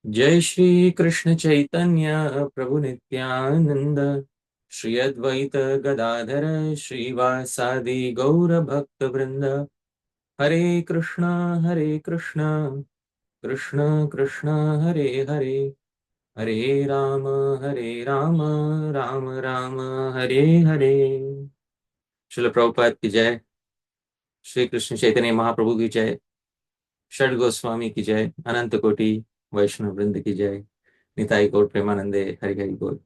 जय श्री कृष्ण चैतन्य प्रभु नित्यानंद, श्री अद्वैत गदाधर श्रीवासादि गौर भक्त वृंद। हरे कृष्ण कृष्ण कृष्ण हरे हरे, हरे राम राम राम हरे हरे। श्रील प्रभुपाद की जय, श्री कृष्ण चैतन्य महाप्रभु की जय, षड गोस्वामी की जय, अनंत कोटि वैष्णव वृंद की जय, निताई गौर प्रेमानंदे, हरि हरि बोल।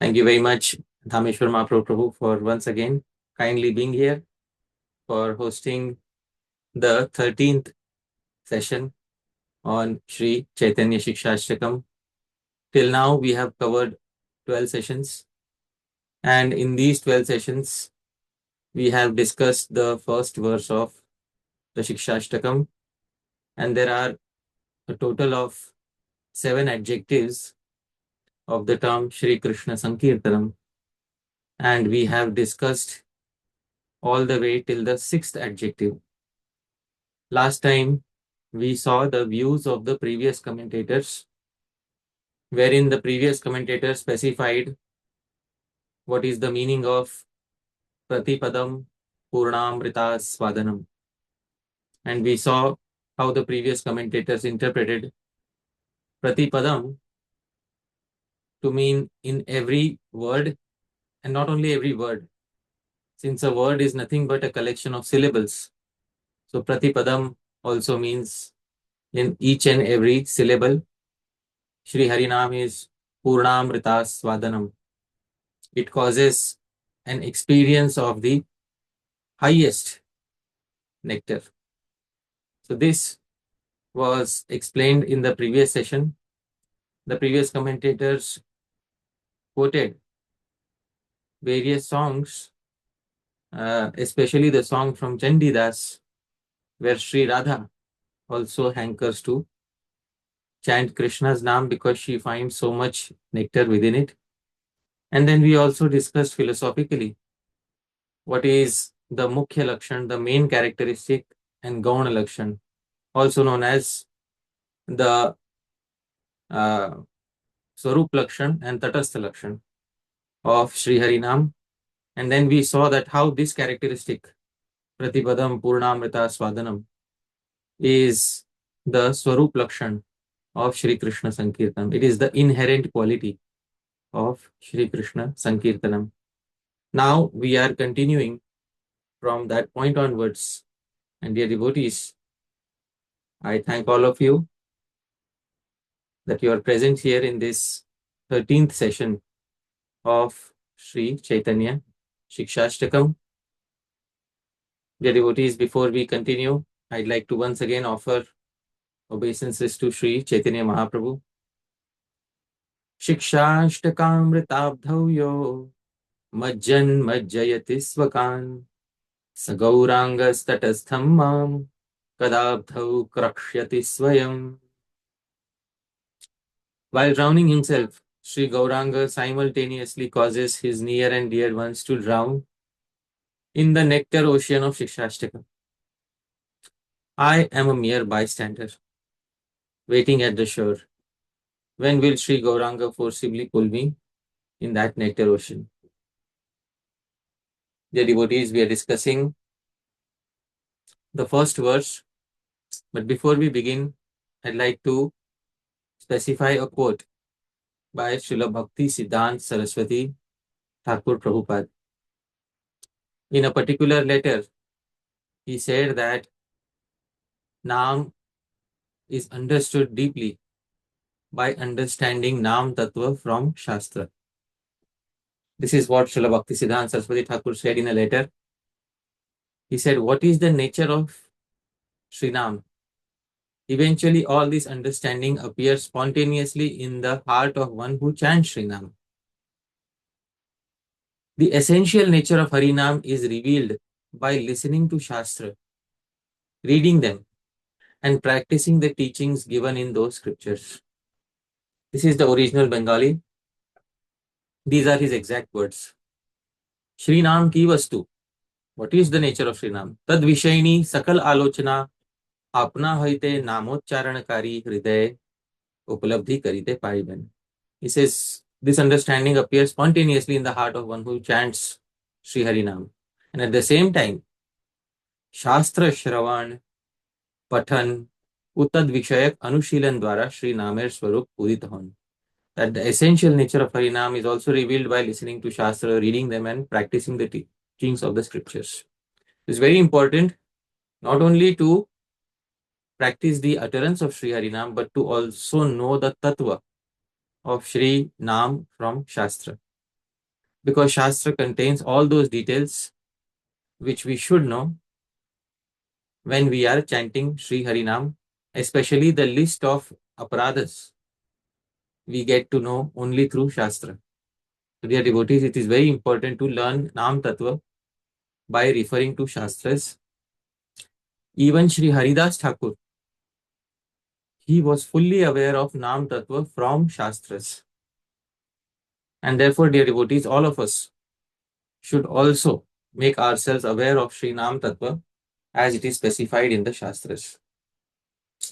Thank you very much, Dhāmeśvara Mahāprabhu, for once again kindly being here for hosting the 13th session on Shri Caitanya-Śikṣāṣṭakam. Till now, we have covered 12 sessions, and in these 12 sessions, we have discussed the first verse of the Śikṣāṣṭakam, and there are a total of 7 adjectives of the term Shri Krishna Sankirtanam, and we have discussed all the way till the 6th adjective. Last time, we saw the views of the previous commentators, wherein the previous commentator specified what is the meaning of prati-padaṁ, pūrṇāmṛtāsvādanam. And we saw how the previous commentators interpreted prati-padam to mean in every word, and not only every word, since a word is nothing but a collection of syllables. So prati-padam also means in each and every syllable. Shri Harinam is pūrṇāmṛtāsvādanam. It causes an experience of the highest nectar. So this was explained in the previous session. The previous commentators quoted various songs, especially the song from Chandidas, where Sri Radha also hankers to chant Krishna's name because she finds so much nectar within it. And then we also discussed philosophically what is the Mukhya Lakshan, the main characteristic, and Gauna Lakshan, also known as the Swarup Lakshan and Tatastha Lakshan of Sri Harinam. And then we saw that how this characteristic, Pratipadam Pūrṇāmṛtāsvādanam, is the Swarup Lakshan of Shri Krishna Sankirtanam. It is the inherent quality of Shri Krishna Sankirtanam. Now we are continuing from that point onwards. And dear devotees, I thank all of you that you are present here in this 13th session of Shri Caitanya Siksastakam. Dear devotees, before we continue, I'd like to once again offer obeisances to Shri Caitanya Mahaprabhu. Śikṣāṣṭakamritabdhau yo majjan majjayati svakan sagaurangas tatastham mam kadabdhau krakshyati swayam. While drowning himself, Sri Gauranga simultaneously causes his near and dear ones to drown in the nectar ocean of Sikshastakam. I am a mere bystander, waiting at the shore. When will Sri Gauranga forcibly pull me in that nectar ocean? Dear devotees, we are discussing the first verse, but before we begin, I'd like to specify a quote by Srila Bhakti Siddhanta Saraswati Thakur Prabhupada. In a particular letter, he said that Naam is understood deeply by understanding Naam Tattva from Shastra. This is what Srila Bhakti Siddhanta Saraswati Thakur said in a letter. He said, what is the nature of Srinam? Eventually, all this understanding appears spontaneously in the heart of one who chants Srinam. The essential nature of Harinam is revealed by listening to Shastra, reading them, and practicing the teachings given in those scriptures. This is the original Bengali. These are his exact words. Shrinam ki vastu. What is the nature of Shrinam? Tad vishayini sakal alochana apna hoite namocharanakari hriday upalabdhi karite pariben. He says, this understanding appears spontaneously in the heart of one who chants Sri Harinam. And at the same time, Shastra Shravan, Pathan, Uttad Vishayak Anushilan Dwara Sri Namer Swarup Puditahan. That the essential nature of Harinam is also revealed by listening to Shastra, reading them, and practicing the teachings of the scriptures. It's very important not only to practice the utterance of Sri Harinam, but to also know the tattva of Sri Nam from Shastra. Because Shastra contains all those details which we should know when we are chanting Sri Harinam, especially the list of aparadhas we get to know only through Shastra. So, dear devotees, it is very important to learn Nam Tattva by referring to Shastras. Even Sri Haridas Thakur, he was fully aware of Nam Tattva from Shastras. And therefore, dear devotees, all of us should also make ourselves aware of Sri Nam Tattva as it is specified in the Shastras.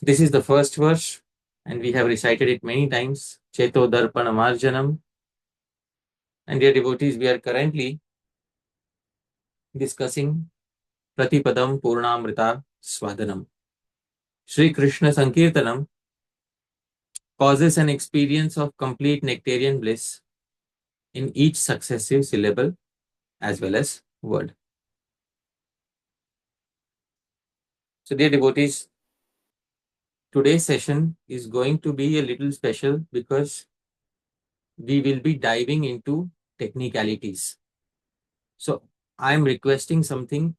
This is the first verse, and we have recited it many times. Cheto Darpana Marjanam. And dear devotees, we are currently discussing prati-padaṁ pūrṇāmṛtāsvādanam. Shri Krishna Sankirtanam causes an experience of complete nectarian bliss in each successive syllable as well as word. So, dear devotees, today's session is going to be a little special because we will be diving into technicalities. So, I am requesting something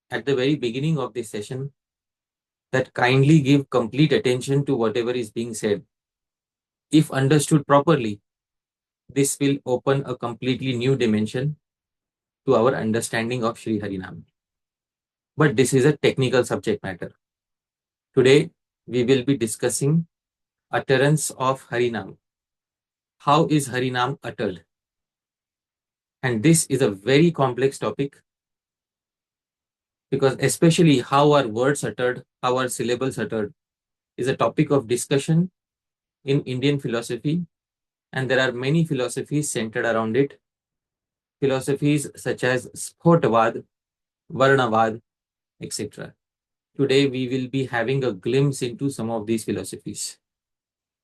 at the very beginning of this session, that kindly give complete attention to whatever is being said. If understood properly, this will open a completely new dimension to our understanding of Sri Harinam. But this is a technical subject matter. Today, we will be discussing utterance of Harinam. How is Harinam uttered? And this is a very complex topic, because especially how are words uttered, how are syllables uttered, is a topic of discussion in Indian philosophy, and there are many philosophies centered around it. Philosophies such as Spotavad, Varnavad, etc. Today we will be having a glimpse into some of these philosophies.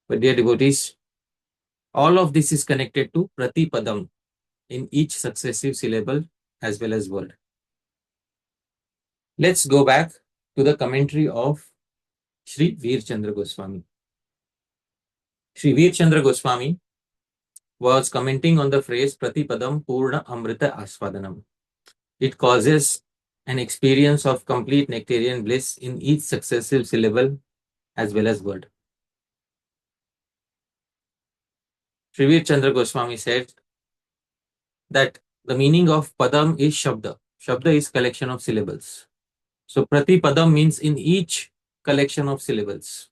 But dear devotees, all of this is connected to prati-padaṁ in each successive syllable as well as word. Let's go back to the commentary of Shri Veer Chandra Goswami. Shri Veer Chandra Goswami was commenting on the phrase prati-padaṁ pūrṇāmṛtāsvādanam. It causes an experience of complete nectarian bliss in each successive syllable as well as word. Shri Veer Chandra Goswami said that the meaning of padam is shabda. Shabda is collection of syllables. So prati-padam means in each collection of syllables.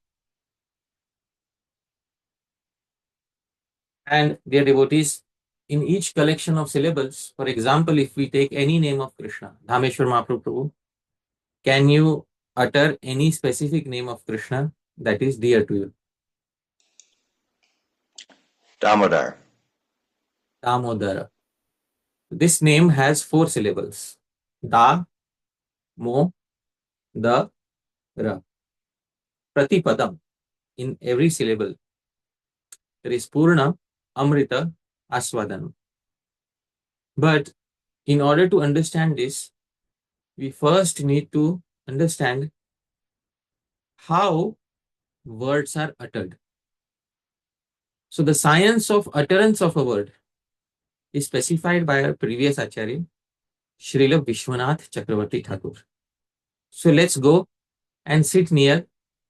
And dear devotees, in each collection of syllables, for example, if we take any name of Krishna, Dhāmeśvara Mahāprabhu, can you utter any specific name of Krishna that is dear to you? Damodar. Damodara. This name has 4 syllables. Da, Mo, Da, Ra. Prati-padam. In every syllable, there is Purna, Amrita, Aswadanam. But in order to understand this, we first need to understand how words are uttered. So the science of utterance of a word is specified by our previous Acharya, Srila Vishwanath Chakravarti Thakur. So let's go and sit near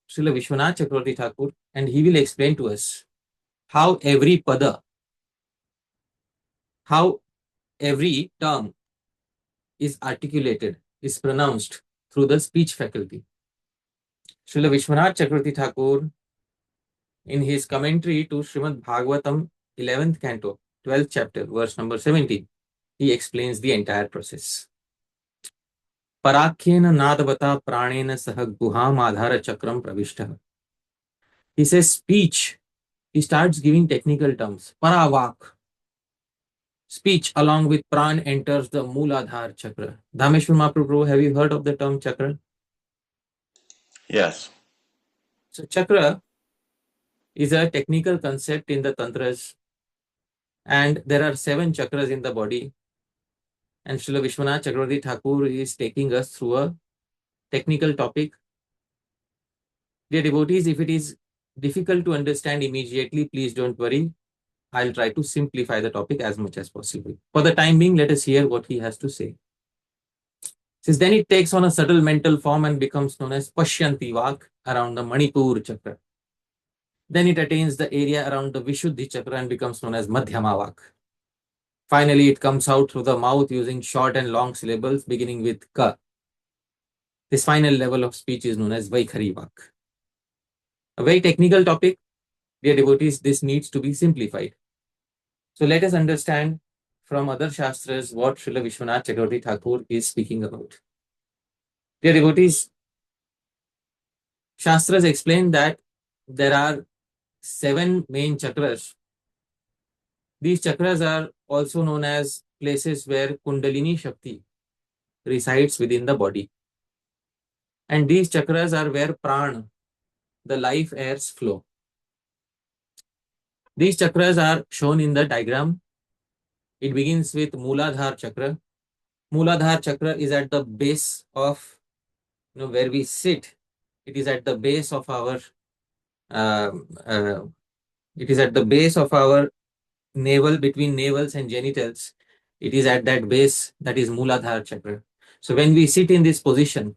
Srila Vishwanath Chakravarti Thakur, and he will explain to us how every pada, how every term is articulated, is pronounced through the speech faculty. Srila Vishwanath Chakravarti Thakur, in his commentary to Srimad Bhagavatam, 11th canto, 12th chapter, verse number 17, he explains the entire process. Parakhyena nadavata pranena sah guham adhara chakram pravishtaha. he says speech. He starts giving technical terms. Paravak. Speech along with pran enters the Mooladhara chakra. Dhāmeśvara Mahaprabhu, have you heard of the term chakra? Yes. So chakra is a technical concept in the tantras, and there are 7 chakras in the body. And Srila Vishwanath Chakravarti Thakur is taking us through a technical topic. Dear devotees, if it is difficult to understand immediately, please don't worry. I'll try to simplify the topic as much as possible. For the time being, let us hear what he has to say. Since then it takes on a subtle mental form and becomes known as Pashyanti Vak around the Manipur chakra. Then it attains the area around the Vishuddhi chakra and becomes known as Madhyama Vak. Finally, it comes out through the mouth using short and long syllables beginning with Ka. This final level of speech is known as Vaikhari Vak. A very technical topic. Dear devotees, this needs to be simplified. So let us understand from other Shastras what Srila Vishwanath Chakravarti Thakur is speaking about. Dear devotees, Shastras explain that there are 7 main chakras. These chakras are also known as places where Kundalini Shakti resides within the body. And these chakras are where prana, the life airs, flow. These chakras are shown in the diagram. It begins with Mooladhara chakra. Mooladhara chakra is at the base of, where we sit. It is at the base of our navel, between navels and genitals. It is at that base, that is Mooladhara chakra. So when we sit in this position,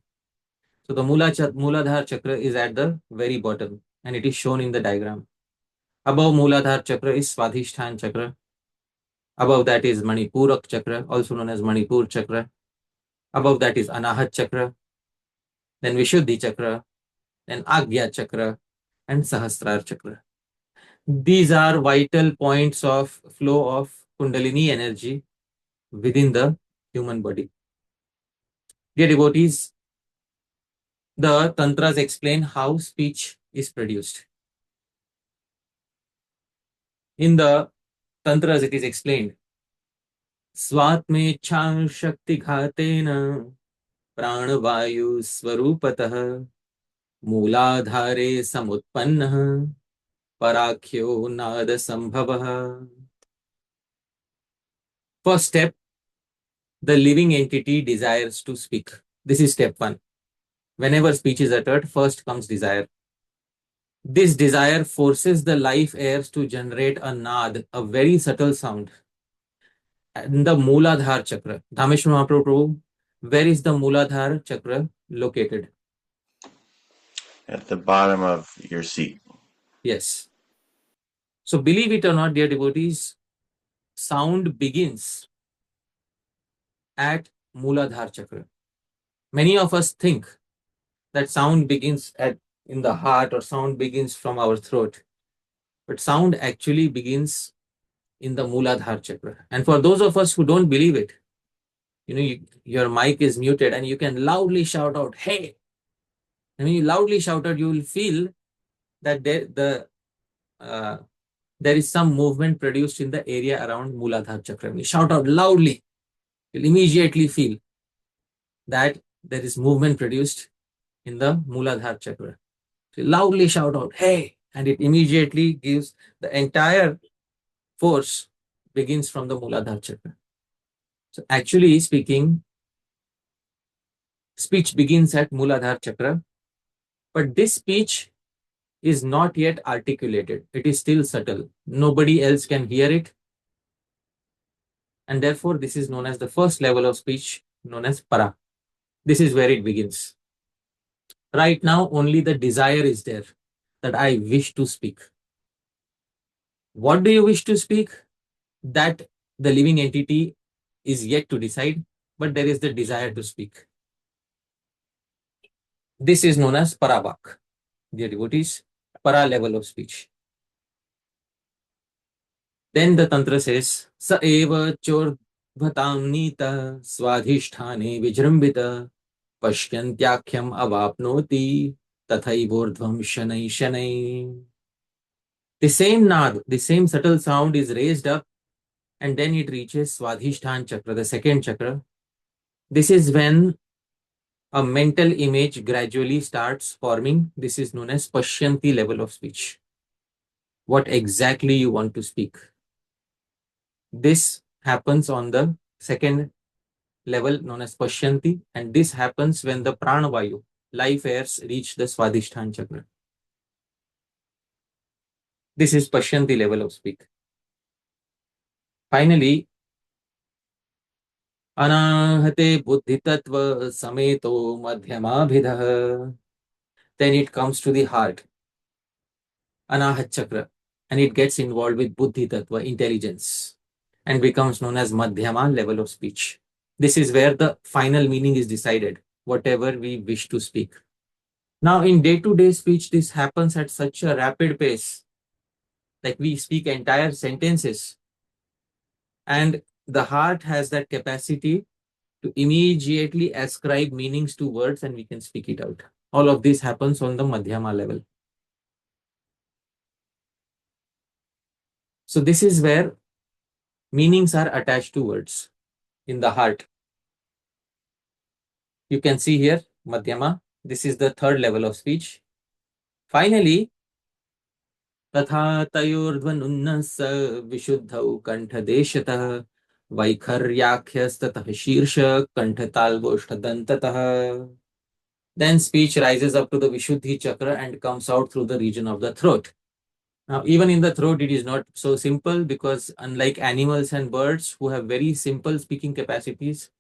so the Mooladhara chakra is at the very bottom, and it is shown in the diagram. Above Mooladhara chakra is Swadhisthana chakra. Above that is Manipurak chakra, also known as Manipur chakra. Above that is Anahat chakra, then Vishuddhi chakra, then Agya chakra, and Sahasrara chakra. These are vital points of flow of Kundalini energy within the human body. Dear devotees, the Tantras explain how speech is produced. In the Tantras, it is explained, Swatmechha Shakti Ghatena Pranavayu Swarupatah Mooladhare Samutpannah Parakyo Nada Sambhavah. First step, the living entity desires to speak. This is step 1. Whenever speech is uttered, first comes desire. This desire forces the life airs to generate a nad, a very subtle sound, in the Mooladhara chakra. Dhāmeśvara Mahaprabhu, where is the Mooladhara chakra located? At the bottom of your seat. Yes. So believe it or not, dear devotees, sound begins at Mooladhara chakra. Many of us think that sound begins in the heart, or sound begins from our throat. But sound actually begins in the Mooladhara chakra. And for those of us who don't believe it, your mic is muted and you can loudly shout out, hey. And when you loudly shout out, you will feel that there is some movement produced in the area around Mooladhara chakra. When you shout out loudly, you'll immediately feel that there is movement produced in the Mooladhara chakra. So you loudly shout out, hey, and it immediately gives the entire force begins from the Mooladhara chakra. So actually speaking, speech begins at Mooladhara chakra, but this speech is not yet articulated. It is still subtle. Nobody else can hear it. And therefore, this is known as the first level of speech, known as para. This is where it begins. Right now, only the desire is there that I wish to speak. What do you wish to speak? That the living entity is yet to decide, but there is the desire to speak. This is known as parabhak, dear devotees, para level of speech. Then the Tantra says, Sa eva chordvatam nita swadhishthane vijrambita pashyantyakhyam avapnoti tathaivordhvam shanai shanai. The same nad, the same subtle sound is raised up, and then it reaches Swadhisthana chakra, the second chakra. This is when a mental image gradually starts forming. This is known as Pashyanti level of speech. What exactly you want to speak. This happens on the second level known as Pashyanti, and this happens when the Pranavayu, life airs, reach the Swadhisthana chakra. This is Pashyanti level of speak. Finally, Anahate Buddhi Tattva Sameto Madhyamabhidha. Then it comes to the heart, Anahat chakra, and it gets involved with Buddhi Tattva, intelligence, and becomes known as Madhyama level of speech. This is where the final meaning is decided, whatever we wish to speak. Now, in day-to-day speech, this happens at such a rapid pace, like we speak entire sentences, and the heart has that capacity to immediately ascribe meanings to words, and we can speak it out. All of this happens on the Madhyama level. So this is where meanings are attached to words in the heart. You can see here, Madhyama. This is the third level of speech. Finally, Tatha Tayurdvanunnasa Vishuddhau Kanthadeshatah Vaikharyakhyastataha Shirsha Kanthatalvoshthadantatah. Then speech rises up to the Vishuddhi chakra and comes out through the region of the throat. Now, even in the throat, it is not so simple, because unlike animals and birds who have very simple speaking capacities,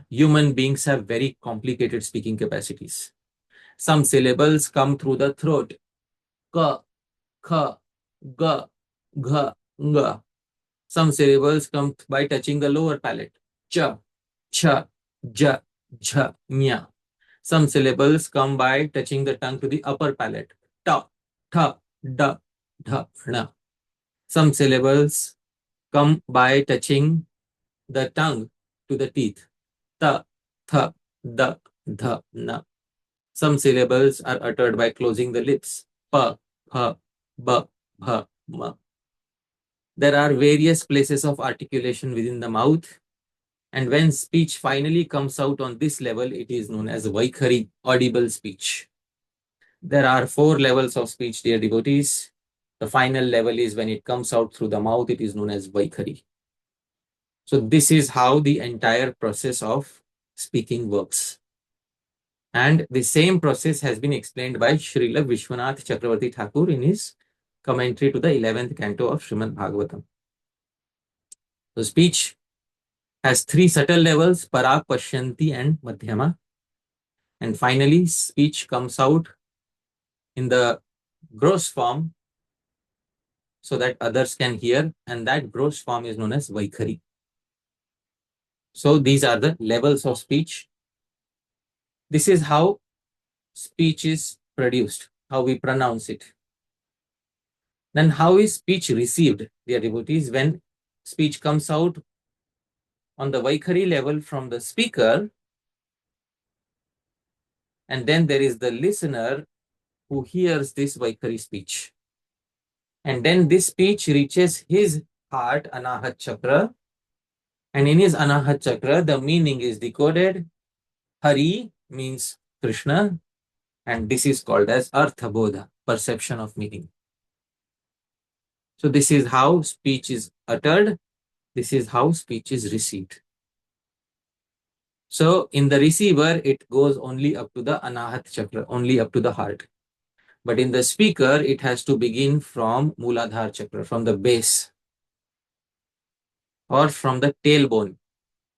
human beings have very complicated speaking capacities. Some syllables come through the throat. Ka, kha, ga, gha, nga. Some syllables come by touching the lower palate. Cha, cha, ja, jha, nya. Some syllables come by touching the tongue to the upper palate. Ta, tha, da, dha, na. Some syllables come by touching the tongue to the teeth. Ta, tha, da, dha, na. Some syllables are uttered by closing the lips. Pa, pha, ba, bha, ma. There are various places of articulation within the mouth, and when speech finally comes out on this level, it is known as Vaikhari, audible speech. There are 4 levels of speech, dear devotees. The final level is when it comes out through the mouth, it is known as Vaikhari. So this is how the entire process of speaking works. And the same process has been explained by Srila Vishwanath Chakravarti Thakur in his commentary to the 11th canto of Srimad Bhagavatam. So speech has 3 subtle levels, Para, Pashyanti and Madhyama. And finally, speech comes out in the gross form so that others can hear, and that gross form is known as Vaikhari. So these are the levels of speech. This is how speech is produced, how we pronounce it. Then how is speech received, dear devotees? When speech comes out on the Vaikhari level from the speaker, and then there is the listener who hears this Vaikhari speech. And then this speech reaches his heart, Anahat chakra, and in his Anahat chakra, the meaning is decoded. Hari means Krishna, and this is called as Artha Bodha, perception of meaning. So this is how speech is uttered. This is how speech is received. So in the receiver, it goes only up to the Anahat chakra, only up to the heart. But in the speaker, it has to begin from Mooladhara chakra, from the base, or from the tailbone.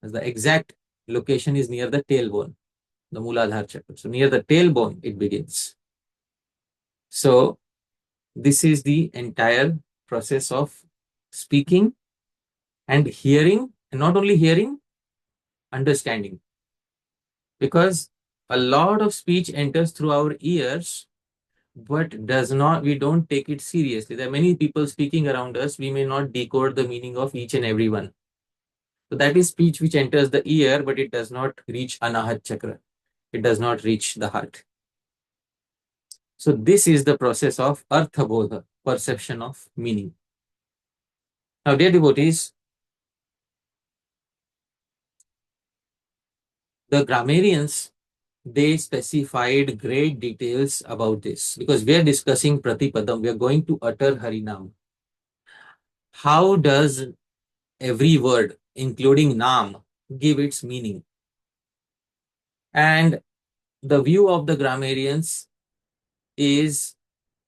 As the exact location is near the tailbone, the Mooladhara chakra. So near the tailbone, it begins. So this is the entire process of speaking and hearing, and not only hearing, understanding. Because a lot of speech enters through our ears, but we don't take it seriously. There are many people speaking around us, we may not decode the meaning of each and every one. So that is speech which enters the ear, but it does not reach Anahat chakra. It does not reach the heart. So this is the process of artha bodha, perception of meaning. Now, dear devotees, the grammarians, they specified great details about this because we are discussing prati-padaṁ. We are going to utter Harinam. How does every word, including Nam, give its meaning? And the view of the grammarians is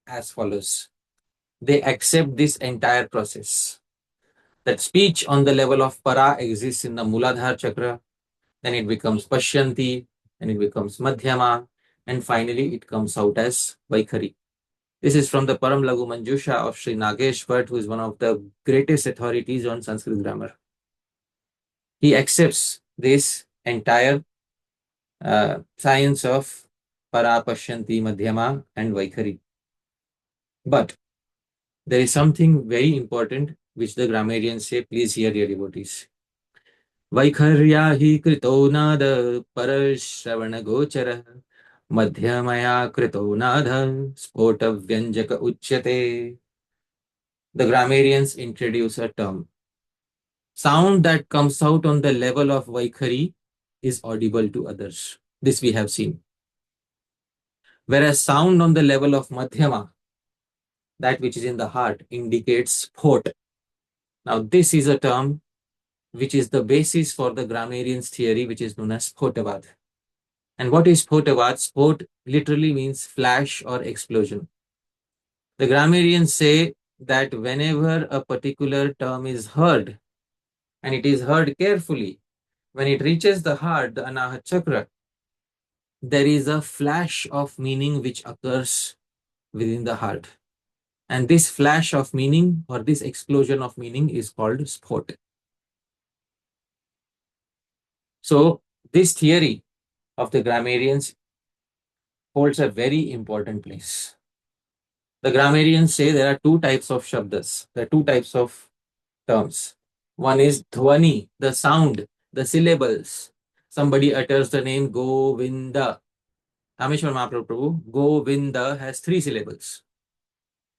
as follows. They accept this entire process. That speech on the level of para exists in the Muladhara chakra, then it becomes Pashyanti, then it becomes Madhyama, and finally it comes out as Vaikhari. This is from the Param Lagu Manjusha of Sri Nageswar, who is one of the greatest authorities on Sanskrit grammar. He accepts this entire science of para, Pashyanti, Madhyama, and Vaikhari. But there is something very important which the grammarians say. Please hear, dear devotees. Vaikharya hi krito nada parashravana gochara madhyamaya krito nada spota vyanjaka uchyate. The grammarians introduce a term. Sound that comes out on the level of Vaikhari is audible to others. This we have seen. Whereas sound on the level of Madhyama, that which is in the heart, indicates spot. Now this is a term which is the basis for the grammarians' theory, which is known as Spotavad. And what is Spotavad? Spot literally means flash or explosion. The grammarians say that whenever a particular term is heard, and it is heard carefully, when it reaches the heart, the Anahat Chakra, there is a flash of meaning which occurs within the heart. And this flash of meaning or this explosion of meaning is called spot. So this theory of the grammarians holds a very important place. The grammarians say there are two types of shabdas. There are two types of terms. One is dhvani, the sound, the syllables. Somebody utters the name Govinda. Dhāmeśvara Mahāprabhu, Govinda has 3 syllables.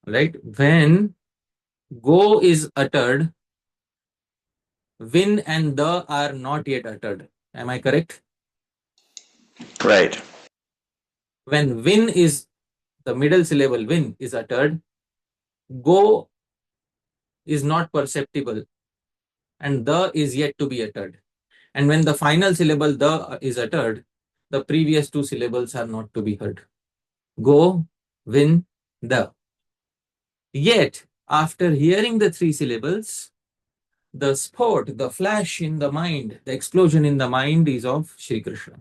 Right? When Go is uttered, Vin and the are not yet uttered. Am I correct? Right. When Vin is, the middle syllable Vin is uttered, Go is not perceptible and the is yet to be uttered. And when the final syllable the is uttered, the previous 2 syllables are not to be heard. Go, Vin, the. Yet, after hearing the 3 syllables, the spot, the flash in the mind, the explosion in the mind is of Shri Krishna.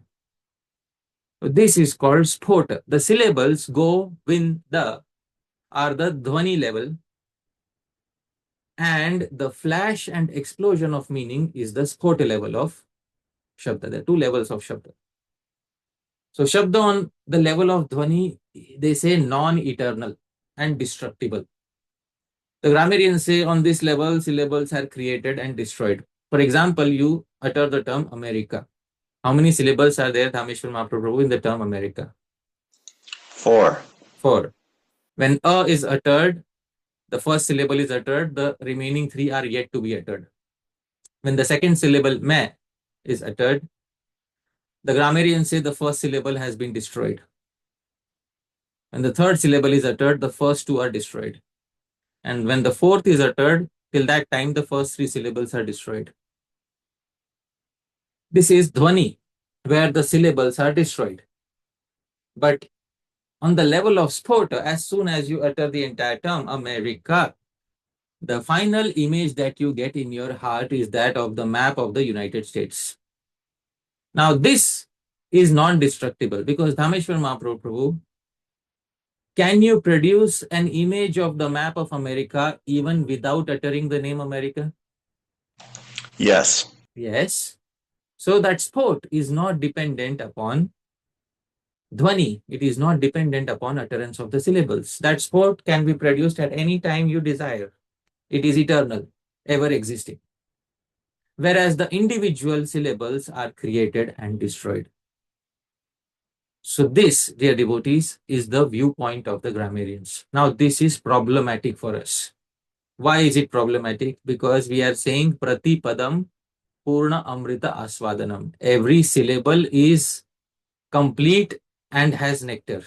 This is called spot. The syllables go, win, the are the dhvani level, and the flash and explosion of meaning is the spot level of Shabda. There are 2 levels of Shabda. So Shabda on the level of dhvani, they say non-eternal and destructible. The grammarians say on this level, syllables are created and destroyed. For example, you utter the term America. How many syllables are there, Dhāmeśvara Mahāprabhu, in the term America? 4. 4. When a is uttered, the first syllable is uttered, the remaining 3 are yet to be uttered. When the second syllable me is uttered, the grammarians say the first syllable has been destroyed. When the third syllable is uttered, the first 2 are destroyed. And when the fourth is uttered, till that time, the first 3 syllables are destroyed. This is dhvani, where the syllables are destroyed. But on the level of spota, as soon as you utter the entire term, America, the final image that you get in your heart is that of the map of the United States. Now, this is non-destructible because Dhāmeśvara Mahāprabhu, can you produce an image of the map of America even without uttering the name America? Yes. Yes. So that spot is not dependent upon dhvani. It is not dependent upon utterance of the syllables. That spot can be produced at any time you desire. It is eternal, ever existing. Whereas the individual syllables are created and destroyed. So this, dear devotees, is the viewpoint of the grammarians. Now this is problematic for us. Why is it problematic? Because we are saying prati-padaṁ pūrṇāmṛtāsvādanam. Every syllable is complete and has nectar.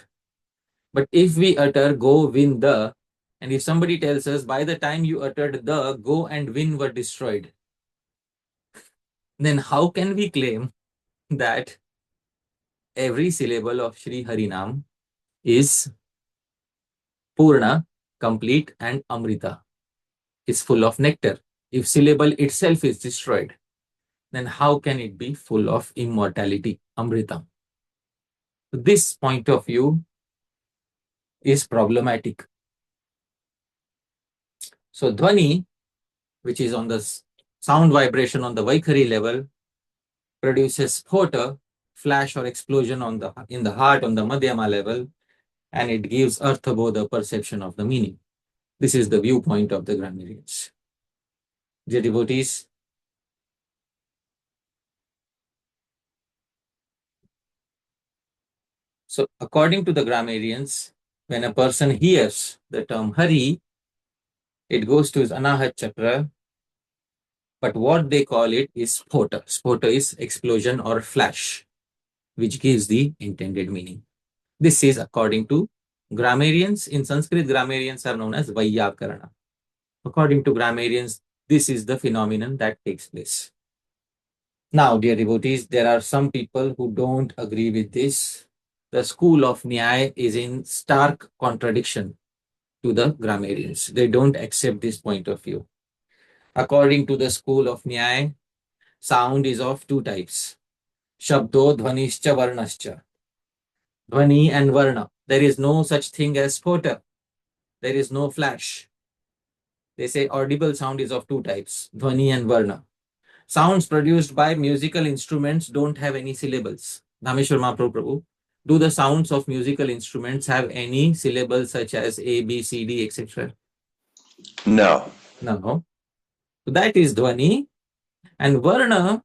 But if we utter go, win, the, and if somebody tells us by the time you uttered the, go and win were destroyed, then how can we claim that every syllable of Shri Harinam is Purna, complete, and Amrita, is full of nectar? If syllable itself is destroyed, then how can it be full of immortality, Amrita? This point of view is problematic. So Dhvani, which is on the sound vibration on the Vaikhari level, produces phota, flash or explosion in the heart on the Madhyama level, and it gives Arthabodha, perception of the meaning. This is the viewpoint of the grammarians. Dear devotees, so according to the grammarians, when a person hears the term Hari, it goes to his Anahat chakra, but what they call it is spota. Spota is explosion or flash, which gives the intended meaning. This is according to grammarians. In Sanskrit, grammarians are known as Vaiyakarana. According to grammarians, this is the phenomenon that takes place. Now, dear devotees, there are some people who don't agree with this. The school of Nyaya is in stark contradiction to the grammarians. They don't accept this point of view. According to the school of Nyaya, sound is of two types. Shabdo, Dhvanischa, Varnascha. Dhvani and Varna. There is no such thing as phota. There is no flash. They say audible sound is of two types, Dhvani and Varna. Sounds produced by musical instruments don't have any syllables. Dhāmeśvara Mahāprabhu, do the sounds of musical instruments have any syllables such as A, B, C, D, etc.? No. No. So that is Dhvani. And Varna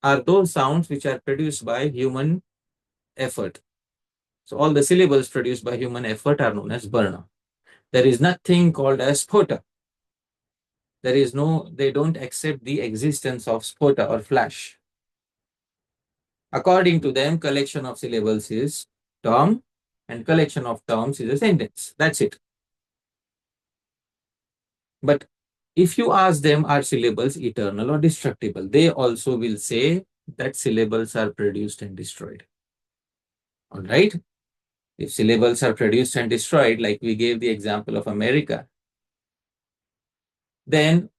are those sounds which are produced by human effort. So all the syllables produced by human effort are known as Varna. There is nothing called as phota. There is no, they don't accept the existence of spota or flash. According to them, collection of syllables is term and collection of terms is a sentence. That's it. But if you ask them, are syllables eternal or destructible? They also will say that syllables are produced and destroyed. All right? If syllables are produced and destroyed, like we gave the example of America, then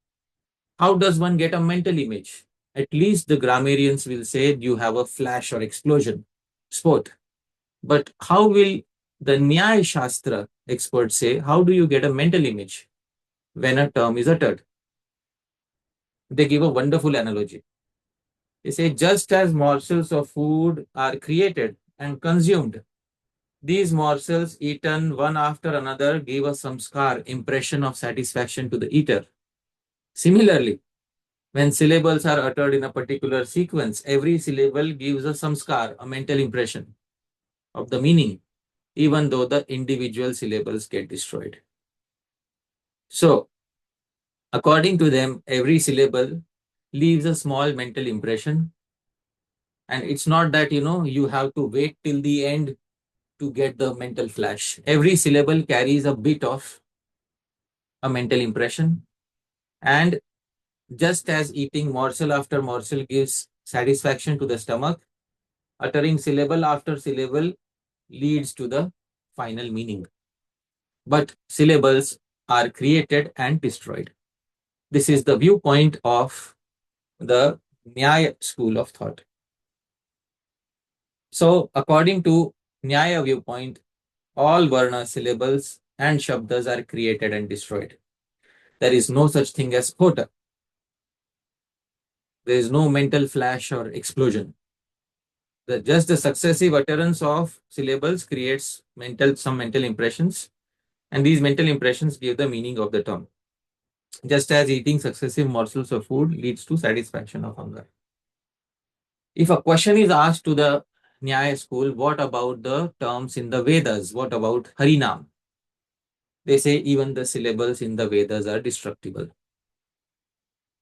how does one get a mental image? At least the grammarians will say you have a flash or explosion, spot. But how will the Nyaya Shastra experts say, how do you get a mental image when a term is uttered? They give a wonderful analogy. They say, just as morsels of food are created and consumed, these morsels eaten one after another give a samskar, impression of satisfaction to the eater. Similarly, when syllables are uttered in a particular sequence, every syllable gives a samskar, a mental impression of the meaning, even though the individual syllables get destroyed. So, according to them, every syllable leaves a small mental impression. And it's not that, you have to wait till the end to get the mental flash. Every syllable carries a bit of a mental impression. And just as eating morsel after morsel gives satisfaction to the stomach, uttering syllable after syllable leads to the final meaning. But syllables are created and destroyed. This is the viewpoint of the Nyaya school of thought. So, according to Nyaya viewpoint, all Varna syllables and Shabdas are created and destroyed. There is no such thing as phota. There is no mental flash or explosion. Just the successive utterance of syllables creates some mental impressions, and these mental impressions give the meaning of the term. Just as eating successive morsels of food leads to satisfaction of hunger. If a question is asked to the Nyaya school, what about the terms in the Vedas? What about Harinam? They say even the syllables in the Vedas are destructible.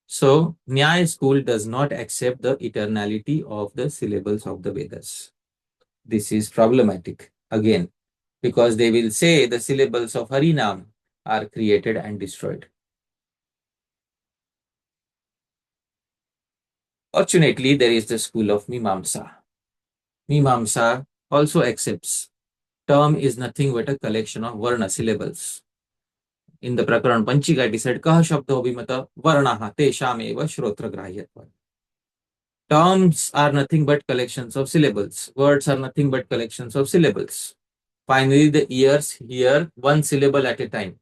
So, Nyaya school does not accept the eternality of the syllables of the Vedas. This is problematic again, because they will say the syllables of Harinam are created and destroyed. Fortunately, there is the school of Mimamsa. Mimamsa also accepts term is nothing but a collection of varna syllables. In the Prakaran Panchika, it is said, Kaha Shabdo Vimata Varnaha Tesham Eva Shrotra Grahyatva. Terms are nothing but collections of syllables. Words are nothing but collections of syllables. Finally, the ears hear one syllable at a time.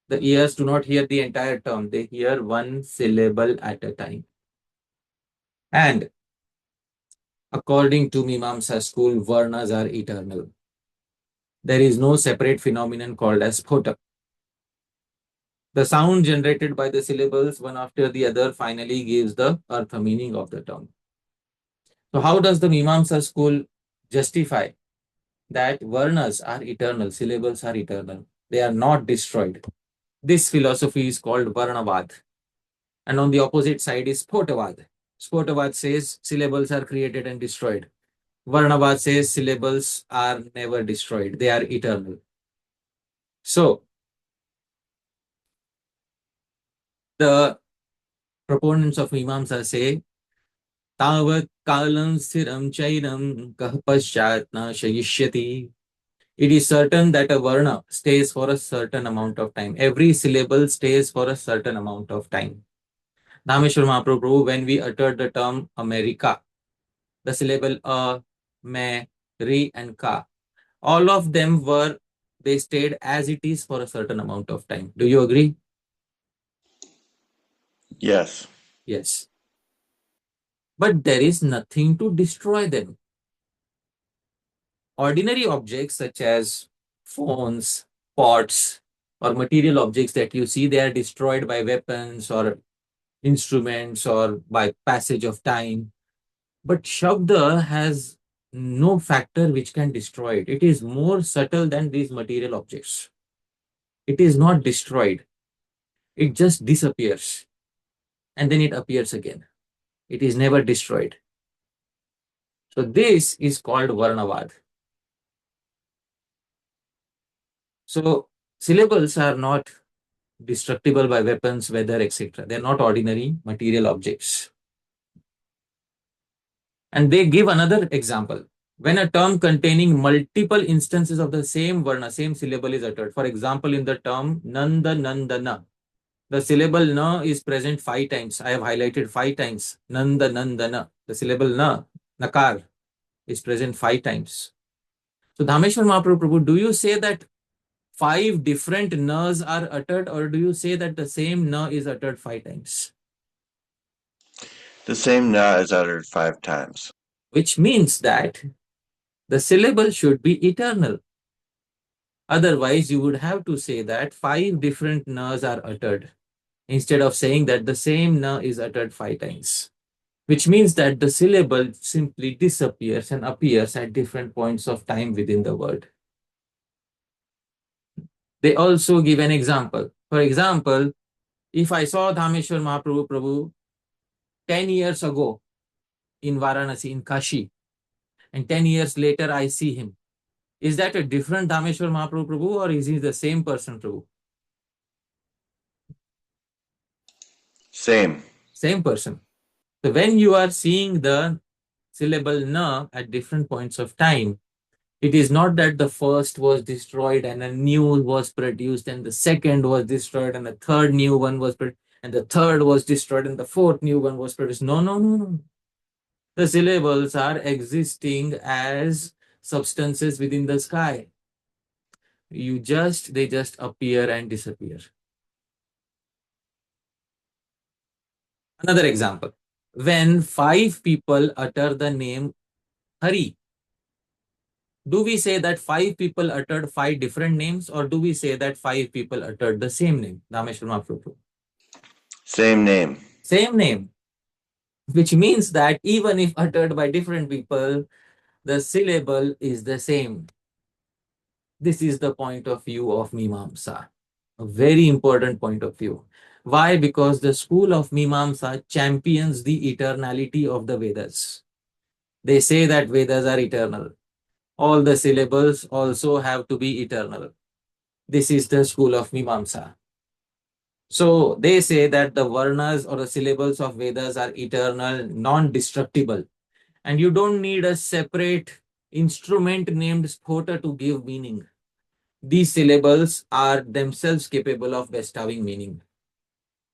The ears do not hear the entire term, they hear one syllable at a time. And according to Mimamsa school, Varnas are eternal. There is no separate phenomenon called as phota. The sound generated by the syllables, one after the other, finally gives the artha meaning of the term. So how does the Mimamsa school justify that Varnas are eternal, syllables are eternal? They are not destroyed. This philosophy is called Varnavad. And on the opposite side is Spotavad. Spotavad says syllables are created and destroyed. Varnavad says syllables are never destroyed. They are eternal. So, the proponents of Mimamsa say, Tavat kalam sthiram chairam kah paschat na shayishyati. It is certain that a varna stays for a certain amount of time. Every syllable stays for a certain amount of time. Dhāmeśvara Mahāprabhu, when we uttered the term America, the syllable a, me, ri, and ka, all of them they stayed as it is for a certain amount of time. Do you agree? Yes. Yes. But there is nothing to destroy them. Ordinary objects such as phones, pots, or material objects that you see, they are destroyed by weapons or instruments or by passage of time. But Shabda has no factor which can destroy it. It is more subtle than these material objects. It is not destroyed. It just disappears. And then it appears again. It is never destroyed. So this is called Varnavad. So syllables are not destructible by weapons, weather, etc. They are not ordinary material objects. And they give another example. When a term containing multiple instances of the same varna, same syllable is uttered. For example, in the term Nanda Nandana, the syllable na is present 5 times. I have highlighted 5 times. Nanda Nandana. The syllable na, nakar, is present 5 times. So Dhāmeśvara Mahāprabhu, do you say that 5 different nas are uttered, or do you say that the same na is uttered 5 times? The same na is uttered 5 times. Which means that the syllable should be eternal. Otherwise, you would have to say that 5 different nas are uttered instead of saying that the same na is uttered 5 times. Which means that the syllable simply disappears and appears at different points of time within the word. They also give an example. For example, if I saw Dhāmeśvara Mahāprabhu 10 years ago in Varanasi, in Kashi, and 10 years later I see him, is that a different Dhāmeśvara Mahāprabhu, or is he the same person, Prabhu? Same. Same person. So when you are seeing the syllable na at different points of time, it is not that the first was destroyed and a new was produced, and the second was destroyed and the third new one was produced, and the third was destroyed and the fourth new one was produced. No, no, no, no. The syllables are existing as substances within the sky. They just appear and disappear. Another example. When 5 people utter the name Hari, do we say that 5 people uttered 5 different names, or do we say that 5 people uttered the same name? Dhāmeśvara Mahāprabhu. Same name. Same name. Which means that even if uttered by different people, the syllable is the same. This is the point of view of Mimamsa. A very important point of view. Why? Because the school of Mimamsa champions the eternality of the Vedas. They say that Vedas are eternal. All the syllables also have to be eternal. This is the school of Mimamsa. So they say that the varnas or the syllables of Vedas are eternal, non-destructible. And you don't need a separate instrument named spota to give meaning. These syllables are themselves capable of bestowing meaning.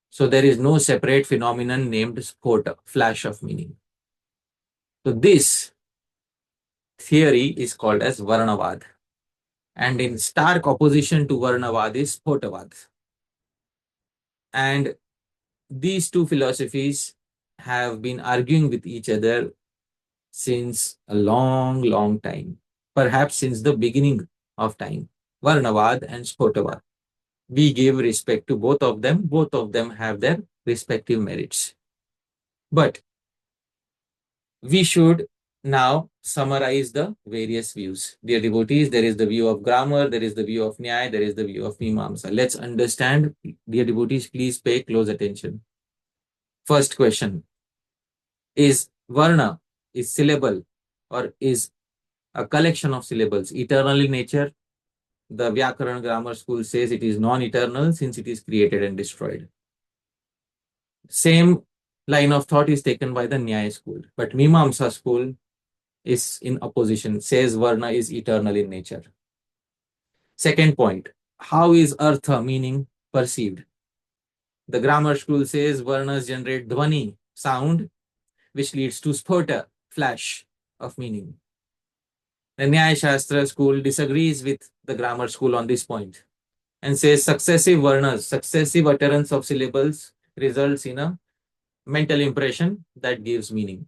So there is no separate phenomenon named spota, flash of meaning. So this theory is called as Varnavad. And in stark opposition to Varnavad is Spotavad. And these two philosophies have been arguing with each other since a long, long time. Perhaps since the beginning of time. Varnavad and Spotavad. We give respect to both of them. Both of them have their respective merits. But we should now summarize the various views. Dear devotees, there is the view of grammar, there is the view of Nyaya, there is the view of Mimamsa. Let's understand. Dear devotees, please pay close attention. First question. Is Varna, is syllable, or is a collection of syllables eternal in nature? The Vyakaran grammar school says it is non-eternal since it is created and destroyed. Same line of thought is taken by the Nyaya school. But Mimamsa school is in opposition, says Varna is eternal in nature. Second point, how is Artha, meaning, perceived? The grammar school says Varnas generate Dhvani, sound, which leads to Spota, flash of meaning. The Nyaya Shastra school disagrees with the grammar school on this point and says successive Varnas, successive utterance of syllables results in a mental impression that gives meaning.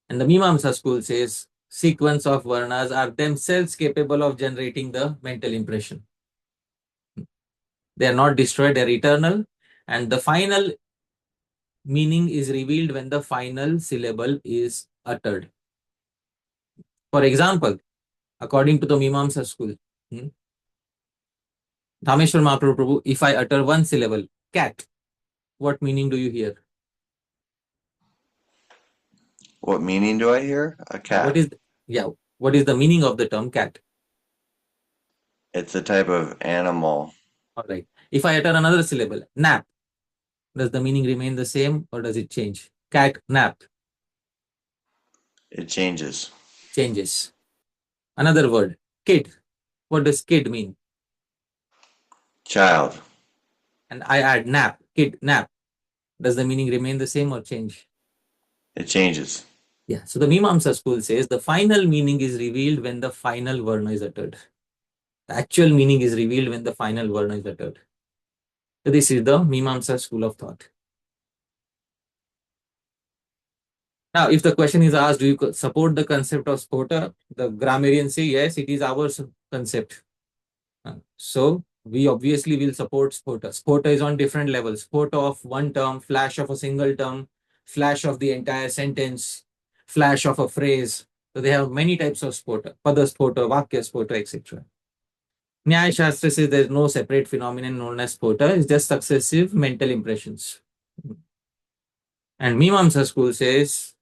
And the Mimamsa school says sequence of Varnas are themselves capable of generating the mental impression. They are not destroyed, they are eternal. And the final meaning is revealed when the final syllable is uttered. For example, according to the Mimamsa school, Dhāmeśvara Mahāprabhu, if I utter one syllable, cat, what meaning do you hear? What meaning do I hear? A cat. What is the meaning of the term cat? It's a type of animal. All right. If I utter another syllable, nap, does the meaning remain the same or does it change? Cat, nap. It changes. Changes. Another word, kid. What does kid mean? Child. And I add nap, kid, nap. Does the meaning remain the same or change? It changes. Yeah. So the Mimamsa school says the final meaning is revealed when the final varna is uttered. The actual meaning is revealed when the final varna is uttered. So this is the Mimamsa school of thought. Now, if the question is asked, do you support the concept of spota? The grammarians say, yes, it is our concept. So we obviously will support spota. Spota is on different levels. Spota of one term, flash of a single term, flash of the entire sentence, flash of a phrase. So they have many types of spota. Pada spota, vakya spota, etc. Nyaya Shastra says there is no separate phenomenon known as spota. It's just successive mental impressions. And Mimamsa school says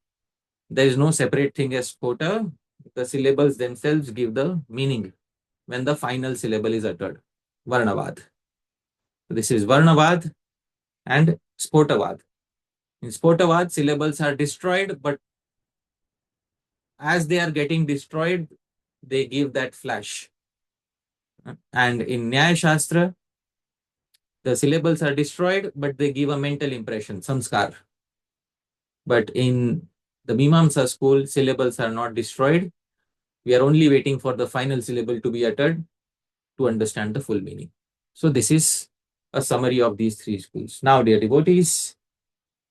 there is no separate thing as spota. The syllables themselves give the meaning when the final syllable is uttered. Varnavad. This is Varnavad and Spotavad. In Spotavad, syllables are destroyed, but as they are getting destroyed, they give that flash. And in Nyaya Shastra, the syllables are destroyed, but they give a mental impression, samskar. But in the Mimamsa school, syllables are not destroyed. We are only waiting for the final syllable to be uttered to understand the full meaning. So this is a summary of these three schools. Now, dear devotees,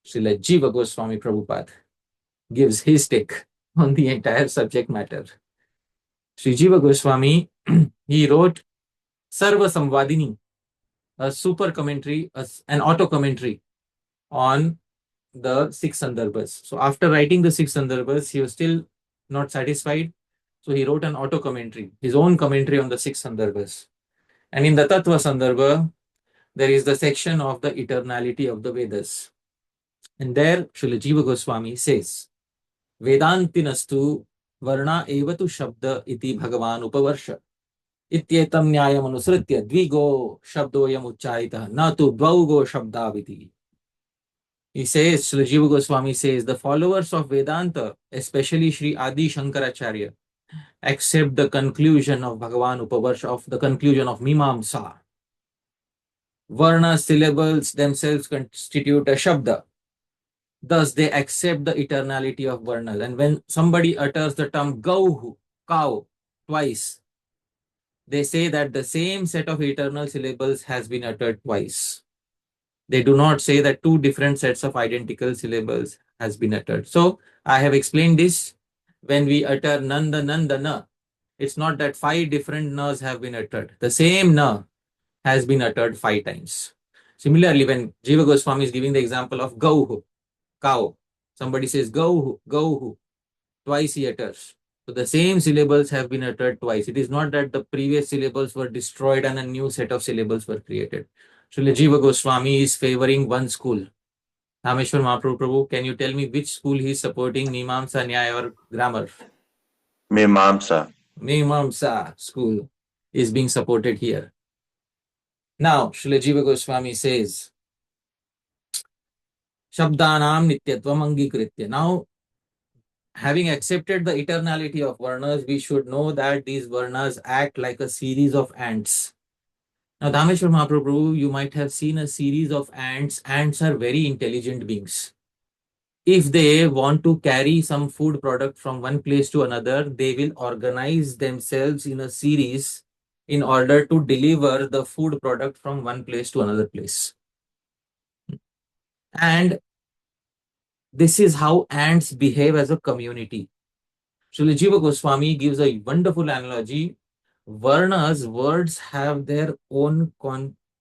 Srila Jiva Goswami Prabhupada gives his take on the entire subject matter. Sri Jiva Goswami, he wrote Sarva Samvadini, a super commentary, an auto commentary on the 6 sandarbhas. So after writing the 6 sandarbhas, he was still not satisfied. So he wrote an auto commentary, his own commentary on the 6 sandarbhas. And in the Tattva Sandarbha, there is the section of the eternality of the Vedas. And there, Srila Jiva Goswami says, Vedantinastu varna evatu shabda iti bhagavan upavarsha. Ityetam nyayam anusritya dvigo shabdoyam uchcharitah na tu dvaugo shabdaviti. He says, Srila Jiva Goswami says, the followers of Vedanta, especially Sri Adi Shankaracharya, accept the conclusion of Bhagavan Upavarsha, of the conclusion of Mimamsa. Varna syllables themselves constitute a Shabda. Thus, they accept the eternality of Varnas. And when somebody utters the term Gauhu, cow, twice, they say that the same set of eternal syllables has been uttered twice. They do not say that two different sets of identical syllables has been uttered. So, I have explained this. When we utter Nanda, Nanda, Na, it's not that 5 different Nas have been uttered. The same Na has been uttered 5 times. Similarly, when Jiva Goswami is giving the example of Gauhu, cow, somebody says Gauhu, Gauhu, twice he utters. So the same syllables have been uttered twice. It is not that the previous syllables were destroyed and a new set of syllables were created. Srila Jiva Goswami is favoring one school. Dhāmeśvara Mahāprabhu, can you tell me which school he is supporting, Mimamsa, Nyaya or Grammar? Mimamsa. Mimamsa school is being supported here. Now, Srila Jiva Goswami says, Shabdanam nityatvam angikritya. Now, having accepted the eternality of Varnas, we should know that these Varnas act like a series of ants. Now, Dhāmeśvara Mahāprabhu, you might have seen a series of ants. Ants are very intelligent beings. If they want to carry some food product from one place to another, they will organize themselves in a series in order to deliver the food product from one place to another place. And this is how ants behave as a community. Srila Jiva Goswami gives a wonderful analogy. Varnas, words have their own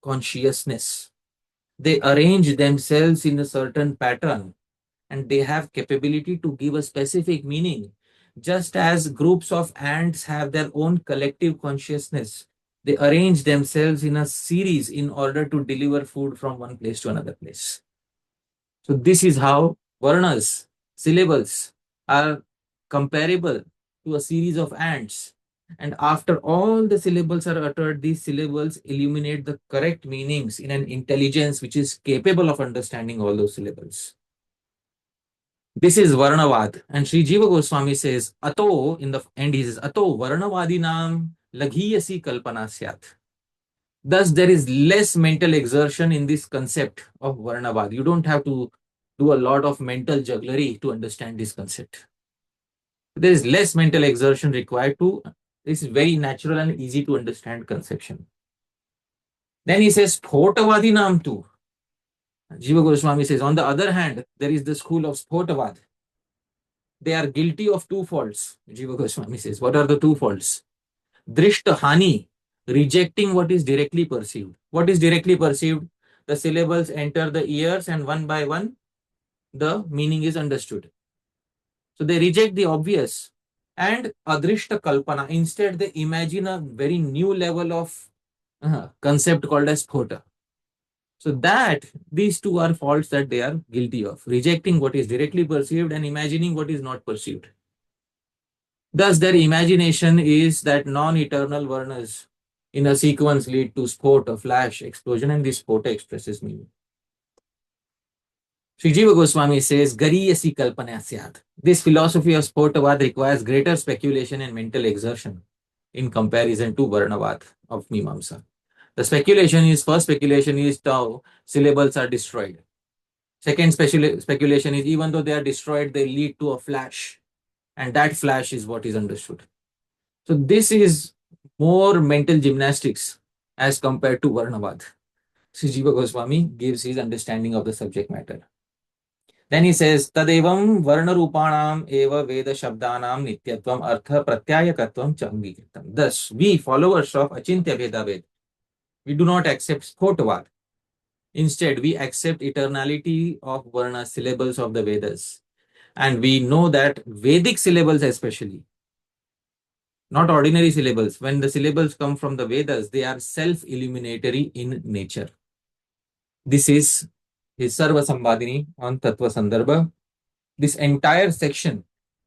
consciousness. They arrange themselves in a certain pattern and they have capability to give a specific meaning. Just as groups of ants have their own collective consciousness, they arrange themselves in a series in order to deliver food from one place to another place. So this is how Varnas, syllables, are comparable to a series of ants. And after all the syllables are uttered, these syllables illuminate the correct meanings in an intelligence which is capable of understanding all those syllables. This is Varnavad. And Sri Jiva Goswami says, Ato, in the end he says, Ato Varnavadinam laghiyasi kalpana syat. Thus, there is less mental exertion in this concept of Varnavad. You don't have to do a lot of mental jugglery to understand this concept. There is less mental exertion required to, this is very natural and easy to understand conception. Then he says, Photavadinam too. Jiva Goswami says, on the other hand, there is the school of Photavad. They are guilty of 2 faults. Jiva Goswami says, what are the 2 faults? Drishta Hani, rejecting what is directly perceived. What is directly perceived? The syllables enter the ears and one by one, the meaning is understood. So they reject the obvious. And Adrishta Kalpana, instead they imagine a very new level of concept called as Phota. So that these 2 are faults that they are guilty of, rejecting what is directly perceived and imagining what is not perceived. Thus, their imagination is that non-eternal Varnas in a sequence lead to sport, a flash, explosion, and this spota expresses meaning. Sri Jiva Goswami says, Gariyasi kalpana syat. This philosophy of Spotavad requires greater speculation and mental exertion in comparison to Varnavad of Mimamsa. The first speculation is how syllables are destroyed. Second speculation is even though they are destroyed, they lead to a flash. And that flash is what is understood. So this is more mental gymnastics as compared to Varnavad. Sri Jiva Goswami gives his understanding of the subject matter. Then he says, Tadevam Varna Rupanam Eva Veda Shabdanam Nityatvam Artha Pratyayakatvam Changikritam. Thus, we followers of Achintya Veda Ved, we do not accept Spotavad. Instead, we accept eternality of Varna syllables of the Vedas. And we know that Vedic syllables especially, not ordinary syllables, when the syllables come from the Vedas, they are self-illuminatory in nature. This is his Sarva Sambhadini on Tattva Sandarbha. This entire section,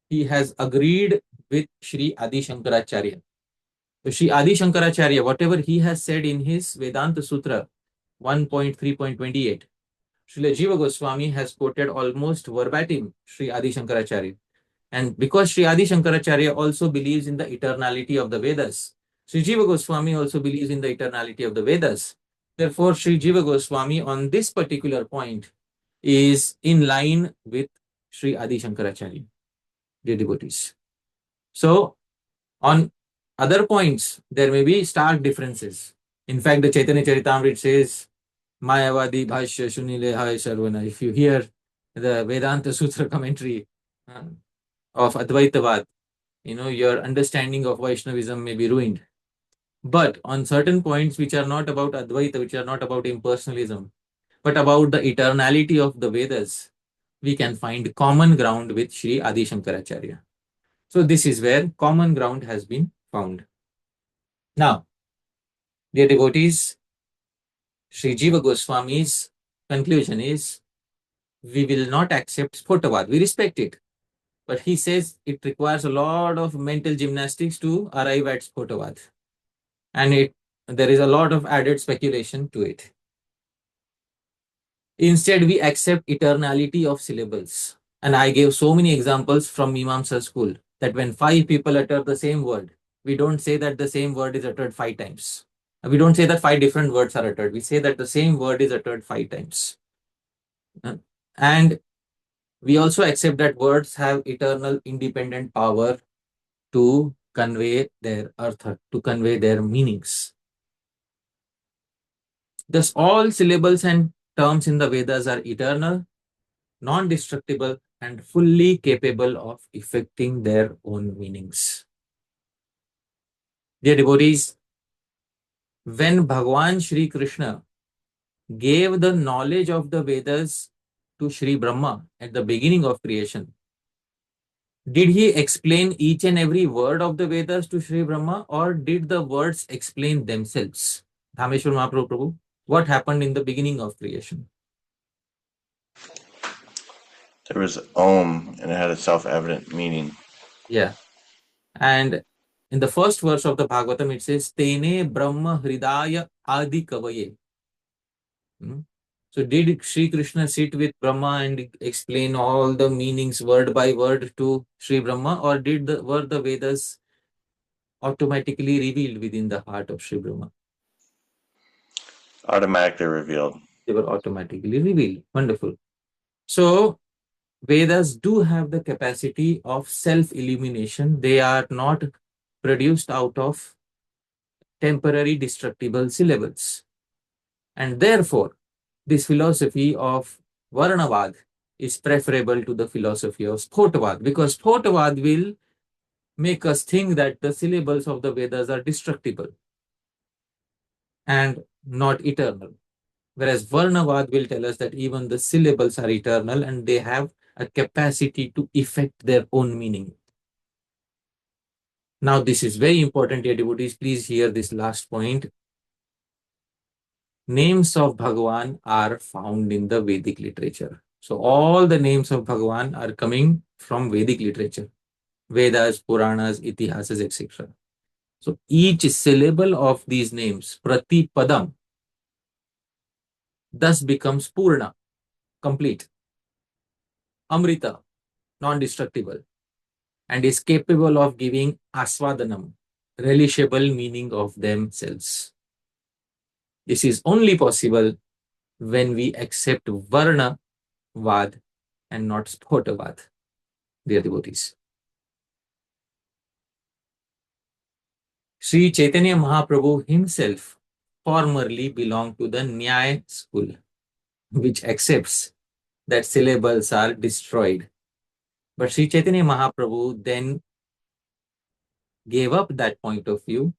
he has agreed with Sri Adi Shankaracharya. So Sri Adi Shankaracharya, whatever he has said in his Vedanta Sutra 1.3.28, Srila Jiva Goswami has quoted almost verbatim Sri Adi Shankaracharya. And because Sri Adi Shankaracharya also believes in the eternality of the Vedas, Sri Jiva Goswami also believes in the eternality of the Vedas. Therefore, Sri Jiva Goswami on this particular point is in line with Sri Adi Shankaracharya, dear devotees. So, on other points, there may be stark differences. In fact, the Chaitanya Charitamrita says, Mayavadi Bhashya Shunile Hai Sarvana. If you hear the Vedanta Sutra commentary of Advaitavad, your understanding of Vaishnavism may be ruined. But on certain points which are not about Advaita, which are not about impersonalism, but about the eternality of the Vedas, we can find common ground with Sri Adi Shankaracharya. So this is where common ground has been found. Now, dear devotees, Sri Jiva Goswami's conclusion is, we will not accept Spotavad. We respect it. But he says it requires a lot of mental gymnastics to arrive at Spotavad. And there is a lot of added speculation to it. Instead, we accept eternality of syllables. And I gave so many examples from Mimamsa school that when 5 people utter the same word, we don't say that the same word is uttered 5 times. We don't say that 5 different words are uttered. We say that the same word is uttered 5 times. And we also accept that words have eternal independent power to convey their artha, to convey their meanings. Thus, all syllables and terms in the Vedas are eternal, non-destructible, and fully capable of effecting their own meanings. Dear devotees, when Bhagwan Shri Krishna gave the knowledge of the Vedas to Shri Brahma at the beginning of creation, did he explain each and every word of the Vedas to Shri Brahma, or did the words explain themselves? Dhāmeśvara Mahaprabhu, what happened in the beginning of creation? There was Om, and it had a self-evident meaning. Yeah. And in the first verse of the Bhagavatam, it says, Tene Brahma Hridaya Adi Kavaye. So did Sri Krishna sit with Brahma and explain all the meanings word by word to Sri Brahma, or were the Vedas automatically revealed within the heart of Sri Brahma? Automatically revealed. They were automatically revealed. Wonderful. So Vedas do have the capacity of self-illumination. They are not produced out of temporary destructible syllables. And therefore, this philosophy of Varnavad is preferable to the philosophy of Spotavad, because Spotavad will make us think that the syllables of the Vedas are destructible and not eternal. Whereas Varnavad will tell us that even the syllables are eternal and they have a capacity to effect their own meaning. Now, this is very important, dear devotees. Please hear this last point. Names of Bhagavan are found in the Vedic literature. So all the names of Bhagavan are coming from Vedic literature. Vedas, Puranas, Itihasas, etc. So each syllable of these names, prati-padaṁ, thus becomes purna, complete, amrita, non-destructible, and is capable of giving asvadanam, relishable meaning of themselves. This is only possible when we accept Varna Vad and not Spotavad, dear devotees. Sri Caitanya Mahaprabhu himself formerly belonged to the Nyaya school, which accepts that syllables are destroyed. But Sri Caitanya Mahaprabhu then gave up that point of view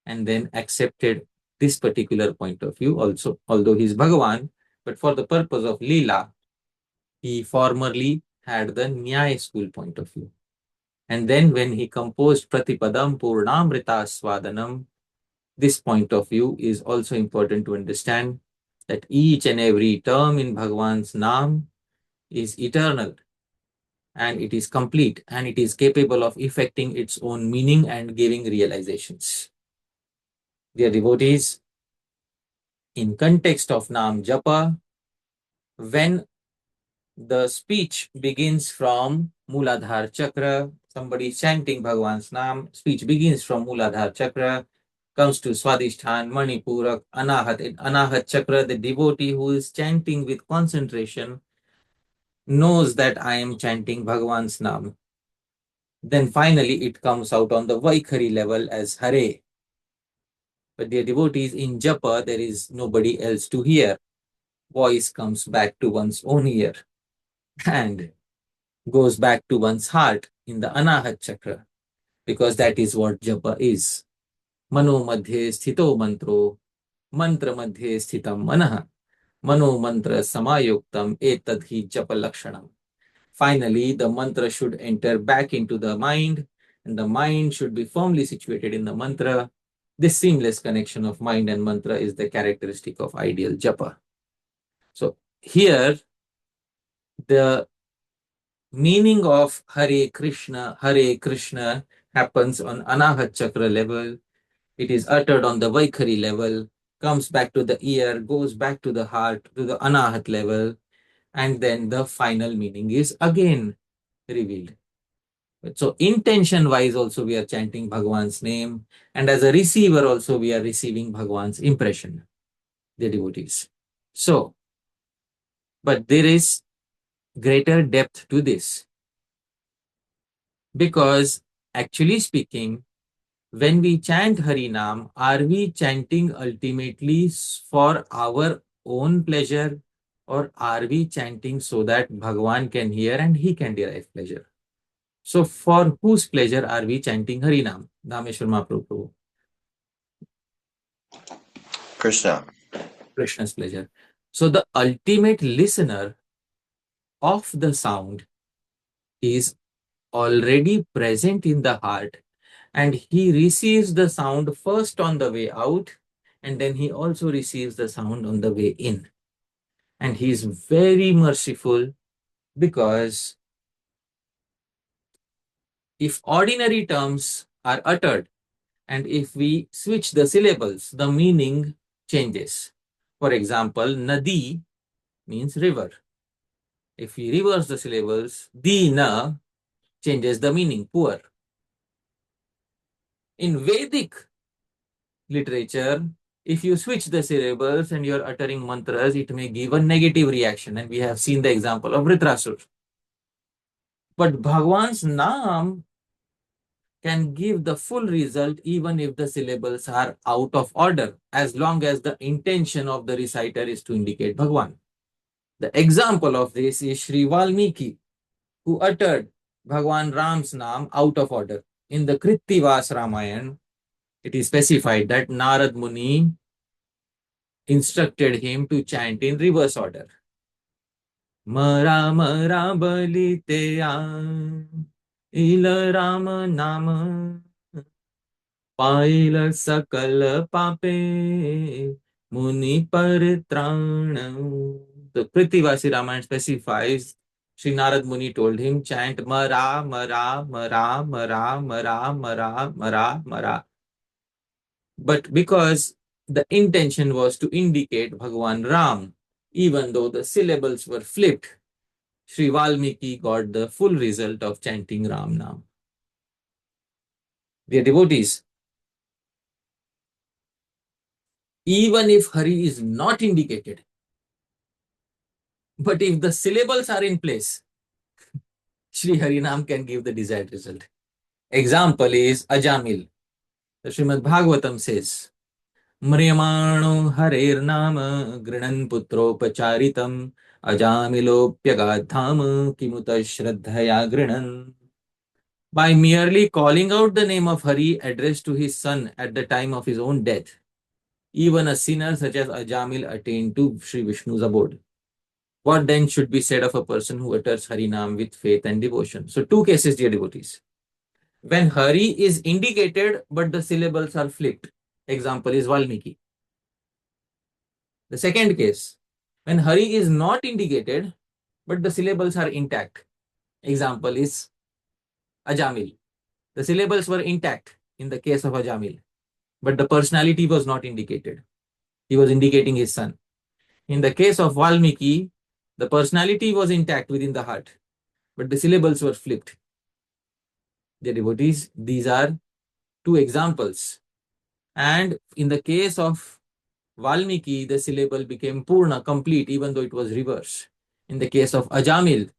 and then accepted this particular point of view also, although he is Bhagavan, but for the purpose of Leela, he formerly had the Nyaya school point of view. And then when he composed prati-padaṁ pūrṇāmṛtāsvādanam, this point of view is also important to understand, that each and every term in Bhagavan's Naam is eternal, and it is complete, and it is capable of effecting its own meaning and giving realizations. Dear devotees, in context of Naam Japa, when the speech begins from Mooladhara Chakra, somebody chanting Bhagavan's Naam, speech begins from Mooladhara Chakra, comes to Swadhisthana, Manipurak, Anahat. In Anahat Chakra, the devotee who is chanting with concentration knows that I am chanting Bhagavan's Naam. Then finally it comes out on the Vaikhari level as Hare. But dear devotees, in Japa, there is nobody else to hear. Voice comes back to one's own ear and goes back to one's heart in the Anahat Chakra, because that is what Japa is. Mano madhye sthito mantro, mantra madhye sthitam manah, mano mantra samayuktam etadhi japa lakshanam. Finally, the mantra should enter back into the mind, and the mind should be firmly situated in the mantra. This seamless connection of mind and mantra is the characteristic of ideal japa. So here, the meaning of Hare Krishna happens on Anahat Chakra level. It is uttered on the Vaikhari level, comes back to the ear, goes back to the heart, to the Anahat level, and then the final meaning is again revealed. So intention-wise also we are chanting Bhagavan's name, and as a receiver also we are receiving Bhagavan's impression, the devotees. So, but there is greater depth to this, because actually speaking, when we chant Harinam, are we chanting ultimately for our own pleasure, or are we chanting so that Bhagavan can hear and he can derive pleasure? So for whose pleasure are we chanting Harinam? Dhāmeśvara Mahāprabhu. Krishna. Krishna's pleasure. So the ultimate listener of the sound is already present in the heart, and he receives the sound first on the way out, and then he also receives the sound on the way in. And he is very merciful, because if ordinary terms are uttered and if we switch the syllables, the meaning changes. For example, Nadi means river. If we reverse the syllables, Dina changes the meaning, poor. In Vedic literature, if you switch the syllables and you're uttering mantras, it may give a negative reaction, and we have seen the example of Vritrasur. But Bhagwan's Naam can give the full result even if the syllables are out of order, as long as the intention of the reciter is to indicate Bhagwan. The example of this is Sri Valmiki, who uttered Bhagwan Ram's Naam out of order. In the Krittivas Ramayana, it is specified that Narad Muni instructed him to chant in reverse order. Mara mara baliteya ila Rama nama paila sakala pape muni paritranam. The Krittivasi Ramayana specifies, Sri Narad Muni told him, chant Mara Mara Mara Mara Mara Mara Mara Mara. But because the intention was to indicate Bhagavan Ram, even though the syllables were flipped, Sri Valmiki got the full result of chanting Ram Nam. Dear devotees, even if Hari is not indicated, but if the syllables are in place, Sri Harinam can give the desired result. Example is Ajamil. The Srimad Bhagavatam says, Mriyamano Harer Nama Grinan Putropacharitam Ajamilopyagadham Kimuta Shraddhaya Grinan. By merely calling out the name of Hari addressed to his son at the time of his own death, Even a sinner such as Ajamil attained to Sri Vishnu's abode. What then should be said of a person who utters Harinam with faith and devotion? So two cases, dear devotees. When Hari is indicated, but the syllables are flipped. Example is Valmiki. The second case, when Hari is not indicated, but the syllables are intact. Example is Ajamil. The syllables were intact in the case of Ajamil, but the personality was not indicated. He was indicating his son. In the case of Valmiki, the personality was intact within the heart, but the syllables were flipped. The devotees, these are two examples. And in the case of Valmiki, the syllable became Purna, complete, even though it was reversed. In the case of Ajamil,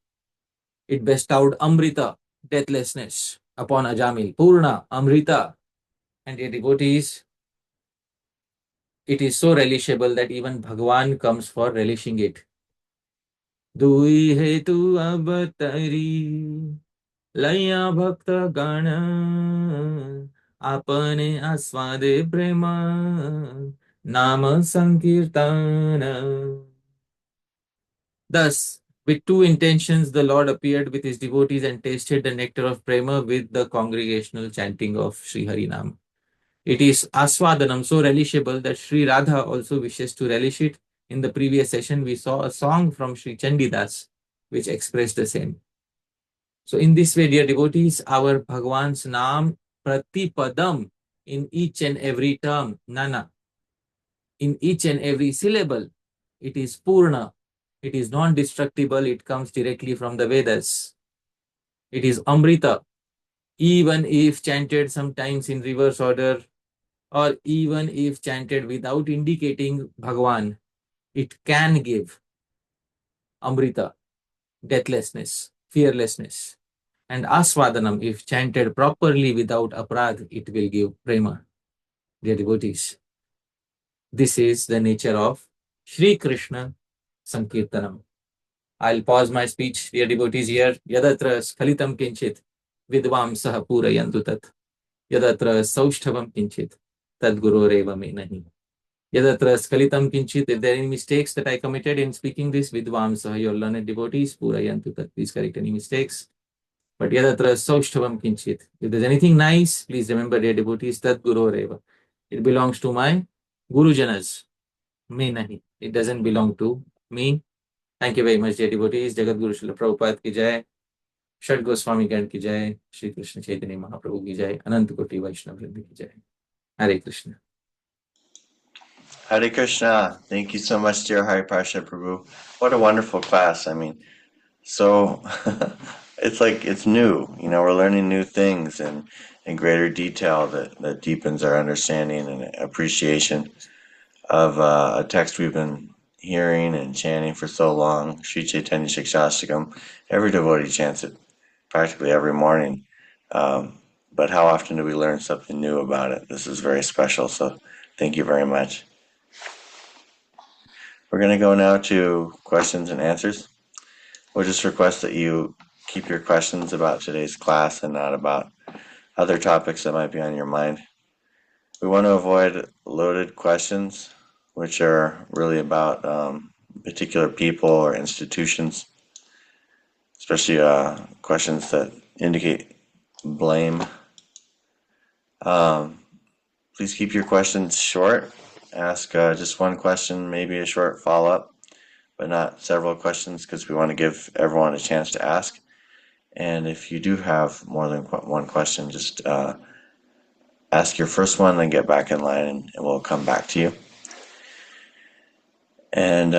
it bestowed Amrita, deathlessness, upon Ajamil. Purna, Amrita. And the devotees, it is so relishable that even Bhagavan comes for relishing it. Dui hetu avatari, laya bhakta gana, apane aswade prema, nama sankirtana. Thus, with two intentions, the Lord appeared with his devotees and tasted the nectar of prema with the congregational chanting of Sri Harinam. It is aswadanam, so relishable that Sri Radha also wishes to relish it. In the previous session, we saw a song from Sri Chandidas, which expressed the same. So in this way, dear devotees, our Bhagwan's Naam, prati-padaṁ, in each and every term, nana, in each and every syllable, it is purna. It is non-destructible. It comes directly from the Vedas. It is amrita. Even if chanted sometimes in reverse order, or even if chanted without indicating Bhagwan, it can give amrita, deathlessness, fearlessness. And aswadanam, if chanted properly without aprad, it will give prema. Dear devotees, this is the nature of Shri Krishna Sankirtanam. I'll pause my speech, dear devotees, here. Yadatra skhalitam kinchit vidvam saha purayantu tat. Yadatra saushthavam kinchit tad guroreva me nahi. Yadatra skalitam kinchit. If there are any mistakes that I committed in speaking this, vidvam saha, your learned devotees, purayantu tat. Please correct any mistakes. But yadatra saushthavam kinchit. If there's anything nice, please remember, dear devotees, tad guroreva. It belongs to my gurujanas. Me nahi. It doesn't belong to me. Thank you very much, dear devotees. Jagat Guru Srila Prabhupada ki jai. Shad Goswami Gan ki jai. Shri Krishna Chaitanya Mahaprabhu ki jai. Anant Koti Vaishnava Vrinda ki jai. Hare Krishna. Hare Krishna. Thank you so much, dear Hari Parsha Prabhu. What a wonderful class. I mean, so it's like it's new. You know, we're learning new things and in greater detail that deepens our understanding and appreciation of a text we've been hearing and chanting for so long, Śrī-Caitanya-Śikṣāṣṭakam. Every devotee chants it practically every morning. But how often do we learn something new about it? This is very special, so thank you very much. We're going to go now to questions and answers. We'll just request that you keep your questions about today's class and not about other topics that might be on your mind. We want to avoid loaded questions, which are really about particular people or institutions, especially questions that indicate blame. Please keep your questions short. Ask just one question, maybe a short follow-up, but not several questions, because we want to give everyone a chance to ask. And if you do have more than one question, just ask your first one, then get back in line, and we'll come back to you. And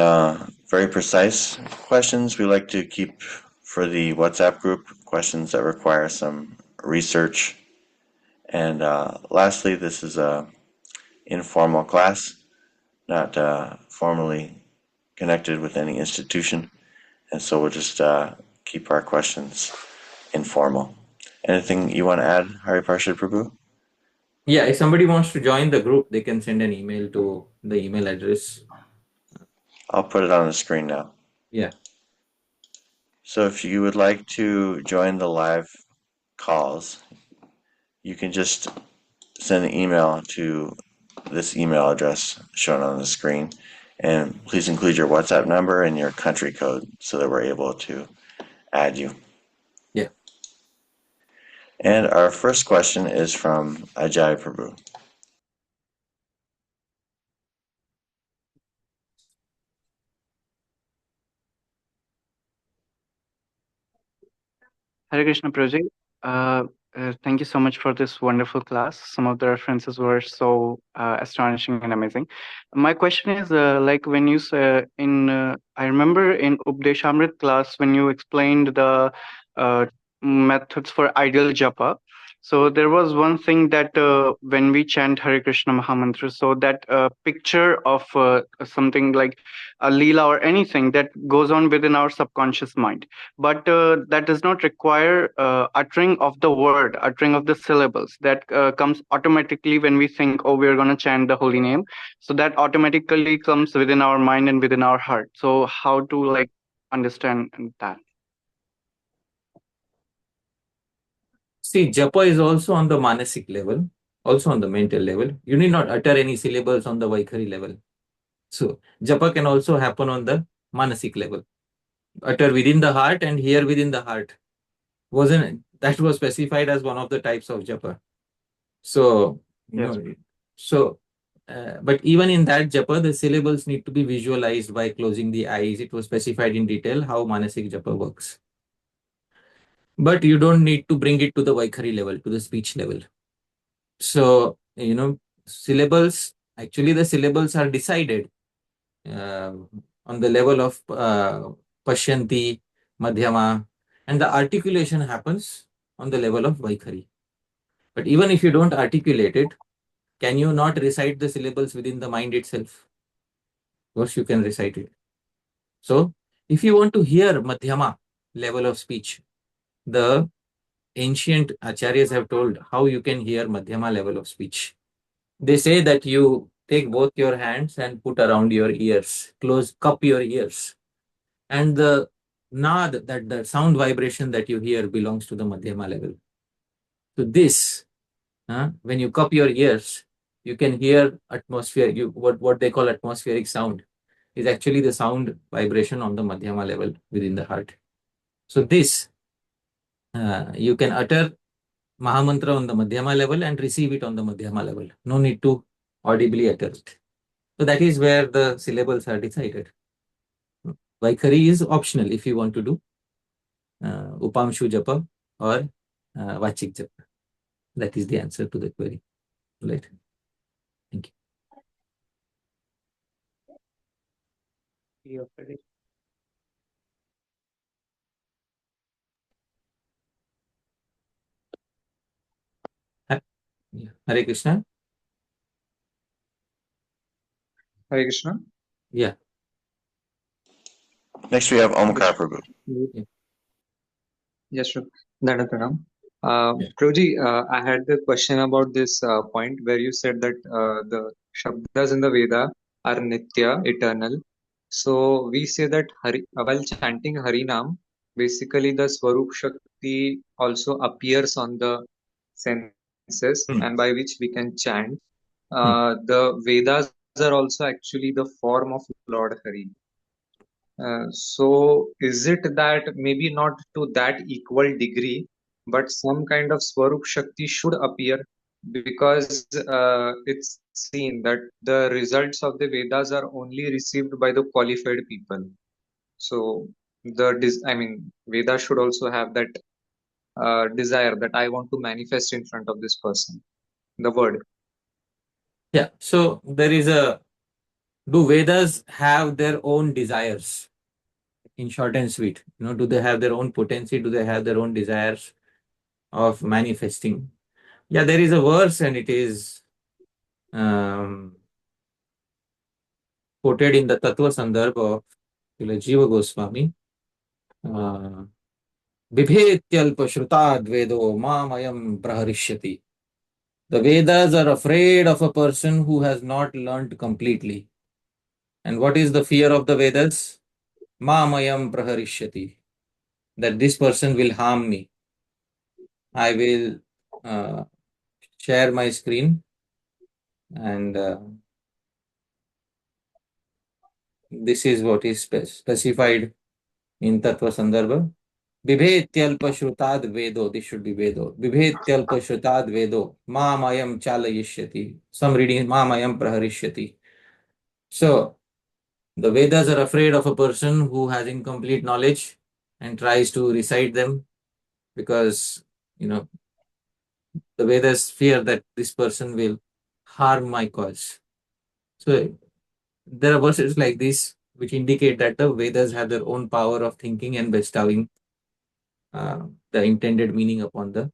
very precise questions we like to keep for the WhatsApp group, questions that require some research. And lastly, this is a informal class, not formally connected with any institution, and so we'll just keep our questions informal. Anything you want to add, Hari Parshad Prabhu? Yeah, if somebody wants to join the group, they can send an email to the email address. I'll put it on the screen now. Yeah. So if you would like to join the live calls, you can just send an email to this email address shown on the screen. And please include your WhatsApp number and your country code so that we're able to add you. Yeah. And our first question is from Ajay Prabhu. Hare Krishna Prabhuji. Thank you so much for this wonderful class. Some of the references were so astonishing and amazing. My question is, like when you say I remember in Updeshamrit class when you explained the uh, methods for ideal japa. So there was one thing that when we chant Hare Krishna Mahamantra, so that picture of something like a leela or anything that goes on within our subconscious mind, but that does not require uttering of the word, uttering of the syllables. That comes automatically when we think, oh, we're going to chant the holy name. So that automatically comes within our mind and within our heart. So how to like understand that? See, japa is also on the manasik level, also on the mental level. You need not utter any syllables on the Vaikhari level. So, japa can also happen on the manasik level. Utter within the heart and hear within the heart. That was specified as one of the types of japa. So, Yes. But even in that japa, the syllables need to be visualized by closing the eyes. It was specified in detail how manasik japa works. But you don't need to bring it to the Vaikhari level, to the speech level. So, syllables, actually the syllables are decided on the level of Pashyanti, Madhyama, and the articulation happens on the level of Vaikhari. But even if you don't articulate it, can you not recite the syllables within the mind itself? Of course, you can recite it. So, if you want to hear Madhyama level of speech, the ancient acharyas have told how you can hear Madhyama level of speech. They say that you take both your hands and put around your ears, cup your ears. And the nad, that the sound vibration that you hear belongs to the Madhyama level. So this, when you cup your ears, you can hear atmosphere, what they call atmospheric sound is actually the sound vibration on the Madhyama level within the heart. So this, you can utter Mahamantra on the Madhyama level and receive it on the Madhyama level. No need to audibly utter it. So that is where the syllables are decided. Vaikhari is optional if you want to do Upamshu Japa or Vachik Japa. That is the answer to the query. Right. Thank you. Hare Krishna. Hare Krishna. Yeah. Next, we have Omkar Prabhu. Yeah. Yes, sure. Pranam. Prabhuji, I had the question about this point where you said that the Shabdas in the Veda are Nitya, eternal. So we say that while chanting Harinam, basically the Swarup Shakti also appears on the senses and by which we can chant. The Vedas are also actually the form of Lord Hari. So is it that maybe not to that equal degree, but some kind of Swarup Shakti should appear because it's seen that the results of the Vedas are only received by the qualified people. So Vedas should also have that desire that I want to manifest in front of this person, the word. Yeah. So there is do Vedas have their own desires? In short and sweet, do they have their own potency? Do they have their own desires of manifesting? Yeah, there is a verse and it is quoted in the Tattva Sandarbha of Jiva Goswami. Bibhetyalpa shrutad vedo mamayam praharishyati. The Vedas are afraid of a person who has not learnt completely. And what is the fear of the Vedas? Mamayam praharishyati. That this person will harm me. I will share my screen. And this is what is specified in Tattva Sandarbha. Bibhetyalpa shrutad vedo, this should be vedo. Bibhetyalpa shrutad vedo, mamayam chalayishyati. Some reading mamayam praharishyati. So, the Vedas are afraid of a person who has incomplete knowledge and tries to recite them because, the Vedas fear that this person will harm my cause. So, there are verses like this which indicate that the Vedas have their own power of thinking and bestowing the intended meaning upon the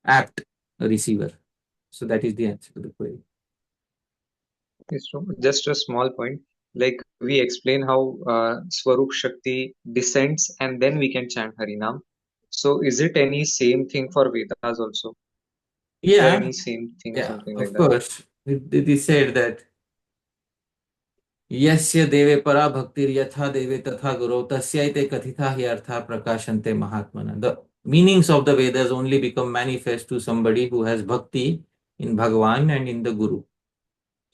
apt receiver. So that is the answer to the query. Yes, so just a small point. Like we explain how Swarup Shakti descends and then we can chant Harinam. So is it any same thing for Vedas also? Is there Yeah, any same thing, yeah, something like of that? course. It is said that यस्य देवे परा भक्तिर यथा देवे तथा गुरो तस्यैते कथिता hi artha prakashante mahatmana. The meanings of the Vedas only become manifest to somebody who has bhakti in Bhagavan and in the Guru.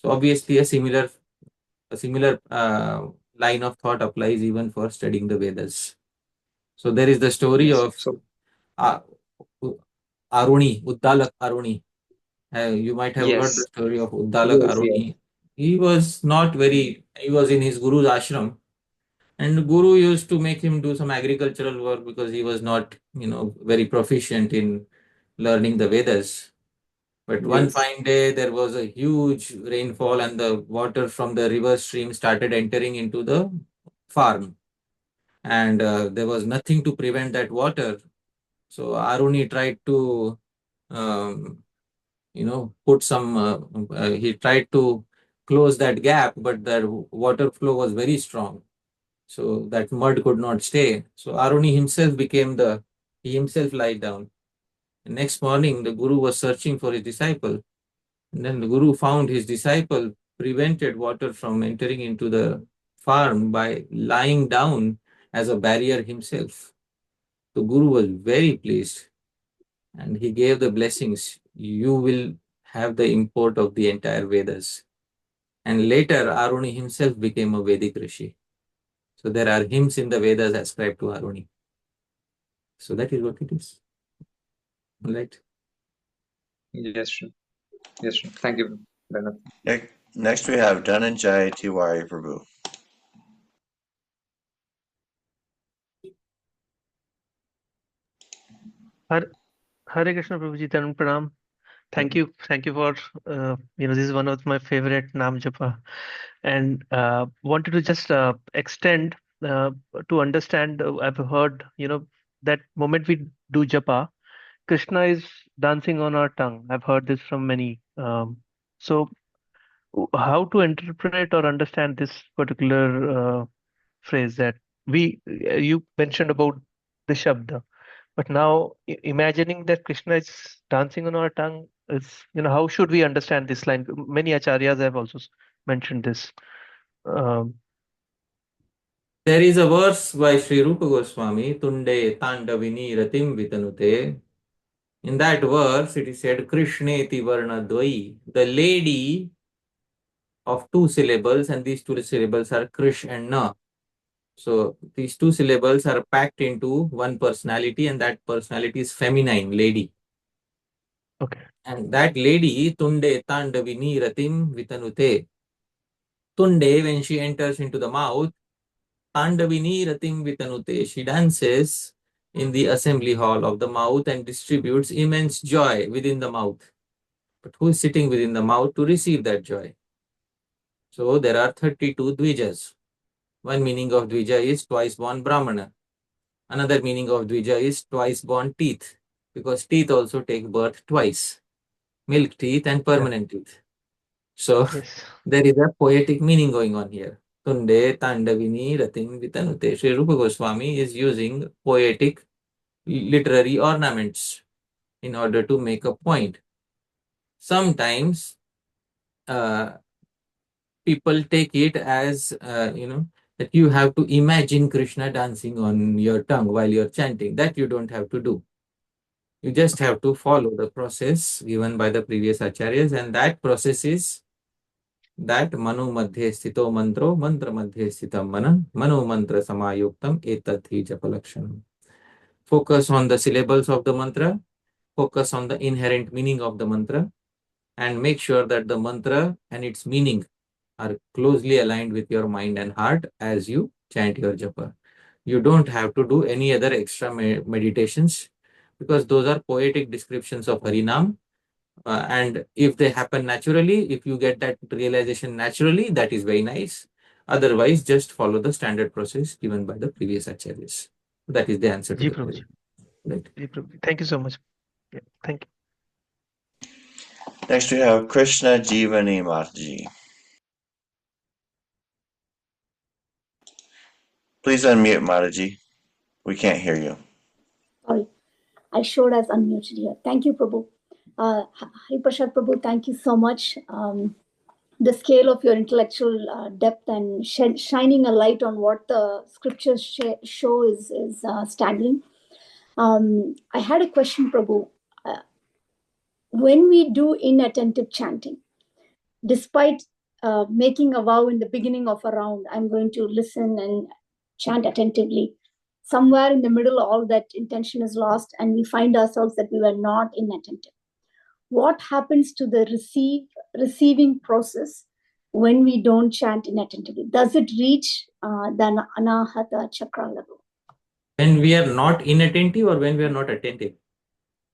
So obviously a similar line of thought applies even for studying the Vedas. So there is the story Yes. of So uh, Uddalak Aruni. You might have heard the yes, story of Uddalak yes, yes, Aruni. He was not very, he was in his Guru's ashram, and Guru used to make him do some agricultural work because he was not, very proficient in learning the Vedas. But one yes, fine day, there was a huge rainfall, and the water from the river stream started entering into the farm. And there was nothing to prevent that water. So Aruni tried to, um, put some, he tried to close that gap, but the water flow was very strong. So that mud could not stay. So Aruni himself he himself lied down. The next morning, the Guru was searching for his disciple. And then the Guru found his disciple prevented water from entering into the farm by lying down as a barrier himself. The Guru was very pleased and he gave the blessings. You will have the import of the entire Vedas. And later, Aruni himself became a Vedic Rishi. So there are hymns in the Vedas ascribed to Aruni. So that is what it is. All right. yes, sure. Yes, sure. Thank you. Leonard. Next we have Dhananjay Tiwari Prabhu. Hare, Hare Krishna Prabhuji, Dharam Pranam. Thank you for this is one of my favorite Nam Japa, and wanted to just extend to understand. I've heard that moment we do Japa, Krishna is dancing on our tongue. I've heard this from many. So how to interpret or understand this particular phrase that you mentioned about the Shabda. But now, imagining that Krishna is dancing on our tongue is, how should we understand this line? Many acharyas have also mentioned this. Um, There is a verse by Sri Rupa Goswami, Tunde Tandavini Ratim Vitanute. In that verse, it is said, Krishneti Varna Dvai, the lady of two syllables, and these two syllables are Krish and Na. So these two syllables are packed into one personality, and that personality is feminine, lady. okay. And that lady, Tunde Tandavini Ratim Vitanute. Tunde, when she enters into the mouth, Tandavini Ratim Vitanute, she dances in the assembly hall of the mouth and distributes immense joy within the mouth. But who is sitting within the mouth to receive that joy? So there are 32 Dvijas. One meaning of Dvija is twice born Brahmana. Another meaning of Dvija is twice born teeth, because teeth also take birth twice, milk teeth and Yeah. permanent teeth. So Yes. there is a poetic meaning going on here. Tunde Tandavini Ratim Vitanute. Sri Rupa Goswami is using poetic literary ornaments in order to make a point. Sometimes people take it as, that you have to imagine Krishna dancing on your tongue while you're chanting. That you don't have to do. You just have to follow the process given by the previous acharyas, and that process is that manu madhye sthito mantro, mantra madhye sthitam manam, manu mantra samayuktam etat hi japalakshanam. Focus on the syllables of the mantra, focus on the inherent meaning of the mantra, and make sure that the mantra and its meaning are closely aligned with your mind and heart as you chant your japa. You don't have to do any other extra meditations, because those are poetic descriptions of Harinam. And if they happen naturally, if you get that realization naturally, that is very nice. Otherwise, just follow the standard process given by the previous acharyas. That is the answer to Ji the Prabhuji. query. Right. Ji Prabhuji. Thank you so much. Yeah, thank you. Next we have Krishna Jivani Mataji. Please unmute, Mataji. We can't hear you. Sorry, I showed as unmuted here. Thank you, Prabhu. Hari Parshad Prabhu, thank you so much. The scale of your intellectual depth and shining a light on what the scriptures show is staggering. I had a question, Prabhu. When we do inattentive chanting, despite making a vow in the beginning of a round, I'm going to listen and chant attentively. Somewhere in the middle, all that intention is lost, and we find ourselves that we were not inattentive. What happens to the receiving process when we don't chant inattentively? Does it reach the anahata chakra level? When we are not inattentive or when we are not attentive?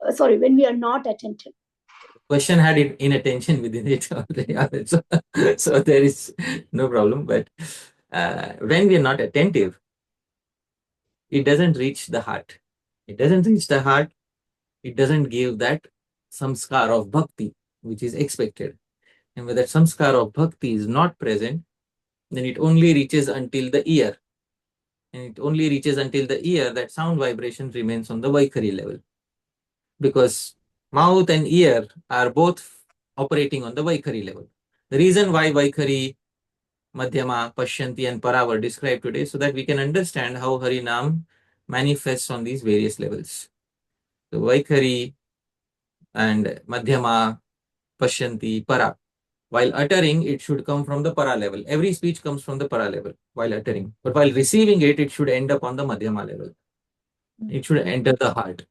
Sorry, when we are not attentive. Question had inattention within it. So there is no problem. But when we are not attentive, it doesn't reach the heart. It doesn't reach the heart. It doesn't give that samskar of bhakti, which is expected. And when that samskar of bhakti is not present, then it only reaches until the ear. And it only reaches until the ear, that sound vibration remains on the Vaikhari level. Because mouth and ear are both operating on the Vaikhari level. The reason why Vaikhari, Madhyama, Pashyanti and Para were described today, so that we can understand how Harinam manifests on these various levels. So Vaikhari and Madhyama, Pashyanti, Para. While uttering, it should come from the Para level. Every speech comes from the Para level while uttering. But while receiving it, it should end up on the Madhyama level. It should enter the heart.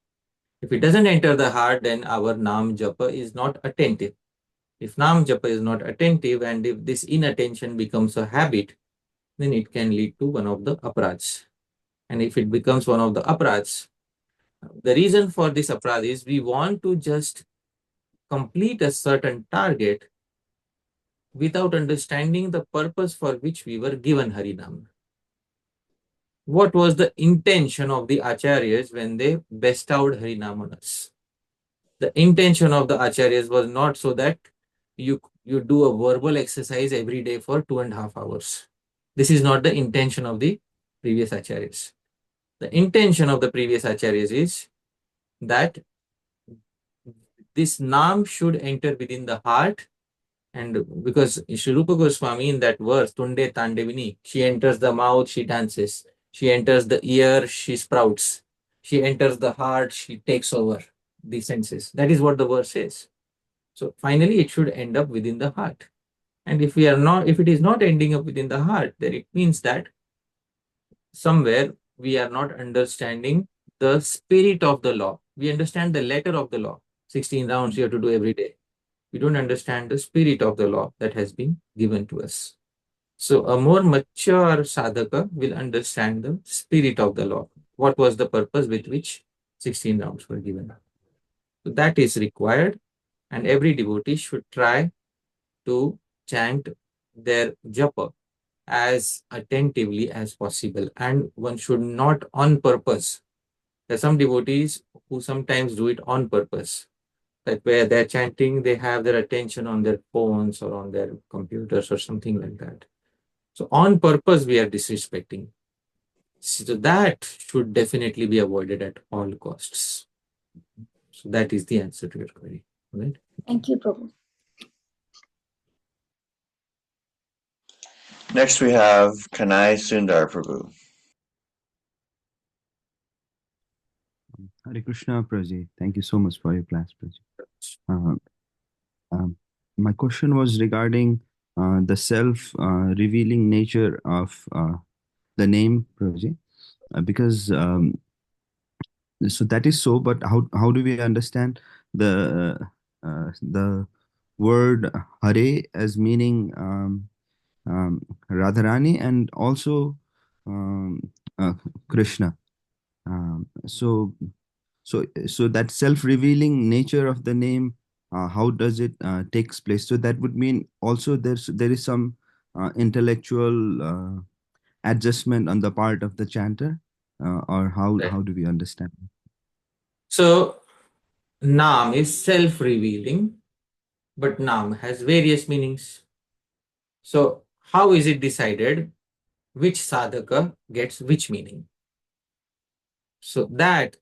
If it doesn't enter the heart, then our Nam Japa is not attentive. If Nam Japa is not attentive, and if this inattention becomes a habit, then it can lead to one of the aparadhs. And if it becomes one of the aparadhs, the reason for this aparadh is we want to just complete a certain target without understanding the purpose for which we were given Harinam. What was the intention of the Acharyas when they bestowed Harinam on us? The intention of the Acharyas was not so that you do a verbal exercise every day for 2.5 hours. This is not the intention of the previous Acharyas. The intention of the previous Acharyas is that this Nam should enter within the heart. And because Sri Rupa Goswami in that verse, Tunde Tandevini, she enters the mouth, she dances. She enters the ear, she sprouts. She enters the heart, she takes over the senses. That is what the verse says. So finally, it should end up within the heart. And if it is not ending up within the heart, then it means that somewhere we are not understanding the spirit of the law. We understand the letter of the law. 16 rounds you have to do every day. We don't understand the spirit of the law that has been given to us. So a more mature sadhaka will understand the spirit of the law. What was the purpose with which 16 rounds were given? So that is required, and every devotee should try to chant their japa as attentively as possible. And one should not on purpose. There are some devotees who sometimes do it on purpose. That where they're chanting, they have their attention on their phones or on their computers or something like that. So on purpose, we are disrespecting. So that should definitely be avoided at all costs. So that is the answer to your query. Right? Thank you, Prabhu. Next we have Kanai Sundar Prabhu. Hare Krishna, Prabhuji. Thank you so much for your class, Prabhuji. My question was regarding the self-revealing nature of the name, Prabhuji. Because so that is so, but how do we understand the word Hare as meaning Radharani and also Krishna? So that self-revealing nature of the name, how does it takes place? So that would mean also there is some intellectual adjustment on the part of the chanter, or how Right. do we understand? So Nam is self-revealing, but Nam has various meanings. So how is it decided which sadhaka gets which meaning? So that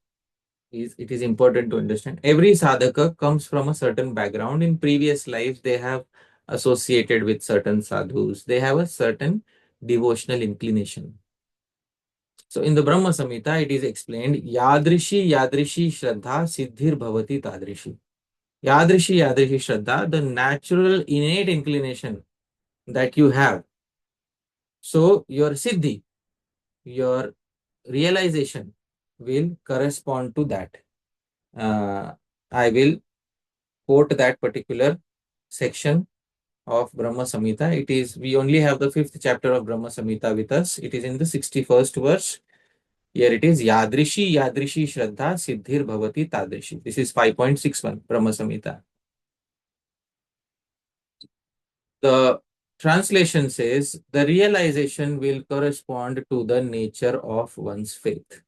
it is important to understand. Every sadhaka comes from a certain background. In previous lives, they have associated with certain sadhus. They have a certain devotional inclination. So in the Brahma Samhita, it is explained, Yadrishi Yadrishi Shraddha Siddhir Bhavati Tadrishi. Yadrishi Yadrishi Shraddha, the natural innate inclination that you have. So your Siddhi, your realization will correspond to that. I will quote that particular section of Brahma Samhita. It is, we only have the 5th chapter of Brahma Samhita with us. It is in the 61st verse. Here it is, Yadrishi Yadrishi Shraddha Siddhir Bhavati Tadrishi. This is 5.61 Brahma Samhita. The translation says, the realization will correspond to the nature of one's faith.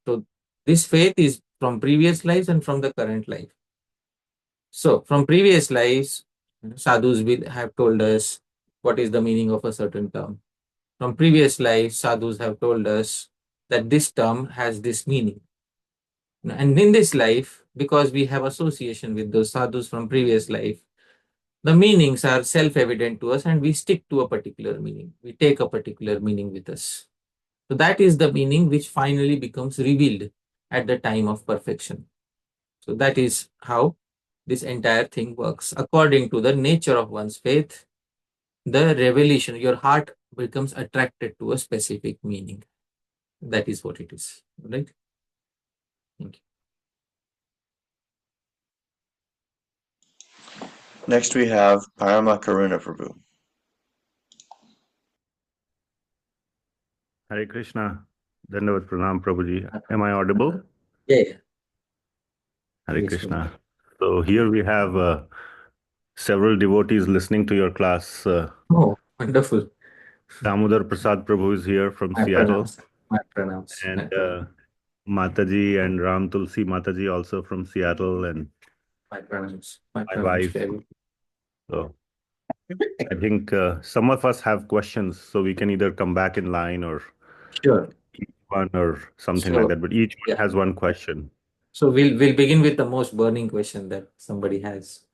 So this faith is from previous lives and from the current life. So from previous lives, sadhus will have told us what is the meaning of a certain term. From previous lives, sadhus have told us that this term has this meaning. And in this life, because we have association with those sadhus from previous life, the meanings are self-evident to us and we stick to a particular meaning. We take a particular meaning with us. So that is the meaning which finally becomes revealed at the time of perfection. So that is how this entire thing works. According to the nature of one's faith, the revelation, your heart becomes attracted to a specific meaning. That is what it is. Right? Thank you. Next we have Parama Karuna Prabhu. Hare Krishna. Dandavat Pranam Prabhuji. Am I audible? Yeah. Hare Yes, Krishna. So here we have several devotees listening to your class. Oh, wonderful. Damodar Prasad Prabhu is here from Seattle. My pronouns. And Mataji and Ram Tulsi Mataji also from Seattle, and My pronouns. My my wife. So I think some of us have questions, so we can either come back in line or Sure. one or something like that. But each one has one question. So we'll begin with the most burning question that somebody has.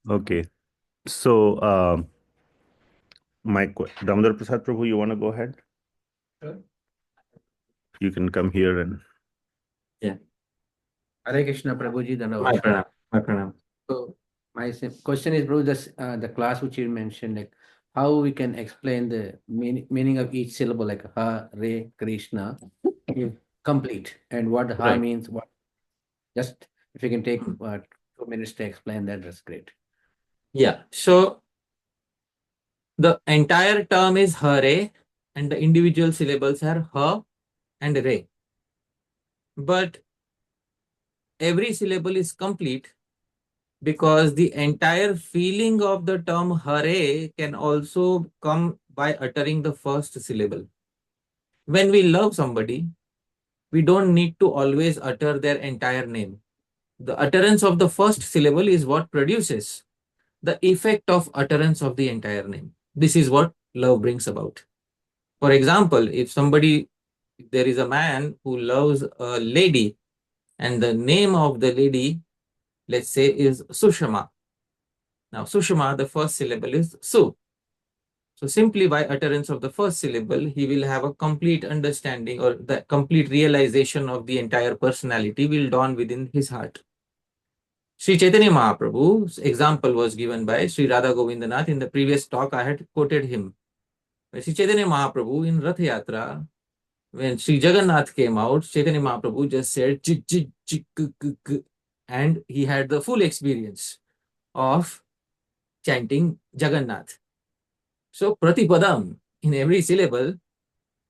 Okay. So Damodar Prasad Prabhu, you want to go ahead? Sure. You can come here and. Yeah. Hare Krishna Prabhuji. My pranam. So my question is, Prabhu, the class which you mentioned, like how we can explain the meaning of each syllable, like Hare Krishna, if complete, and what Ha Right. means. What? Just if you can take 2 minutes to explain that, that's great. Yeah. So the entire term is Hare and the individual syllables are Ha and Re. But every syllable is complete because the entire feeling of the term Hare can also come by uttering the first syllable. When we love somebody, we don't need to always utter their entire name. The utterance of the first syllable is what produces the effect of utterance of the entire name. This is what love brings about. For example, if there is a man who loves a lady and the name of the lady, let's say, is Sushama. Now, Sushama, the first syllable is Su. So simply by utterance of the first syllable, he will have a complete understanding, or the complete realization of the entire personality will dawn within his heart. Shri Caitanya Mahaprabhu's example was given by Sri Radha Govindanath. In the previous talk, I had quoted him. Shri Caitanya Mahaprabhu in Rath Yatra, when Sri Jagannath came out, Chaitanya Mahaprabhu just said chik chik chik k, and he had the full experience of chanting Jagannath. So prati-padaṁ in every syllable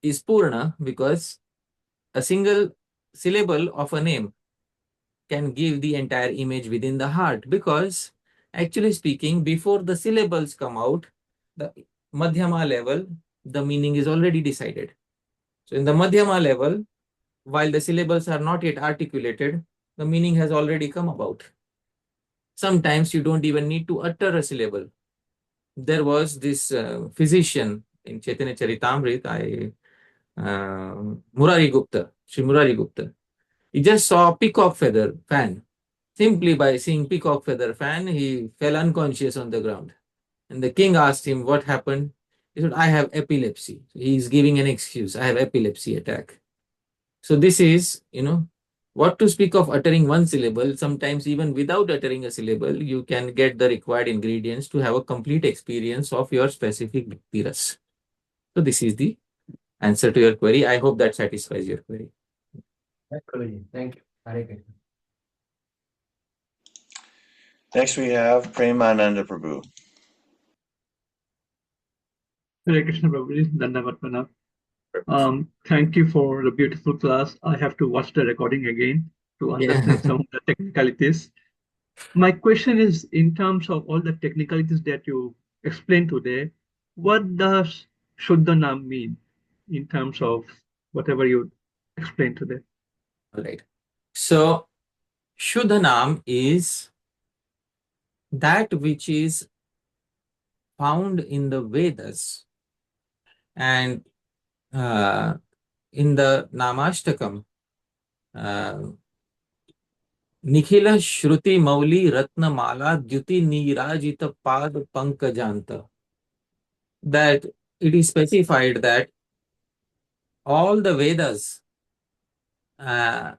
is purna, because a single syllable of a name can give the entire image within the heart, because actually speaking, before the syllables come out, the madhyama level, the meaning is already decided. So in the madhyama level, while the syllables are not yet articulated, the meaning has already come about. Sometimes you don't even need to utter a syllable. There was this physician in Chaitanya Charitamrita, Murari Gupta, Sri Murari Gupta. He just saw a peacock feather fan. Simply by seeing peacock feather fan, he fell unconscious on the ground. And the king asked him what happened. He said, I have epilepsy. So he is giving an excuse. I have epilepsy attack. So this is, what to speak of uttering one syllable. Sometimes even without uttering a syllable, you can get the required ingredients to have a complete experience of your specific bhakti ras. So this is the answer to your query. I hope that satisfies your query. Thank you. Hare Krishna. Next we have Premananda Prabhu. Hare Krishna Prabhuji, Dandavat Pranam. Thank you for the beautiful class. I have to watch the recording again to understand some of the technicalities. My question is, in terms of all the technicalities that you explained today, what does Shuddhanam mean in terms of whatever you explained today? All right. So Shuddhanam is that which is found in the Vedas, and in the Namashtakam, Nikhila Shruti Mauli Ratna Mala Dyuti Nirajita Pad Pankajanta, that it is specified that all the Vedas, the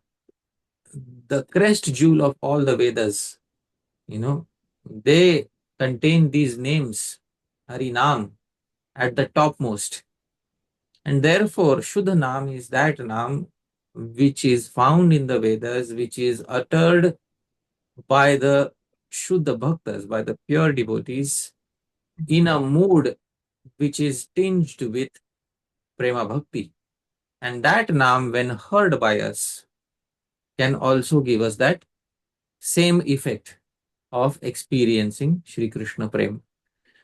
crest jewel of all the Vedas, they contain these names, Harinam, at the topmost. And therefore, Shuddhanam is that Nam which is found in the Vedas, which is uttered by the Shuddha Bhaktas, by the pure devotees, in a mood which is tinged with Prema Bhakti. And that Nam, when heard by us, can also give us that same effect of experiencing Shri Krishna Prem.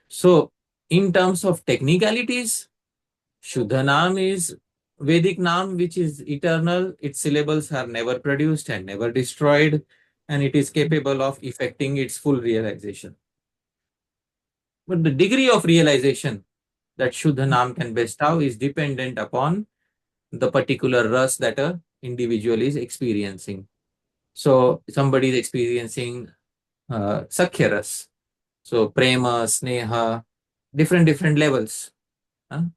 So, in terms of technicalities, Shuddha Nam is Vedic Nam, which is eternal. Its syllables are never produced and never destroyed, and it is capable of effecting its full realization. But the degree of realization that Shuddha Nam can bestow is dependent upon the particular ras that an individual is experiencing. So, somebody is experiencing Sakhya ras. So, Prema, Sneha, different levels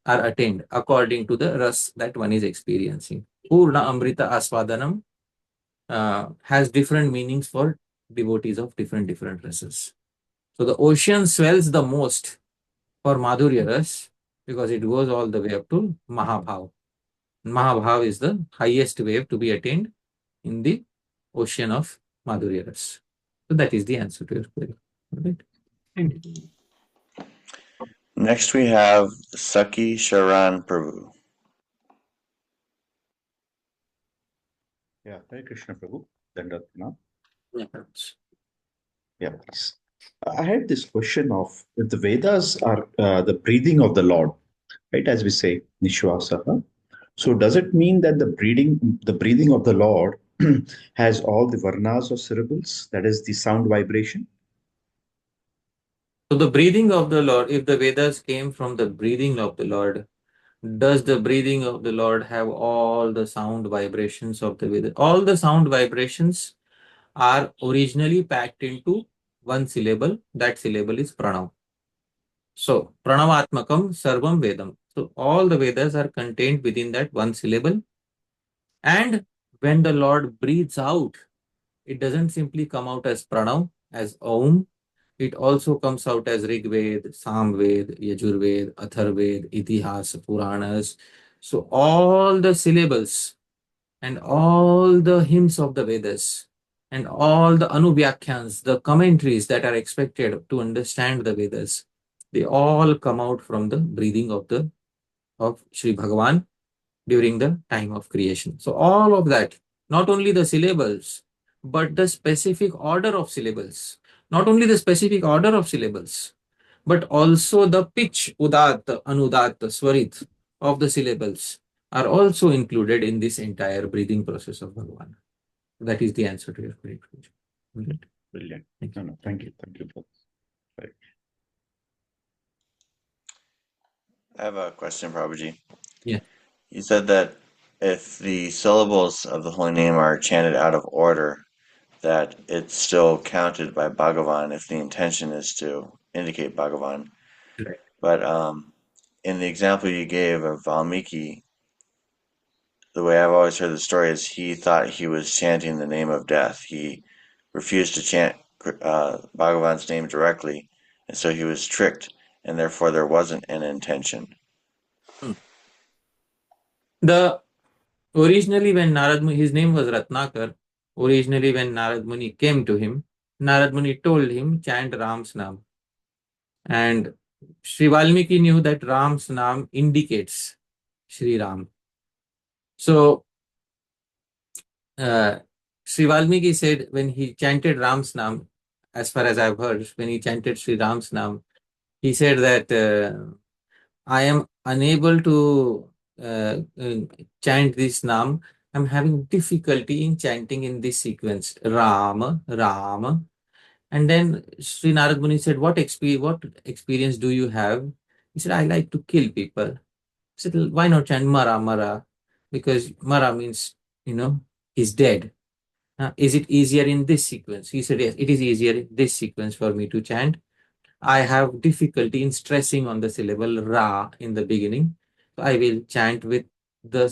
are attained according to the ras that one is experiencing. Pūrṇāmṛtāsvādanam has different meanings for devotees of different rases. So the ocean swells the most for Madhurya ras because it goes all the way up to Mahabhav. Mahabhav is the highest wave to be attained in the ocean of Madhurya ras. So that is the answer to your query. Right? Thank you. Next we have Saki Sharan Prabhu. Yeah, Hare Krishna Prabhu. Dandavat. Yeah. Please. I had this question of if the Vedas are the breathing of the Lord, right? As we say, Nishwasaha. So does it mean that the breathing of the Lord has all the varnas or syllables? That is the sound vibration. So the breathing of the Lord, if the Vedas came from the breathing of the Lord, does the breathing of the Lord have all the sound vibrations of the Vedas? All the sound vibrations are originally packed into one syllable. That syllable is pranam. So, pranavatmakam sarvam vedam. So, all the Vedas are contained within that one syllable. And when the Lord breathes out, it doesn't simply come out as pranav, as om. It also comes out as Rigved, Samved, Yajurved, Atharved, Itihas, Puranas. So all the syllables and all the hymns of the Vedas and all the Anuvyakyans, the commentaries that are expected to understand the Vedas, they all come out from the breathing of Sri Bhagavan during the time of creation. So all of that, not only the syllables, but the specific order of syllables. Not only the specific order of syllables, but also the pitch, udat, anudat, swarit of the syllables are also included in this entire breathing process of Bhagavan. That is the answer to your query. Brilliant. Thank you. No, thank you. Thank you for this. Right. I have a question, Prabhuji. Yeah. You said that if the syllables of the holy name are chanted out of order, that it's still counted by Bhagavan if the intention is to indicate Bhagavan. Right. But in the example you gave of Valmiki, the way I've always heard the story is he thought he was chanting the name of death. He refused to chant Bhagavan's name directly, and so he was tricked, and therefore there wasn't an intention. Originally when Narad Muni, his name was Ratnakar, originally when Narad Muni came to him, Narad Muni told him, chant Ram's name. And Sri Valmiki knew that Ram's name indicates Sri Ram. So, Sri Valmiki said when he chanted Ram's name, as far as I've heard, when he chanted Sri Ram's name, he said that I am unable to chant this name. I'm having difficulty in chanting in this sequence. Ram, Ram. And then Sri Narad Muni said, what experience do you have? He said, I like to kill people. I said, why not chant Mara, Mara? Because Mara means, he's dead. Is it easier in this sequence? He said, yes, it is easier in this sequence for me to chant. I have difficulty in stressing on the syllable Ra in the beginning. So I will chant with the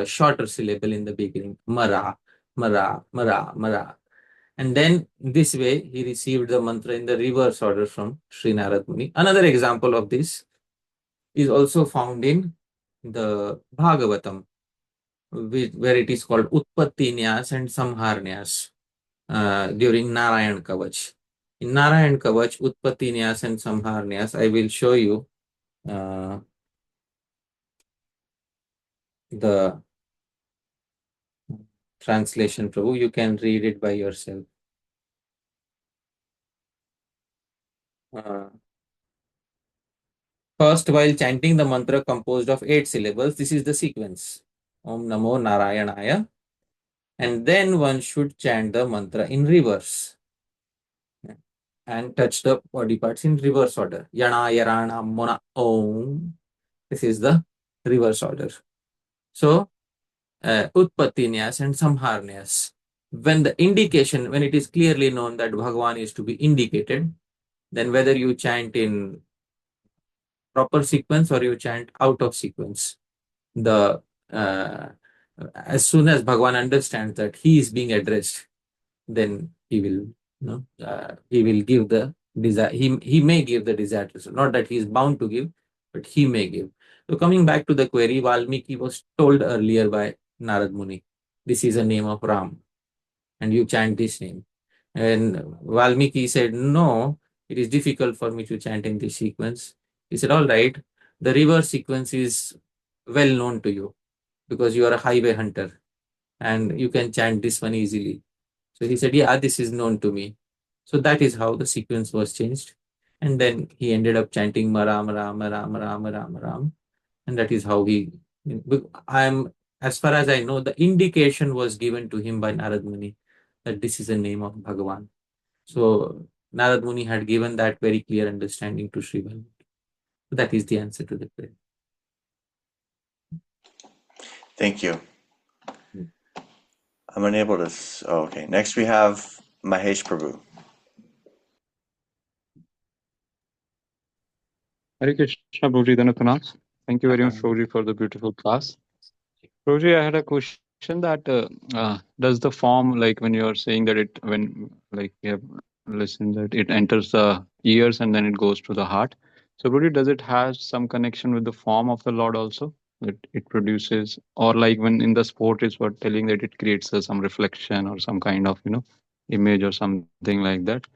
shorter syllable in the beginning. Mara, Mara, Mara, Mara. And then this way he received the mantra in the reverse order from Sri Narad Muni. Another example of this is also found in the Bhagavatam, where it is called Utpatti Nyas and Samhar Nyas during Narayan Kavach. In Narayan Kavach, Utpatti Nyas and Samhar Nyas, I will show you the translation, Prabhu. You can read it by yourself. First, while chanting the mantra composed of 8 syllables, this is the sequence. Om Namo Narayanaya. And then one should chant the mantra in reverse and touch the body parts in reverse order. Yana, Yarana, Mona, Om. This is the reverse order. So, Utpatti Nyas and Samhar Nyas. When it is clearly known that Bhagavan is to be indicated, then whether you chant in proper sequence or you chant out of sequence, as soon as Bhagavan understands that he is being addressed, then he will, he will give the desire. He may give the desired result. Not that he is bound to give, but he may give. So coming back to the query, Valmiki was told earlier by Narad Muni, this is a name of Ram, and you chant this name. And Valmiki said, no, it is difficult for me to chant in this sequence. He said, all right, the reverse sequence is well known to you because you are a highway hunter and you can chant this one easily. So he said, yeah, this is known to me. So that is how the sequence was changed. And then he ended up chanting Maram, Ram, Ram, Ram, Ram, Ram. And that is how as far as I know, the indication was given to him by Narad Muni that this is the name of Bhagavan. So Narad Muni had given that very clear understanding to Sri Valmiki. So that is the answer to the query. Thank you. I'm unable to. Oh, okay. Next we have Mahesh Prabhu. Hare Krishna, Prabhuji, Dhanapranam. Thank you very much, Prabhuji, for the beautiful class. Prabhuji, I had a question that does the form, like when you are saying that it, when like we have listened that it enters the ears and then it goes to the heart. So, Prabhuji, does it have some connection with the form of the Lord also that it produces, or like when in the sport is what telling that it creates some reflection or some kind of image or something like that?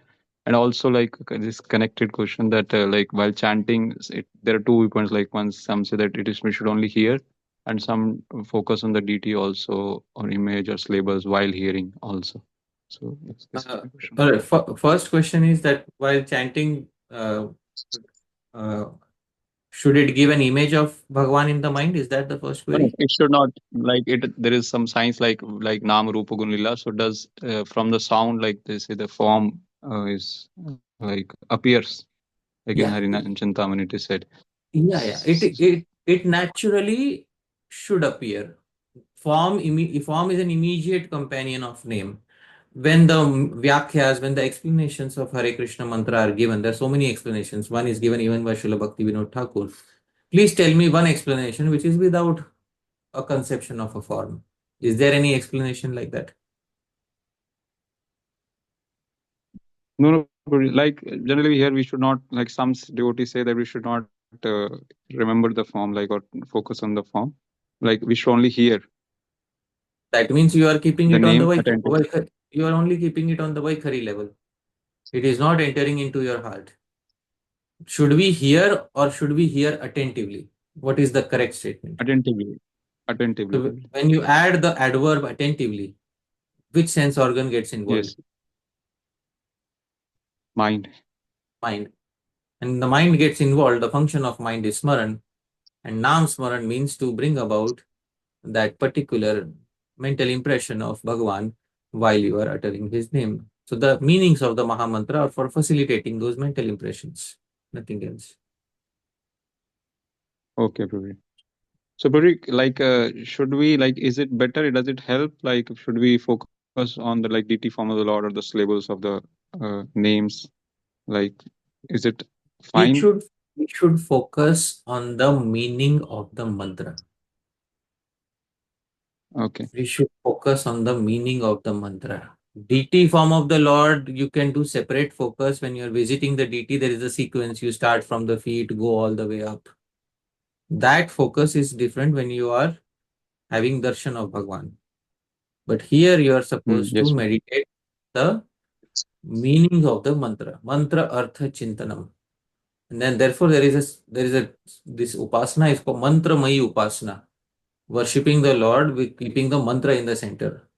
And also like this connected question that like while chanting, there are two viewpoints. Like one, some say that we should only hear, and some focus on the DT also or image or syllables while hearing also. So this is my question. All right. First question is that while chanting, should it give an image of Bhagwan in the mind? Is that the first No, query? it should not. Like it, there is some science like Nam Rupa Gun Lila. So does from the sound, like they say, the form is like appears like in Yeah. Harina and Chintamani it is said. Yeah. It naturally should appear. Form is an immediate companion of name. When the Vyakhyas, when the explanations of Hare Krishna mantra are given, there are so many explanations. One is given even by Srila Bhakti Vinod Thakur. Please tell me one explanation which is without a conception of a form. Is there any explanation like that? No, like generally here we should not, like some devotees say that we should not remember the form, like, or focus on the form. Like we should only hear. That means you are keeping The it on the name attentive. You are only keeping it on the Vaikhari level. It is not entering into your heart. Should we hear or should we hear attentively? What is the correct statement? Attentively. Attentively. So when you add the adverb attentively, which sense organ gets involved? Yes. Mind. Mind. And the mind gets involved. The function of mind is smaran. And nam smaran means to bring about that particular mental impression of Bhagavan while you are uttering his name. So the meanings of the Maha Mantra are for facilitating those mental impressions, nothing else. Okay, Prabhu. So, Prabhu, like, should we, like, is it better? Does it help? Like, should we focus on the like DT form of the Lord or the syllables of the names? Like, is it fine? We should focus on the meaning of the mantra. Okay. We should focus on the meaning of the mantra. DT form of the Lord, you can do separate focus. When you're visiting the DT, there is a sequence. You start from the feet, go all the way up. That focus is different when you are having darshan of Bhagwan. But here you are supposed to meditate the meaning of the mantra. Mantra artha chintanam. And then therefore there is this upasana is called mantra mayi upasana. Worshipping the Lord with keeping the mantra in the center.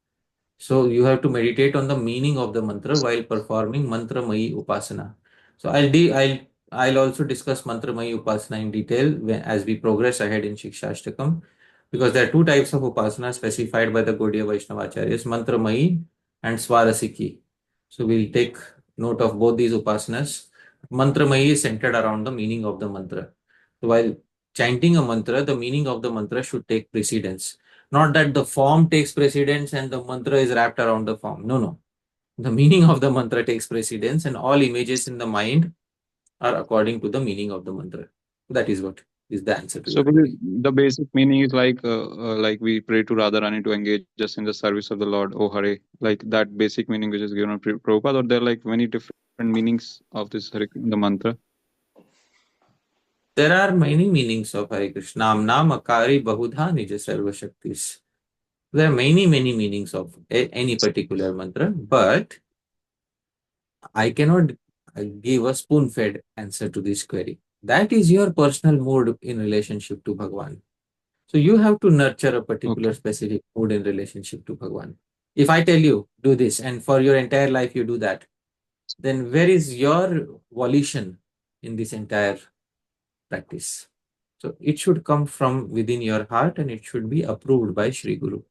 So you have to meditate on the meaning of the mantra while performing mantra mayi upasana. So I'll also discuss mantra mayi upasana in detail as we progress ahead in Śrī-Caitanya-Śikṣāṣṭakam, because there are two types of upasana specified by the Gaudiya Vaishnavacharyas, mantra mayi and swarasiki. So we'll take note of both these upasanas. Mantra mayi is centered around the meaning of the mantra. So while chanting a mantra, the meaning of the mantra should take precedence. Not that the form takes precedence and the mantra is wrapped around the form. No. The meaning of the mantra takes precedence and all images in the mind are according to the meaning of the mantra. That is what is the answer to So your query. the basic meaning is like we pray to Radharani to engage us in the service of the Lord, O Hare. Like that basic meaning which is given on Prabhupada, or there are like many different meanings of this Hare, the mantra? There are many meanings of Hare Krishna. Nam akari bahudha nija sarva shaktis. There are many meanings of any particular mantra, but I cannot give a spoon-fed answer to this query. That is your personal mood in relationship to Bhagwan. So you have to nurture a particular specific mood in relationship to Bhagwan. If I tell you, do this, and for your entire life you do that, then where is your volition in this entire practice? So it should come from within your heart and it should be approved by Shri Guru.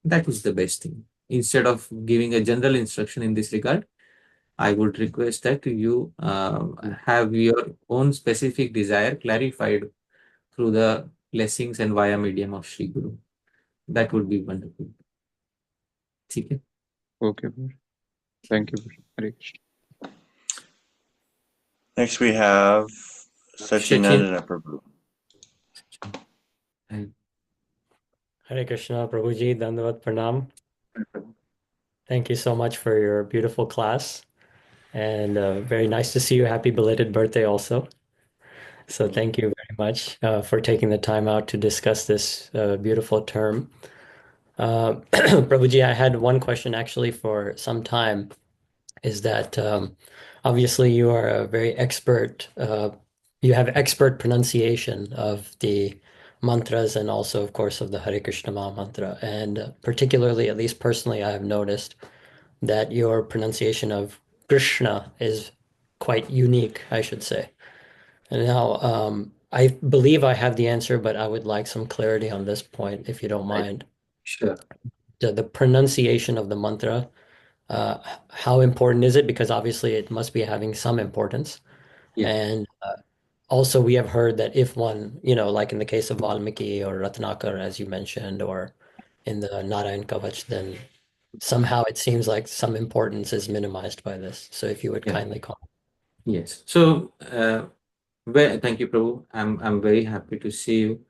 That is the best thing. Instead of giving a general instruction in this regard, I would request that you have your own specific desire clarified through the blessings and via medium of Shri Guru. That would be wonderful. Okay. Okay. Thank you. Hare Krishna. Next we have Sachinandana Prabhu. Hare Krishna, Prabhuji, Dandavat Pranam. Thank you so much for your beautiful class. And very nice to see you. Happy belated birthday also. So thank you very much for taking the time out to discuss this beautiful term. Prabhuji, I had one question actually for some time, is that obviously you are a very expert, you have expert pronunciation of the mantras and also, of course, of the Hare Krishna Maha Mantra. And particularly, at least personally, I have noticed that your pronunciation of Krishna is quite unique, I should say. And now, I believe I have the answer, but I would like some clarity on this point, if you don't mind. Sure. The pronunciation of the mantra, how important is it? Because obviously it must be having some importance. Yeah. And also we have heard that if one, like in the case of Valmiki or Ratnakar, as you mentioned, or in the Narayan Kavach, then somehow it seems like some importance is minimized by this. So if you would Yeah. kindly comment. Yes. So, thank you, Prabhu. I'm very happy to see you,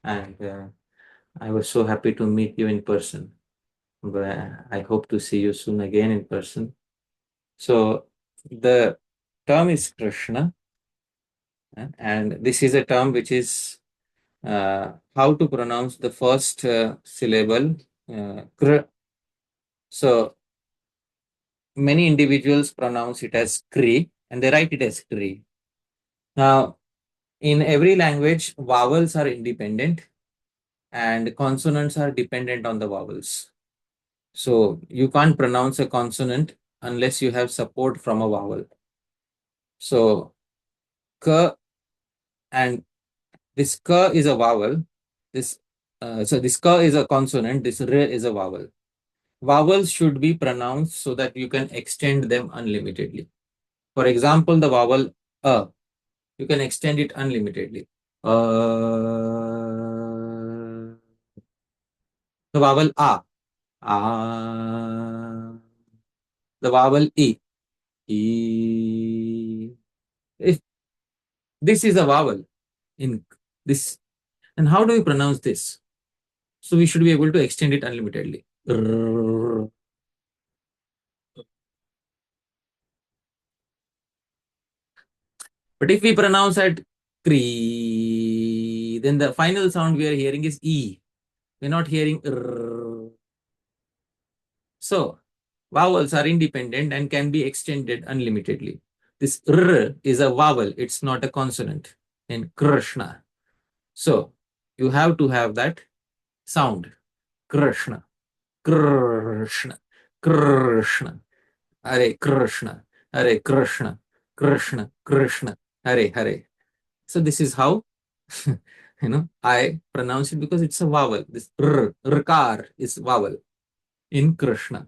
and I was so happy to meet you in person. But I hope to see you soon again in person. So, the term is Krishna, and this is a term which is how to pronounce the first syllable, Kr. So, many individuals pronounce it as Kri, and they write it as Kri. Now, in every language, vowels are independent and consonants are dependent on the vowels. So you can't pronounce a consonant unless you have support from a vowel. So K, and this K is a vowel. So this K is a consonant, this R is a vowel. Vowels should be pronounced so that you can extend them unlimitedly. For example, the vowel A, you can extend it unlimitedly. The vowel A, the vowel E. If this is a vowel in this, and how do we pronounce this? So we should be able to extend it unlimitedly. But if we pronounce at Kri, then the final sound we are hearing is E. We're not hearing So vowels are independent and can be extended unlimitedly. This R is a vowel, it's not a consonant in Krishna. So you have to have that sound. Krishna, Krishna, Krishna, Hare Krishna, Hare Krishna, Krishna, Krishna, Hare Hare. So this is how I pronounce it, because it's a vowel. This Rkar is vowel in Krishna.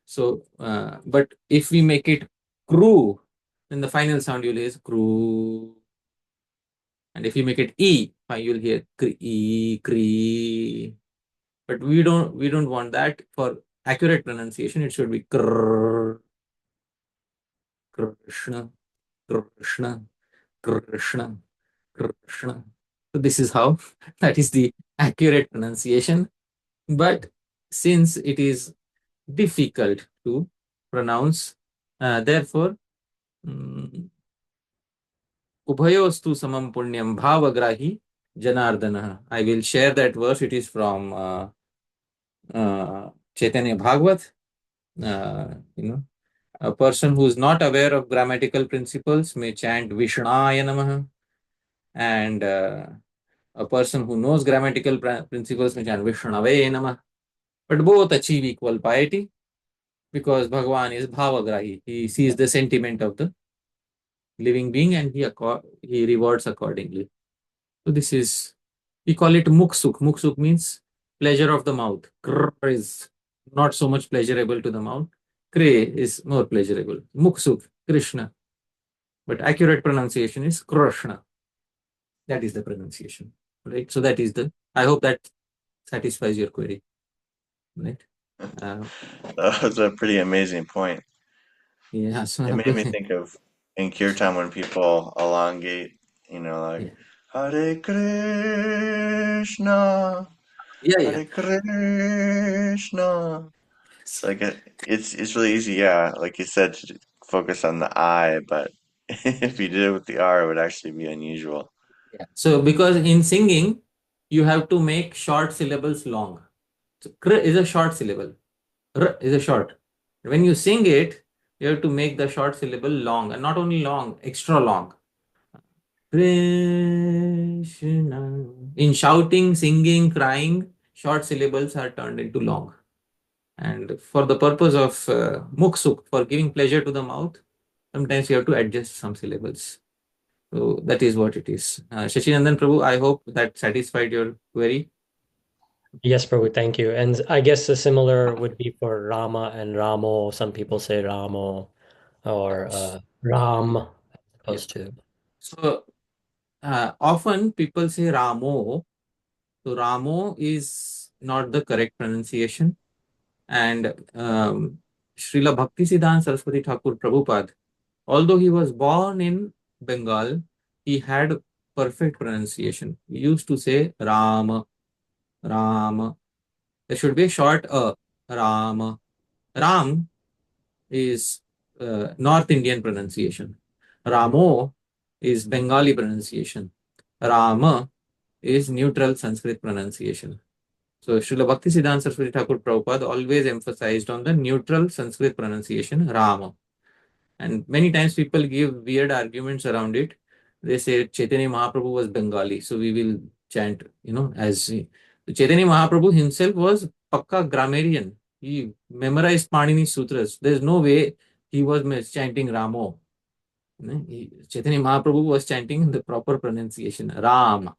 So, but if we make it Kru, then the final sound you'll hear is Kru. And if you make it E, you'll hear Kri, Kri. But we don't want that. For accurate pronunciation, it should be Krishna, Krishna, Krishna, Krishna, Krishna. So this is how, that is the accurate pronunciation. But since it is difficult to pronounce, therefore, Ubhayostu samam punyam bhavagrahi janardana. I will share that verse. It is from Chaitanya Bhagavat. A person who is not aware of grammatical principles may chant Vishnaya Namaha, and a person who knows grammatical principles may chant Vishnave Namaha. But both achieve equal piety, because Bhagavan is Bhavagrahi. He sees the sentiment of the living being and he rewards accordingly. So this is, we call it Muksuk. Muksuk means pleasure of the mouth. Krr is not so much pleasurable to the mouth. Kre is more pleasurable. Muksuk, Krishna. But accurate pronunciation is Krishna. That is the pronunciation. Right? So that is I hope that satisfies your query. Right? That was a pretty amazing point. Yeah. So it made me think of in kirtan when people elongate You know, like Yeah. Hare Krishna, Yeah, yeah. Hare Krishna. It's like it's really easy, yeah. Like you said, to focus on the I, but if you did it with the R, it would actually be unusual. Yeah. So because in singing, you have to make short syllables long. So kr is a short syllable. R is a short. When you sing it, you have to make the short syllable long, and not only long, extra long. Krishna. In shouting, singing, crying, short syllables are turned into long. And for the purpose of muksuk, for giving pleasure to the mouth, sometimes you have to adjust some syllables. So that is what it is. Shachinandan Prabhu, I hope that satisfied your query. Yes, Prabhu, thank you. And I guess a similar would be for Rama and Ramo. Some people say Ramo or Ram as opposed to. So often people say Ramo. So Ramo is not the correct pronunciation. And Srila Bhaktisiddhanta Saraswati Thakur Prabhupada, although he was born in Bengal, he had perfect pronunciation. He used to say Ram, Ram. There should be a short Ram. Ram is North Indian pronunciation. Ramo is Bengali pronunciation. Rama is neutral Sanskrit pronunciation. So Srila Bhaktisiddhanta Saraswati Thakur Prabhupada always emphasized on the neutral Sanskrit pronunciation, Rama. And many times people give weird arguments around it. They say Chaitanya Mahaprabhu was Bengali, so we will chant, as Chaitanya Mahaprabhu himself was Pakka grammarian. He memorized Panini Sutras. There's no way he was chanting Ramo. Chaitanya Mahaprabhu was chanting the proper pronunciation, Ram,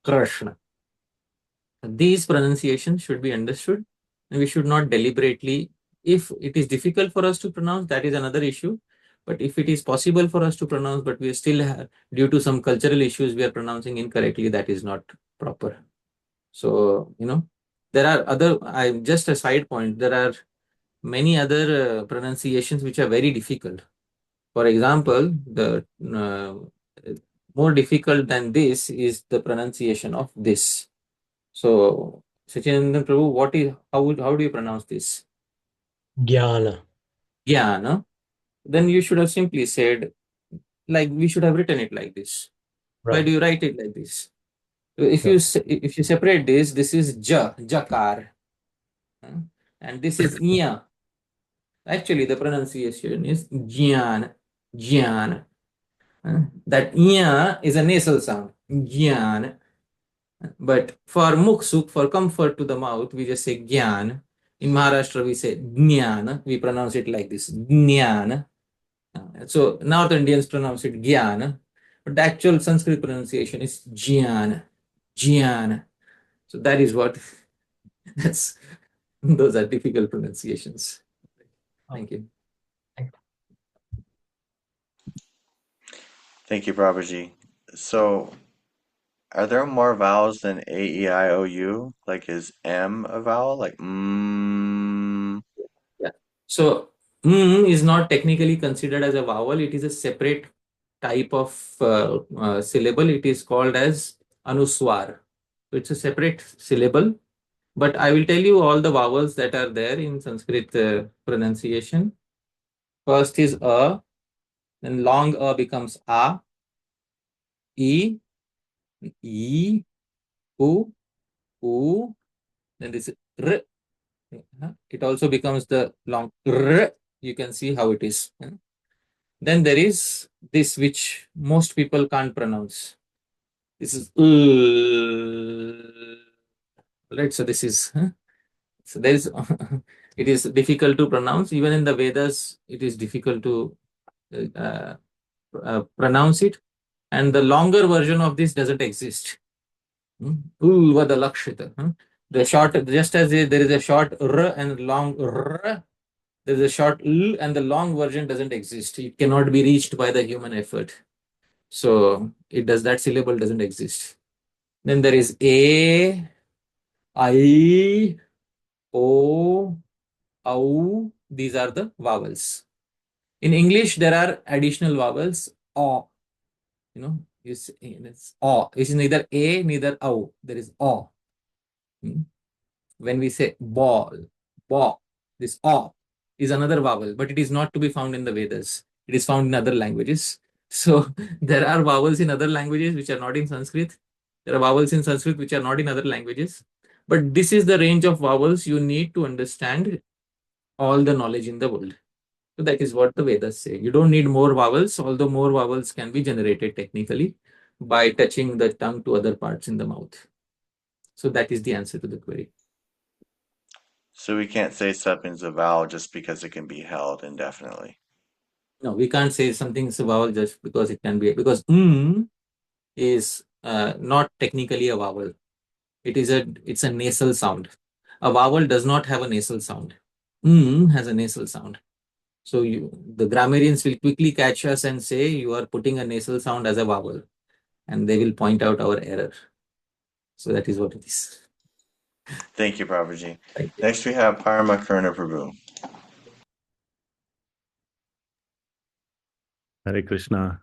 Krishna. These pronunciations should be understood, and we should not deliberately. If it is difficult for us to pronounce, that is another issue. But if it is possible for us to pronounce, but we still have, due to some cultural issues, we are pronouncing incorrectly, that is not proper. So, there are just a side point, there are many other pronunciations which are very difficult. For example, the more difficult than this is the pronunciation of this. So, Sachinandan Prabhu, how do you pronounce this? Jnana. Jnana. Then you should have simply said, like we should have written it like this. Why Right. do you write it like this? If you separate this is jakar, and this is nya. Actually, the pronunciation is jnana, jnana. That nya is a nasal sound, jnana. But for muksuk, for comfort to the mouth, we just say gyan. In Maharashtra, we say jnana. We pronounce it like this, jnana. So North Indians pronounce it gyana, but the actual Sanskrit pronunciation is jnana, jnana. So that is what. Those are difficult pronunciations. Thank you. Thank you, Prabhuji. So, are there more vowels than A, E, I, O, U? Like, is M a vowel? Like, Yeah. So is not technically considered as a vowel. It is a separate type of syllable. It is called as anuswar. So it's a separate syllable. But I will tell you all the vowels that are there in Sanskrit pronunciation. First is a, then long a becomes a, e, e, u, u, then this r. It also becomes the long r. You can see how it is. Then there is this which most people can't pronounce. This is right. So this is so there is it is difficult to pronounce. Even in the Vedas, it is difficult to pronounce it. And the longer version of this doesn't exist. The short, just as there is a short r and long r, there is a short l, and the long version doesn't exist. It cannot be reached by the human effort. So that syllable doesn't exist. Then there is a, I, o, au. These are the vowels. In English, there are additional vowels. O. it's aw. It is neither a, neither ow. There is aw. When we say ball, ball, this aw is another vowel, but it is not to be found in the Vedas. It is found in other languages. So there are vowels in other languages which are not in Sanskrit. There are vowels in Sanskrit which are not in other languages. But this is the range of vowels you need to understand all the knowledge in the world. So that is what the Vedas say. You don't need more vowels, although more vowels can be generated technically by touching the tongue to other parts in the mouth. So that is the answer to the query. So we can't say something's a vowel just because it can be held indefinitely. No, we can't say something is a vowel just because it can be, because is not technically a vowel. It's a nasal sound. A vowel does not have a nasal sound. Has a nasal sound. So the grammarians will quickly catch us and say you are putting a nasal sound as a vowel, and they will point out our error. So that is what it is. Thank you, Prabhuji. Next we have Paramakarna Prabhu. Hare Krishna.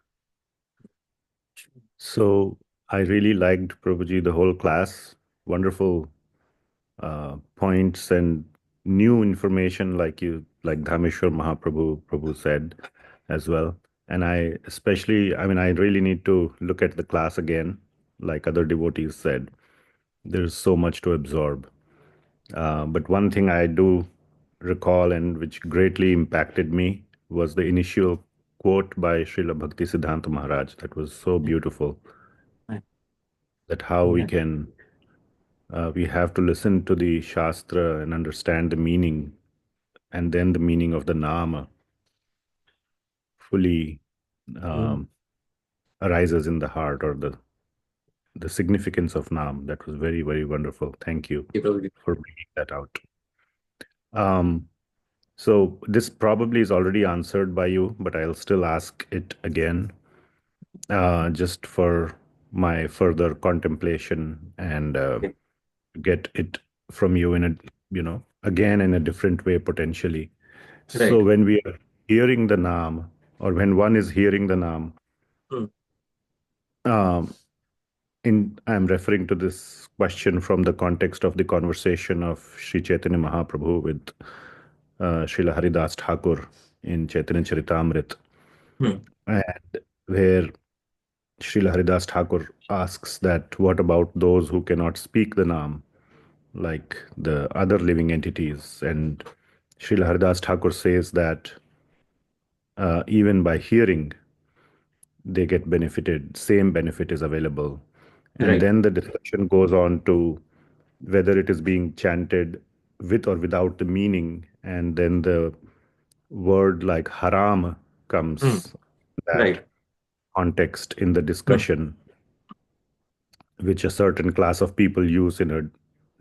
So I really liked Prabhuji the whole class. Wonderful points and new information, like Dhāmeśvara Mahāprabhu said as well. And I really need to look at the class again, like other devotees said. There's so much to absorb. But one thing I do recall and which greatly impacted me was the initial quote by Srila Bhaktisiddhanta Maharaj. That was so beautiful. That how we can, we have to listen to the Shastra and understand the meaning, and then the meaning of the Nama fully arises in the heart, or the significance of Nam. That was very, very wonderful. Thank you for bringing that out. So this probably is already answered by you, but I'll still ask it again, just for my further contemplation and get it from you in a, again in a different way potentially. Right. So when we are hearing the Nam, or when one is hearing the Nam, I'm referring to this question from the context of the conversation of Shri Caitanya Mahaprabhu with Srila Haridas Thakur in Chaitanya Charitamrita, and where Srila Haridas Thakur asks that what about those who cannot speak the Nam, like the other living entities? And Srila Haridas Thakur says that even by hearing, they get benefited, same benefit is available. And Right. then the discussion goes on to whether it is being chanted with or without the meaning. And then the word like haram comes that Right. context in the discussion, which a certain class of people use in a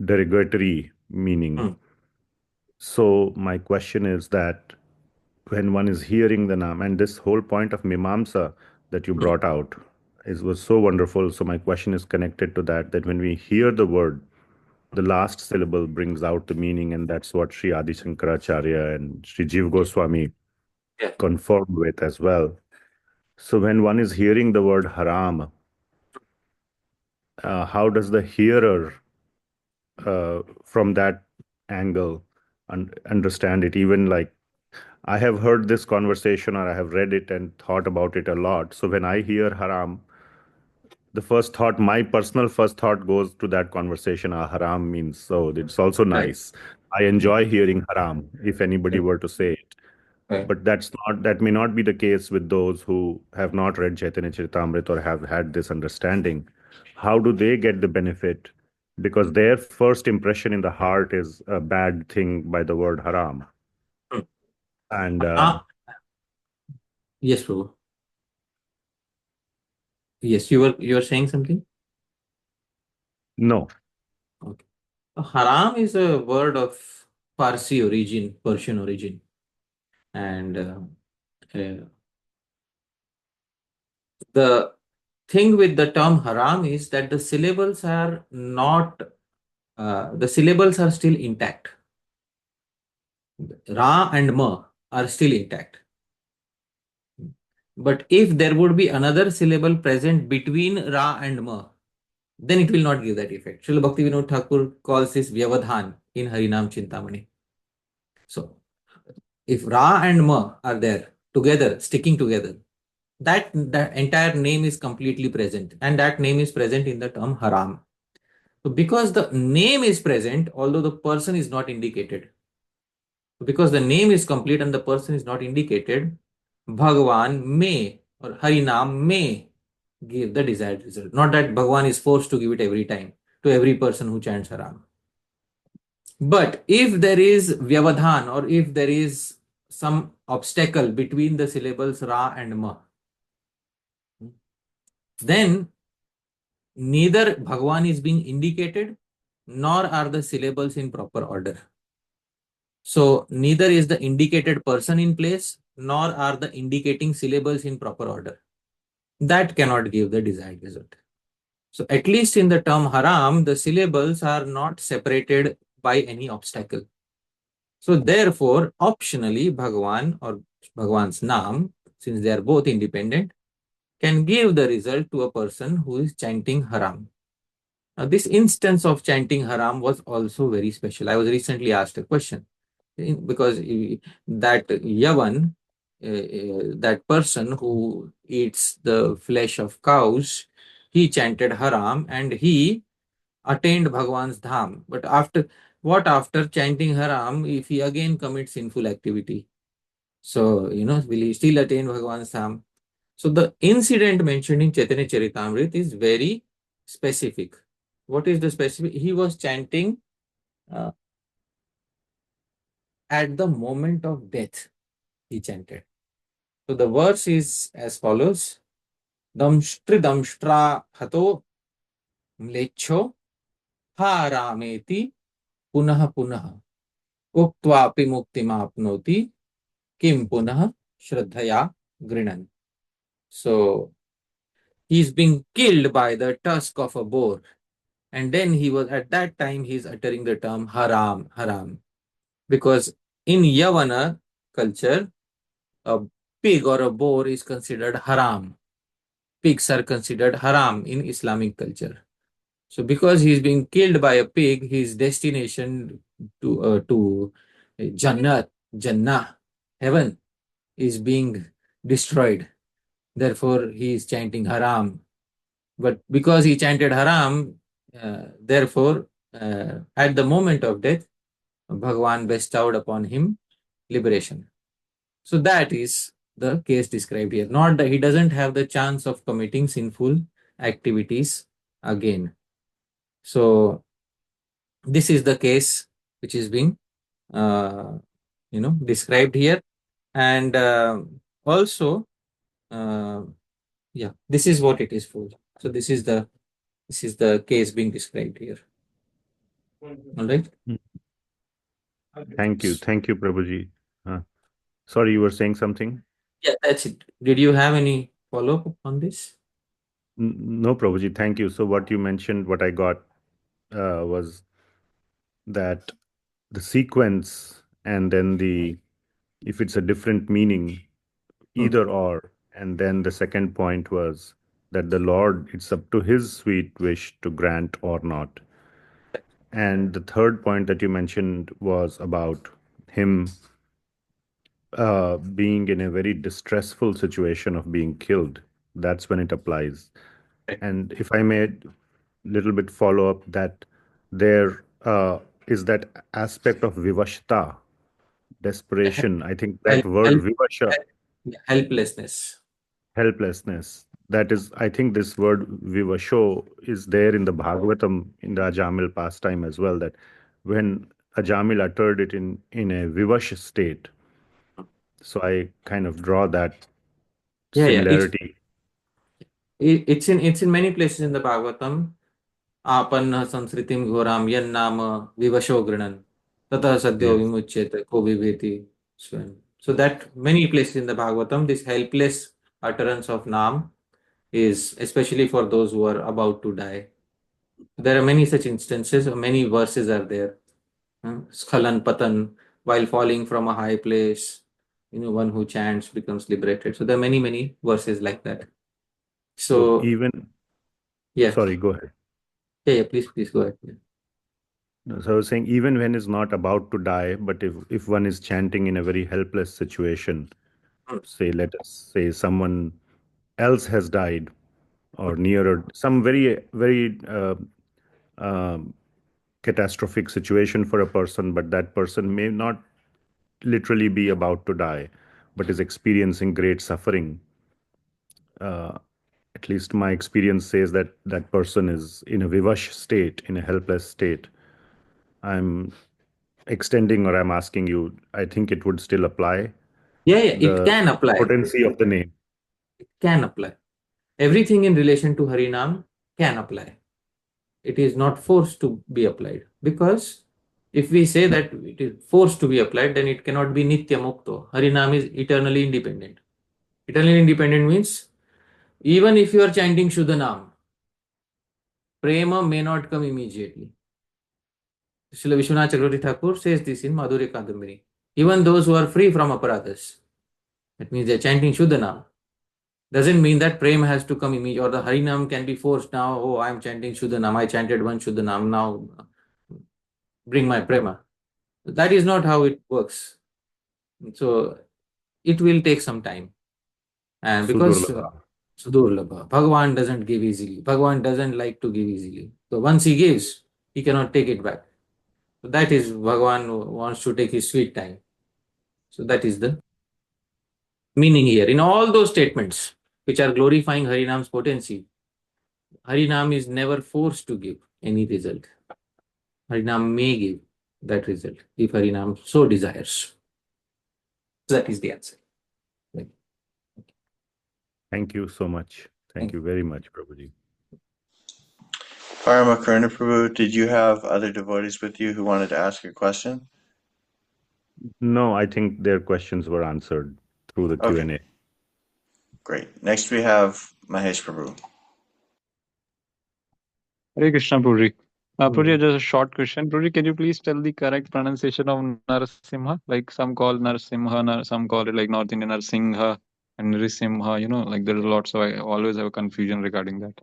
derogatory meaning. So my question is that when one is hearing the Nam, and this whole point of Mimamsa that you brought out was so wonderful. So my question is connected to that when we hear the word, the last syllable brings out the meaning, and that's what Sri Adi Shankaracharya and Sri Jiva Goswami confirmed with as well. So when one is hearing the word haram, how does the hearer from that angle understand it? Even like I have heard this conversation, or I have read it and thought about it a lot. So when I hear haram, the first thought, my personal first thought goes to that conversation. Haram means, so it's also nice. I enjoy hearing haram if anybody were to say it. But that may not be the case with those who have not read Chaitanya Charitamrita or have had this understanding. How do they get the benefit? Because their first impression in the heart is a bad thing by the word haram. And yes, Prabhu. Yes, you were saying something? No. Okay. Haram is a word of Parsi origin, Persian origin. And the thing with the term haram is that the syllables are not, the syllables are still intact. Ra and ma are still intact. But if there would be another syllable present between Ra and Ma, then it will not give that effect. Srila Bhaktivinoda Thakur calls this Vyavadhan in Harinam Chintamani. So, if Ra and Ma are there together, sticking together, that entire name is completely present, and that name is present in the term Haram. So, because the name is present, although the person is not indicated, because the name is complete and the person is not indicated, Bhagavan may or Harinam may give the desired result. Not that Bhagavan is forced to give it every time to every person who chants Haram. But if there is Vyavadhan, or if there is some obstacle between the syllables Ra and Ma, then neither Bhagavan is being indicated, nor are the syllables in proper order. So neither is the indicated person in place, nor are the indicating syllables in proper order. That cannot give the desired result. So at least in the term Haram, the syllables are not separated by any obstacle. So therefore, optionally, Bhagavan or Bhagavan's Naam, since they are both independent, can give the result to a person who is chanting Haram. Now, this instance of chanting Haram was also very special. I was recently asked a question, because that Yavan, that person who eats the flesh of cows, he chanted Haram and he attained Bhagavan's Dham. But after chanting Haram, if he again commits sinful activity? So, will he still attain Bhagavan's Dham? So the incident mentioned in Chaitanya Charitamrita is very specific. What is the specific? He was chanting at the moment of death, he chanted. So the verse is as follows: Damshtri damshtra hato mlecho harameti punah punah uktvapi muktimapnoti kim punah shraddhaya grinan. So he's being killed by the tusk of a boar, and then at that time he's uttering the term haram, haram, because in Yavana culture, a pig or a boar is considered haram. Pigs are considered haram in Islamic culture. So because he is being killed by a pig, his destination to Jannah, heaven, is being destroyed. Therefore, he is chanting haram. But because he chanted haram, therefore, at the moment of death, Bhagavan bestowed upon him liberation. So that is the case described here. Not that he doesn't have the chance of committing sinful activities again. So this is the case which is being described here, and also this is what it is for. So this is the case being described here. All right. Thank you, Prabhuji. Sorry, you were saying something? Yeah, that's it. Did you have any follow-up on this? No, Prabhuji, thank you. So what you mentioned, what I got was that the sequence, and then if it's a different meaning, either or, and then the second point was that the Lord, it's up to his sweet wish to grant or not. And the third point that you mentioned was about him being in a very distressful situation of being killed. That's when it applies. And if I may little bit follow up, that there is that aspect of vivashta, desperation. I think that word vivasha, helplessness. That is, I think this word vivasho is there in the Bhagavatam, in the Ajamil pastime as well, that when Ajamil uttered it in a vivash state. So I kind of draw that similarity. It's in many places in the Bhagavatam. Apanna samsritim ghoram yan nama vivasho grinan tata sadhyo vimuchyate ko viveti. So that many places in the Bhagavatam, this helpless utterance of Naam is especially for those who are about to die. There are many such instances, many verses are there. Skhalan patan, while falling from a high place, one who chants becomes liberated. So there are many, many verses like that. So So even, yeah, sorry, go ahead. yeah, please go ahead. No, so I was saying, even when is not about to die, but if one is chanting in a very helpless situation, say, let us say someone else has died, or near some very, very catastrophic situation for a person, but that person may not literally be about to die, but is experiencing great suffering. At least my experience says that that person is in a vivash state, in a helpless state. I'm extending, or I'm asking you, I think it would still apply. Yeah, it can apply. Potency of the name. It can apply. Everything in relation to Harinam can apply. It is not forced to be applied, because if we say that it is forced to be applied, then it cannot be Nitya Mukto. Harinam is eternally independent. Eternally independent means even if you are chanting Shuddhanam, Prema may not come immediately. Srila Vishwanath Chakravarti Thakur says this in Madhurya Kadambini. Even those who are free from aparadhas, that means they are chanting Shuddhanam, doesn't mean that Prema has to come immediately, or the Harinam can be forced now. Oh, I am chanting Shuddhanam, I chanted one Shuddhanam, now bring my Prema. That is not how it works. So it will take some time. And because Sudurlabha, Bhagavan doesn't give easily. Bhagavan doesn't like to give easily. So once he gives, he cannot take it back. So that is, Bhagavan wants to take his sweet time. So that is the meaning here. In all those statements which are glorifying Harinam's potency, Harinam is never forced to give any result. Harinam may give that result if Harinam so desires. That is the answer. Thank you so much. Thank you very much, Prabhuji. Paramakarna Prabhu, did you have other devotees with you who wanted to ask a question? No, I think their questions were answered through the Okay. Q&A. Great. Next we have Mahesh Prabhu. Hare Krishna, Prabhuji. Prabhuji, just a short question. Prabhuji, can you please tell the correct pronunciation of Narasimha? Like some call Narasimha, some call it like North Indian Narasimha and Nrisimha, like there's a lot. So I always have a confusion regarding that.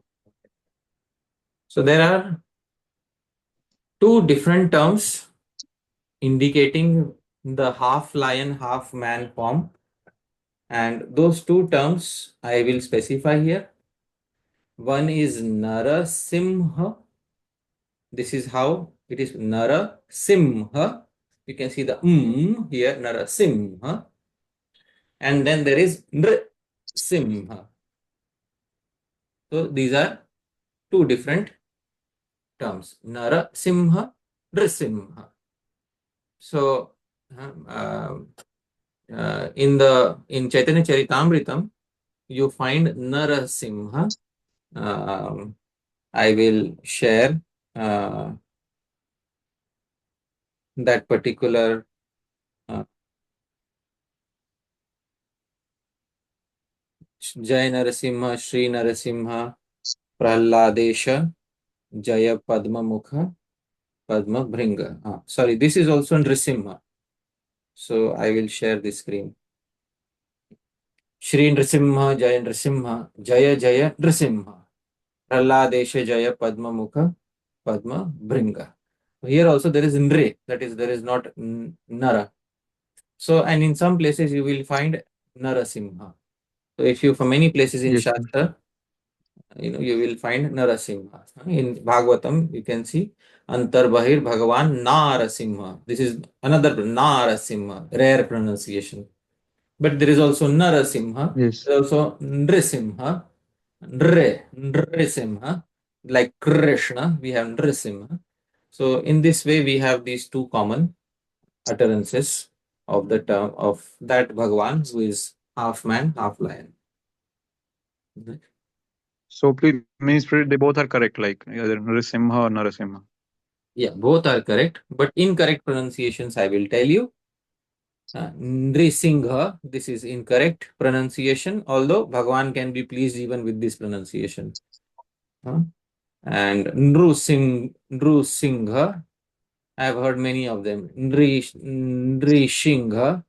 So there are two different terms indicating the half lion, half man form. And those two terms I will specify here. One is Narasimha. This is how it is, Narasimha. You can see the here, Narasimha. And then there is Nrsimha. So these are two different terms, Narasimha, Nrsimha. So in Chaitanya Charitamritam, you find Narasimha. I will share that particular Jai Narasimha, Shri Narasimha, Prahalladesha, Jaya Padma Mukha, Padma Bhringa. Sorry, this is also Nrisimha. So I will share the screen. Shri Nrisimha, Jaya Nrisimha, Jaya Jaya Nrisimha, Prahalladesha, Jaya Padma Mukha, Padma Bhringa. Here also there is Nre, that is, there is not Nara. So, and in some places you will find Narasimha. So if you, for many places in Shastra, you will find Narasimha. In Bhagavatam, you can see Antar Bahir Bhagavan Narasimha. This is another Narasimha, rare pronunciation. But there is also Narasimha, there is also Nrisimha, Nrisimha, like Krishna, we have Nrisimha. So in this way, we have these two common utterances of the term of that Bhagavan who is half man, half lion. So please, means they both are correct, like either Nrisimha or Narasimha. Yeah, both are correct, but incorrect pronunciations I will tell you. Nrisingha, this is incorrect pronunciation, although Bhagavan can be pleased even with this pronunciation. And Nrusingha, I have heard many of them. Nrishingha,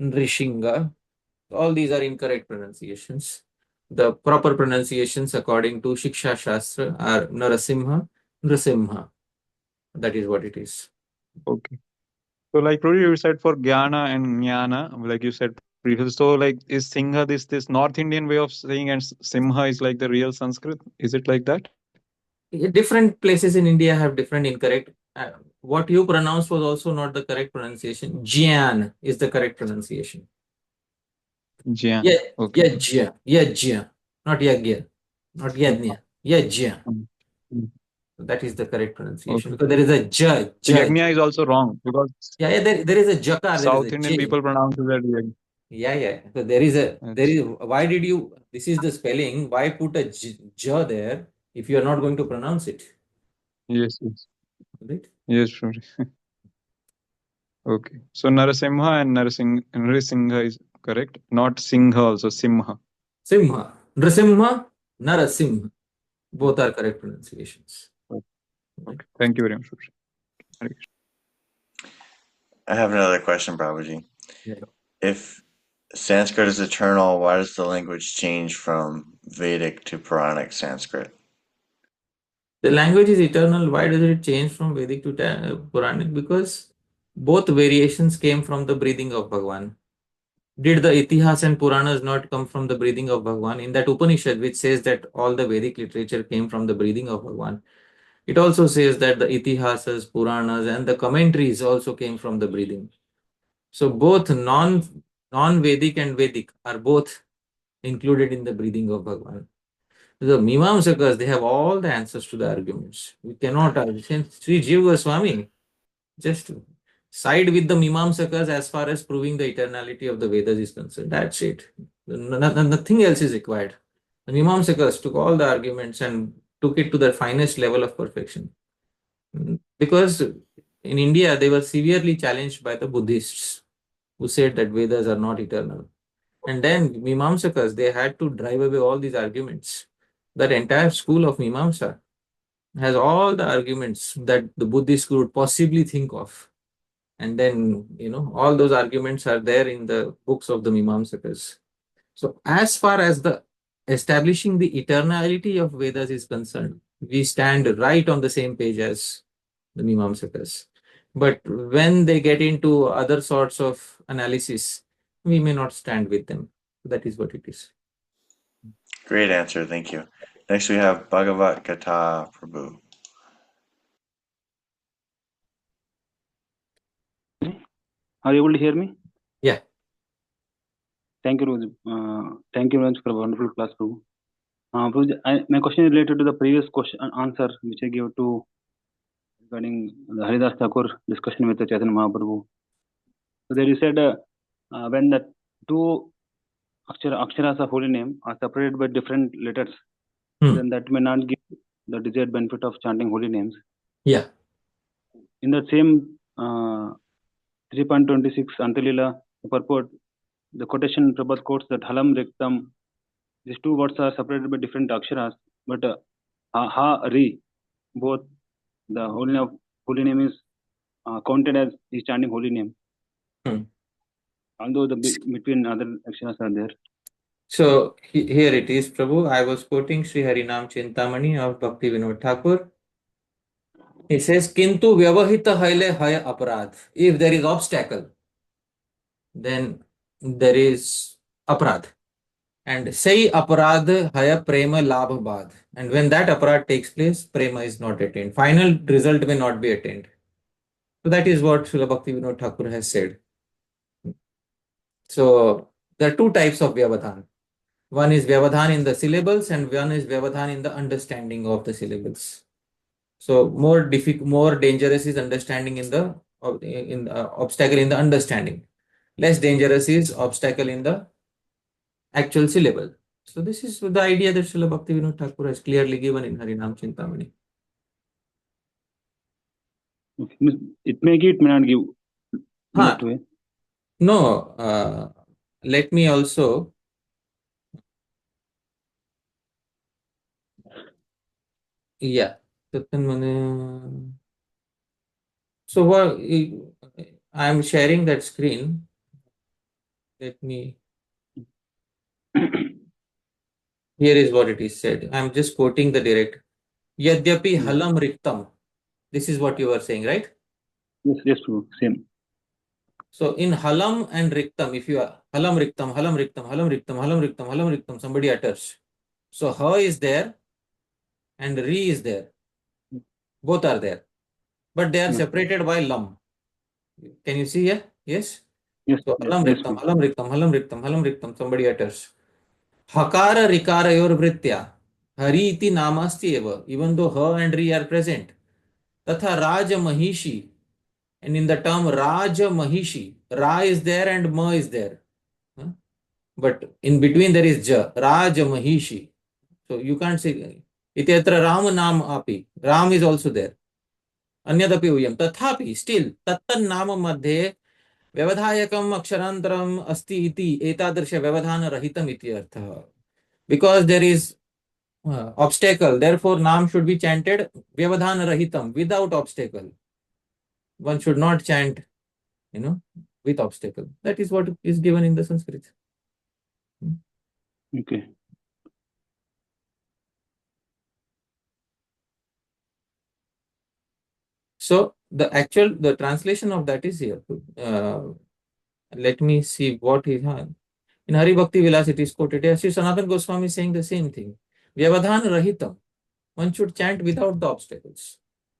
Nrishinga. All these are incorrect pronunciations. The proper pronunciations according to Shiksha Shastra are Narasimha, Nrasimha. That is what it is. Okay. So like Prabhuji, you said for Jnana and Jnana, like you said previously. So like is Singha this North Indian way of saying, and Simha is like the real Sanskrit? Is it like that? Different places in India have different incorrect. What you pronounced was also not the correct pronunciation. Jyan is the correct pronunciation. Jyan. Yeah, Okay. Yajya, Yajya, not Yagya, not Yajnya, Yajya. That is the correct pronunciation, Okay. because there is a So judge. Yagna is also wrong because Yeah, there is a jakar, there is South a Indian j. people pronounce it as Yagna. Yeah. So there is. Why did you? This is the spelling. Why put a j there if you are not going to pronounce it? Yes. Right? Yes, sure. Okay. So Narasimha and Nrisingha is correct. Not Singha also, Simha. Simha, Nrasimha, Narasimha. Both are correct pronunciations. Okay. Thank you very much. I have another question, Prabhuji. Yeah. If Sanskrit is eternal, why does the language change from Vedic to Puranic Sanskrit? The language is eternal. Why does it change from Vedic to Puranic? Because both variations came from the breathing of Bhagwan. Did the Itihas and Puranas not come from the breathing of Bhagwan? In that Upanishad, which says that all the Vedic literature came from the breathing of Bhagwan, it also says that the Itihasas, Puranas, and the commentaries also came from the breathing. So both non-Vedic and Vedic are both included in the breathing of Bhagwan. The Mimamsakas, they have all the answers to the arguments. We cannot argue. Sri Jiva Goswami just side with the Mimamsakas as far as proving the eternality of the Vedas is concerned. That's it. Nothing else is required. The Mimamsakas took all the arguments and took it to the finest level of perfection. Because in India, they were severely challenged by the Buddhists who said that Vedas are not eternal. And then Mimamsakas, they had to drive away all these arguments. That entire school of Mimamsa has all the arguments that the Buddhist could possibly think of. And then, all those arguments are there in the books of the Mimamsakas. So as far as the establishing the eternality of Vedas is concerned, we stand right on the same page as the Mimamsakas. But when they get into other sorts of analysis, we may not stand with them. That is what it is. Great answer, thank you. Next we have Bhagavat Gita Prabhu. Are you able to hear me? Yeah. Thank you, Prabhuji. Thank you very much for a wonderful class, Prabhu. Prabhuji, my question is related to the previous question answer which I gave to regarding the Haridas Thakur discussion with the Chaitanya Mahaprabhu. So there you said when the two aksharas of holy name are separated by different letters, then that may not give the desired benefit of chanting holy names. Yeah. In that same 3.26 Antalila purport, the quotation Prabhupada quotes that halam riktam, these two words are separated by different aksharas, but ha ri, both the holy name is counted as he's chanting holy name. Although the between other aksharas are there. So here it is, Prabhu. I was quoting Sri Harinam Chintamani of Bhakti Vinod Thakur. He says, Kintu vyavahita haile haya aparadh. If there is obstacle, then there is aparadh. And say aparadh haya prema labh badh. And when that aparadh takes place, prema is not attained. Final result may not be attained. So that is what Srila Bhakti Vinod Thakur has said. So there are two types of vyavadhan. One is vyavadhan in the syllables and one is vyavadhan in the understanding of the syllables. So more dangerous is understanding in the obstacle in the understanding. Less dangerous is obstacle in the actual syllable. So this is the idea that Srila Bhakti Vinod Thakur has clearly given in Harinam Chintamani. It may give, it may not give. No, let me also. Yeah. So what I am sharing that screen. Let me. Here is what it is said. I am just quoting the direct. Yadyapi halam riktam. This is what you are saying, right? Yes, yes, Prabhu. Same. So in halam and riktam, if you are halam riktam, halam riktam, halam riktam, halam riktam, halam riktam, somebody utters. So ha is there and ri is there. Both are there. But they are separated by lam. Can you see here? Yes? Yes, So yes, halam yes, riktam, Prabhu. halam riktam, halam riktam, halam riktam, somebody utters. Hakara rikarayor vritya. Hari iti namasti eva. Even though ha and ri are present. Tatha raja mahishi. And in the term raja mahishi, ra is there and ma is there. Huh? But in between there is ja, raja mahishi. So you can't say ityatra ram nam api. Ram is also there. Anyadapi uyam. Tathapi, still, tattan nama madhe व्यवधायकम अक्षरांतरम अस्ति इति एतादृश व्यवधान रहितम इति अर्थः. Because there is obstacle, therefore naam should be chanted vyavadhan rahitam, without obstacle. One should not chant, with obstacle. That is what is given in the Sanskrit. Okay. So the translation of that is here. Let me see what is in Hari Bhakti Vilas it is quoted. Sri Sanatana Goswami is saying the same thing. Vyavadhan rahitam. One should chant without the obstacles.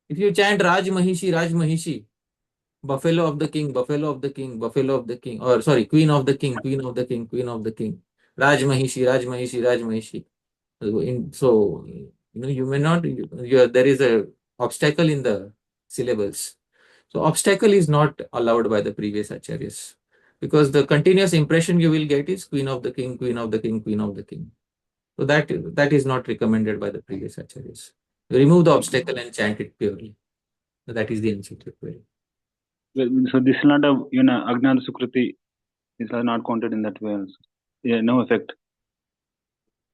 If you chant Raj Mahishi, buffalo of the king, buffalo of the king, buffalo of the king, or sorry, queen of the king, queen of the king, queen of the king, Raj Mahishi, Raj Mahishi, Raj Mahishi. So, you may not, there is a obstacle in the syllables. So obstacle is not allowed by the previous acharyas, because the continuous impression you will get is queen of the king, queen of the king, queen of the king. So that is not recommended by the previous acharyas. Remove the obstacle and chant it purely. So that is the answer to the query. So this is not a Ajnana Sukriti. This is not counted in that way also. Yeah, no effect.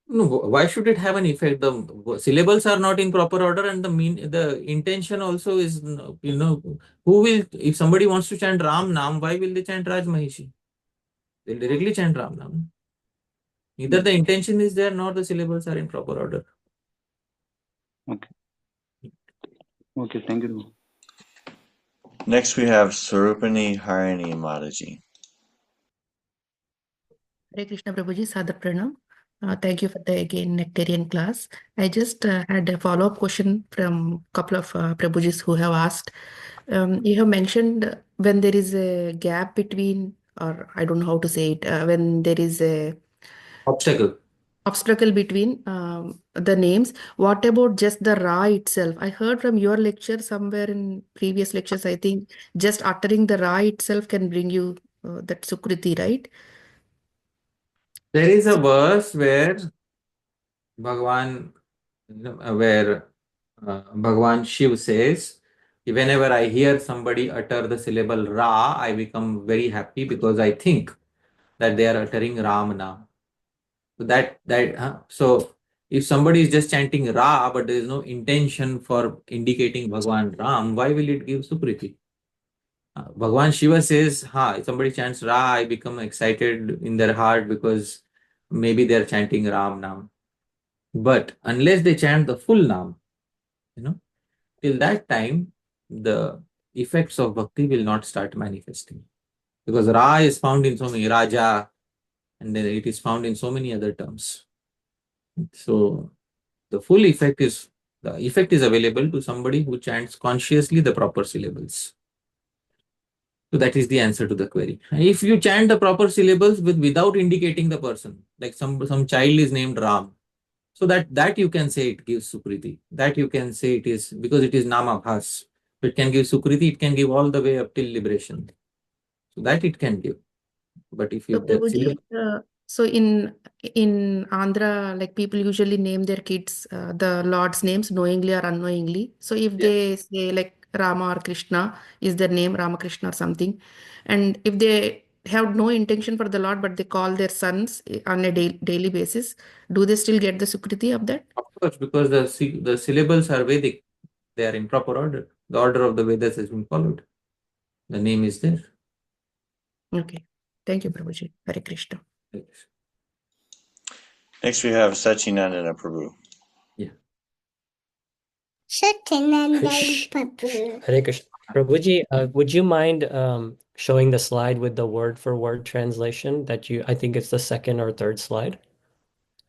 No, why should it have an effect? The syllables are not in proper order, and the intention also is, who will, if somebody wants to chant Ram Nam, why will they chant Raj Mahishi? They'll directly chant Ram Nam. Neither the intention is there, nor the syllables are in proper order. Okay. Okay, thank you. Next we have Sarupani Harini Mataji. Hare Krishna Prabhuji, Sadhar Pranam. Thank you for the again nectarian class. I just had a follow-up question from a couple of Prabhujis who have asked. You have mentioned when there is a gap between, or I don't know how to say it, when there is a obstacle between the names. What about just the Ra itself? I heard from your lecture somewhere in previous lectures, I think just uttering the Ra itself can bring you that Sukriti, right? There is a verse where Bhagavan, Bhagavan Shiv says, whenever I hear somebody utter the syllable Ra, I become very happy because I think that they are uttering Ram Nam. So if somebody is just chanting Ra, but there is no intention for indicating Bhagavan Ram, why will it give Sukriti? Bhagavan Shiva says, if somebody chants Ra, I become excited in their heart because maybe they are chanting Ram Nam. But unless they chant the full Nam, till that time, the effects of bhakti will not start manifesting. Because Ra is found in so many, Raja, and then it is found in so many other terms. So the full effect is available to somebody who chants consciously the proper syllables. So that is the answer to the query. If you chant the proper syllables without indicating the person, like some child is named Ram, so that you can say it gives Sukriti. That you can say it is, because it is Nama Bhas. It can give Sukriti, it can give all the way up till liberation. So that it can give. But if you... So Prabhuji, so in Andhra, like people usually name their kids the Lord's names knowingly or unknowingly. So if they say like Rama or Krishna is their name, Ramakrishna or something, and if they have no intention for the Lord, but they call their sons on a daily basis, do they still get the Sukriti of that? Of course, because the syllables are Vedic. They are in proper order. The order of the Vedas has been followed. The name is there. Okay. Thank you, Prabhuji. Hare Krishna. Next we have Sachinandana Prabhu. Hare Krishna. Prabhuji, would you mind showing the slide with the word-for-word translation that I think it's the second or third slide?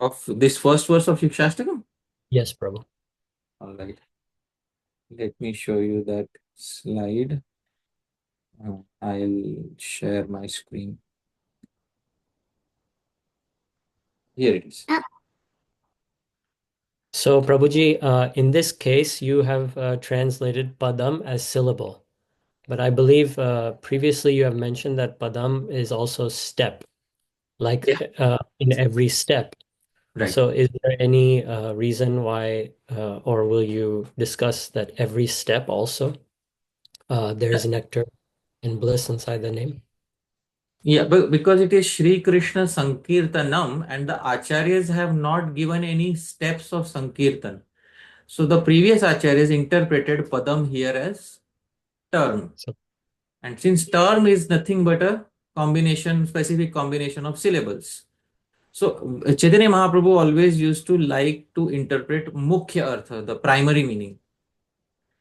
Of this first verse of Śikṣāṣṭakam? Yes, Prabhu. All right. Let me show you that slide. I'll share my screen. Here it is. So, Prabhuji, in this case, you have translated padam as syllable. But I believe previously you have mentioned that padam is also step, like in every step. Right. So is there any reason why, or will you discuss that every step also there is nectar and bliss inside the name? Yeah, but because it is Shri Krishna Sankirtanam and the Acharyas have not given any steps of Sankirtan. So the previous Acharyas interpreted Padam here as term. And since term is nothing but a combination, specific combination of syllables. So Chaitanya Mahaprabhu always used to like to interpret Mukhya Artha, the primary meaning.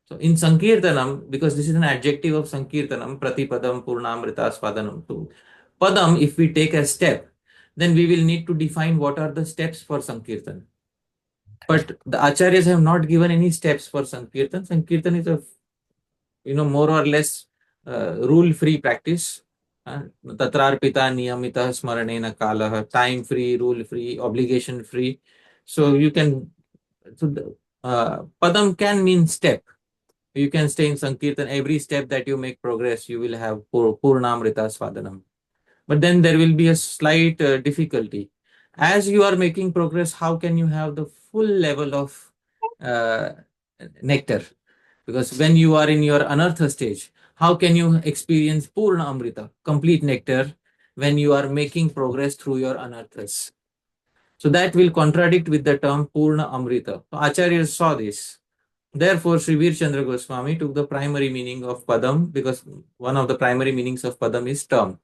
So in Sankirtanam, because this is an adjective of Sankirtanam, prati-padaṁ, pūrṇāmṛtāsvādanam too. Padam, if we take a step, then we will need to define what are the steps for Sankirtan. But the Acharyas have not given any steps for Sankirtan. Sankirtan is a, more or less rule-free practice. Tatrarpita niyamita smaranena kalaha, time-free, rule-free, obligation-free. So you can, Padam can mean step. You can stay in Sankirtan. Every step that you make progress, you will have pūrṇāmṛtāsvādanam. But then there will be a slight difficulty. As you are making progress, how can you have the full level of nectar? Because when you are in your anartha stage, how can you experience pūrṇāmṛta, complete nectar, when you are making progress through your anarthas? So that will contradict with the term pūrṇāmṛta. So Acharyas saw this. Therefore, Sri Veer Chandra Goswami took the primary meaning of Padam, because one of the primary meanings of Padam is term.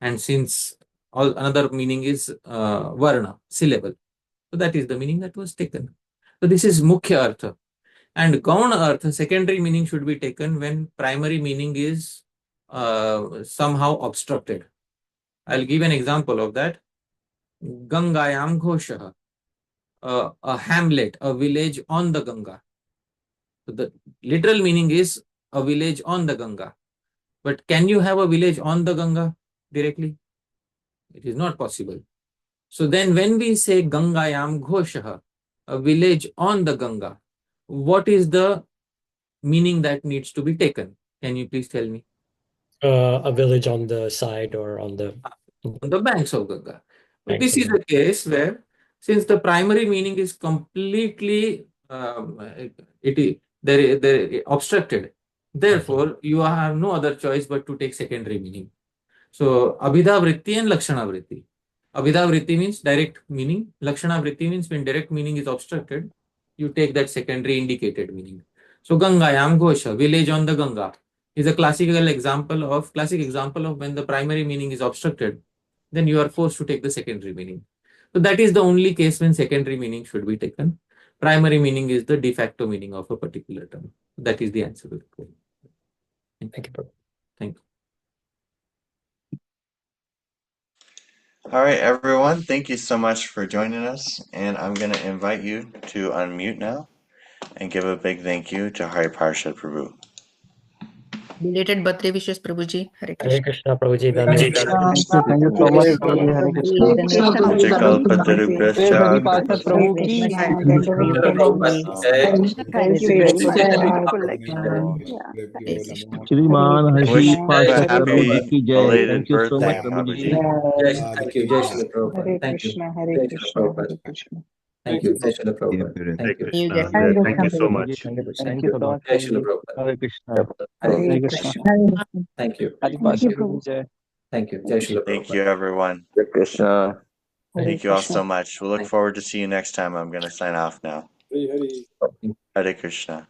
And since another meaning is Varna, syllable. So that is the meaning that was taken. So this is Mukhya Artha. And Gauna Artha, secondary meaning should be taken when primary meaning is somehow obstructed. I'll give an example of that. Gangayam Ghoshaha, a hamlet, a village on the Ganga. So the literal meaning is a village on the Ganga. But can you have a village on the Ganga directly? It is not possible. So then when we say Gangayam Ghoshaha, a village on the Ganga, what is the meaning that needs to be taken? Can you please tell me? A village on the side or on the banks of Ganga. But this is a case where, since the primary meaning is completely obstructed, therefore you have no other choice but to take secondary meaning. So Abhidha Vritti and Lakshana Vritti. Abhidha Vritti means direct meaning. Lakshana Vritti means when direct meaning is obstructed, you take that secondary indicated meaning. So Gangayam Ghosha, village on the Ganga, is a classic example of when the primary meaning is obstructed, then you are forced to take the secondary meaning. So that is the only case when secondary meaning should be taken. Primary meaning is the de facto meaning of a particular term. That is the answer to the question. Thank you, Prabhu. Thank you. All right, everyone. Thank you so much for joining us. And I'm going to invite you to unmute now and give a big thank you to Hari Parshad Prabhu. Belated birthday wishes, Prabhuji. Hare Hare Krishna. Krishna, Prabhuji. Thank you so much, Prabhu. Hare Krishna. Kalpatarubhyascha. Hari Parshad Prabhu ki Thank you very much. Shriman Harshi Wish Parshad happy Prabhuji ki jai. belated Thank you so much, birthday, Prabhuji. Babaji. Thank you. Jai Shri Prabhupada. Hare Thank you. Krishna, Hare Jai Shri Krishna, Prabhupada. Hare Krishna. Thank you. Jai Shri Prabhupada. Thank you. Krishna. Thank you so much. Thank you so much, Jai Shri Prabhuji. Prabhupada. Hare Krishna. Hare Hare Krishna. Krishna. Thank you. Hari Thank you, Parshad Prabhu. Prabhu Jai. Thank you. Jai Shri Thank Prabhupada. you, everyone. Krishna. Hare Thank you all Krishna. so much. We'll look forward to see you next time. I'm going to sign off now. Hare Krishna.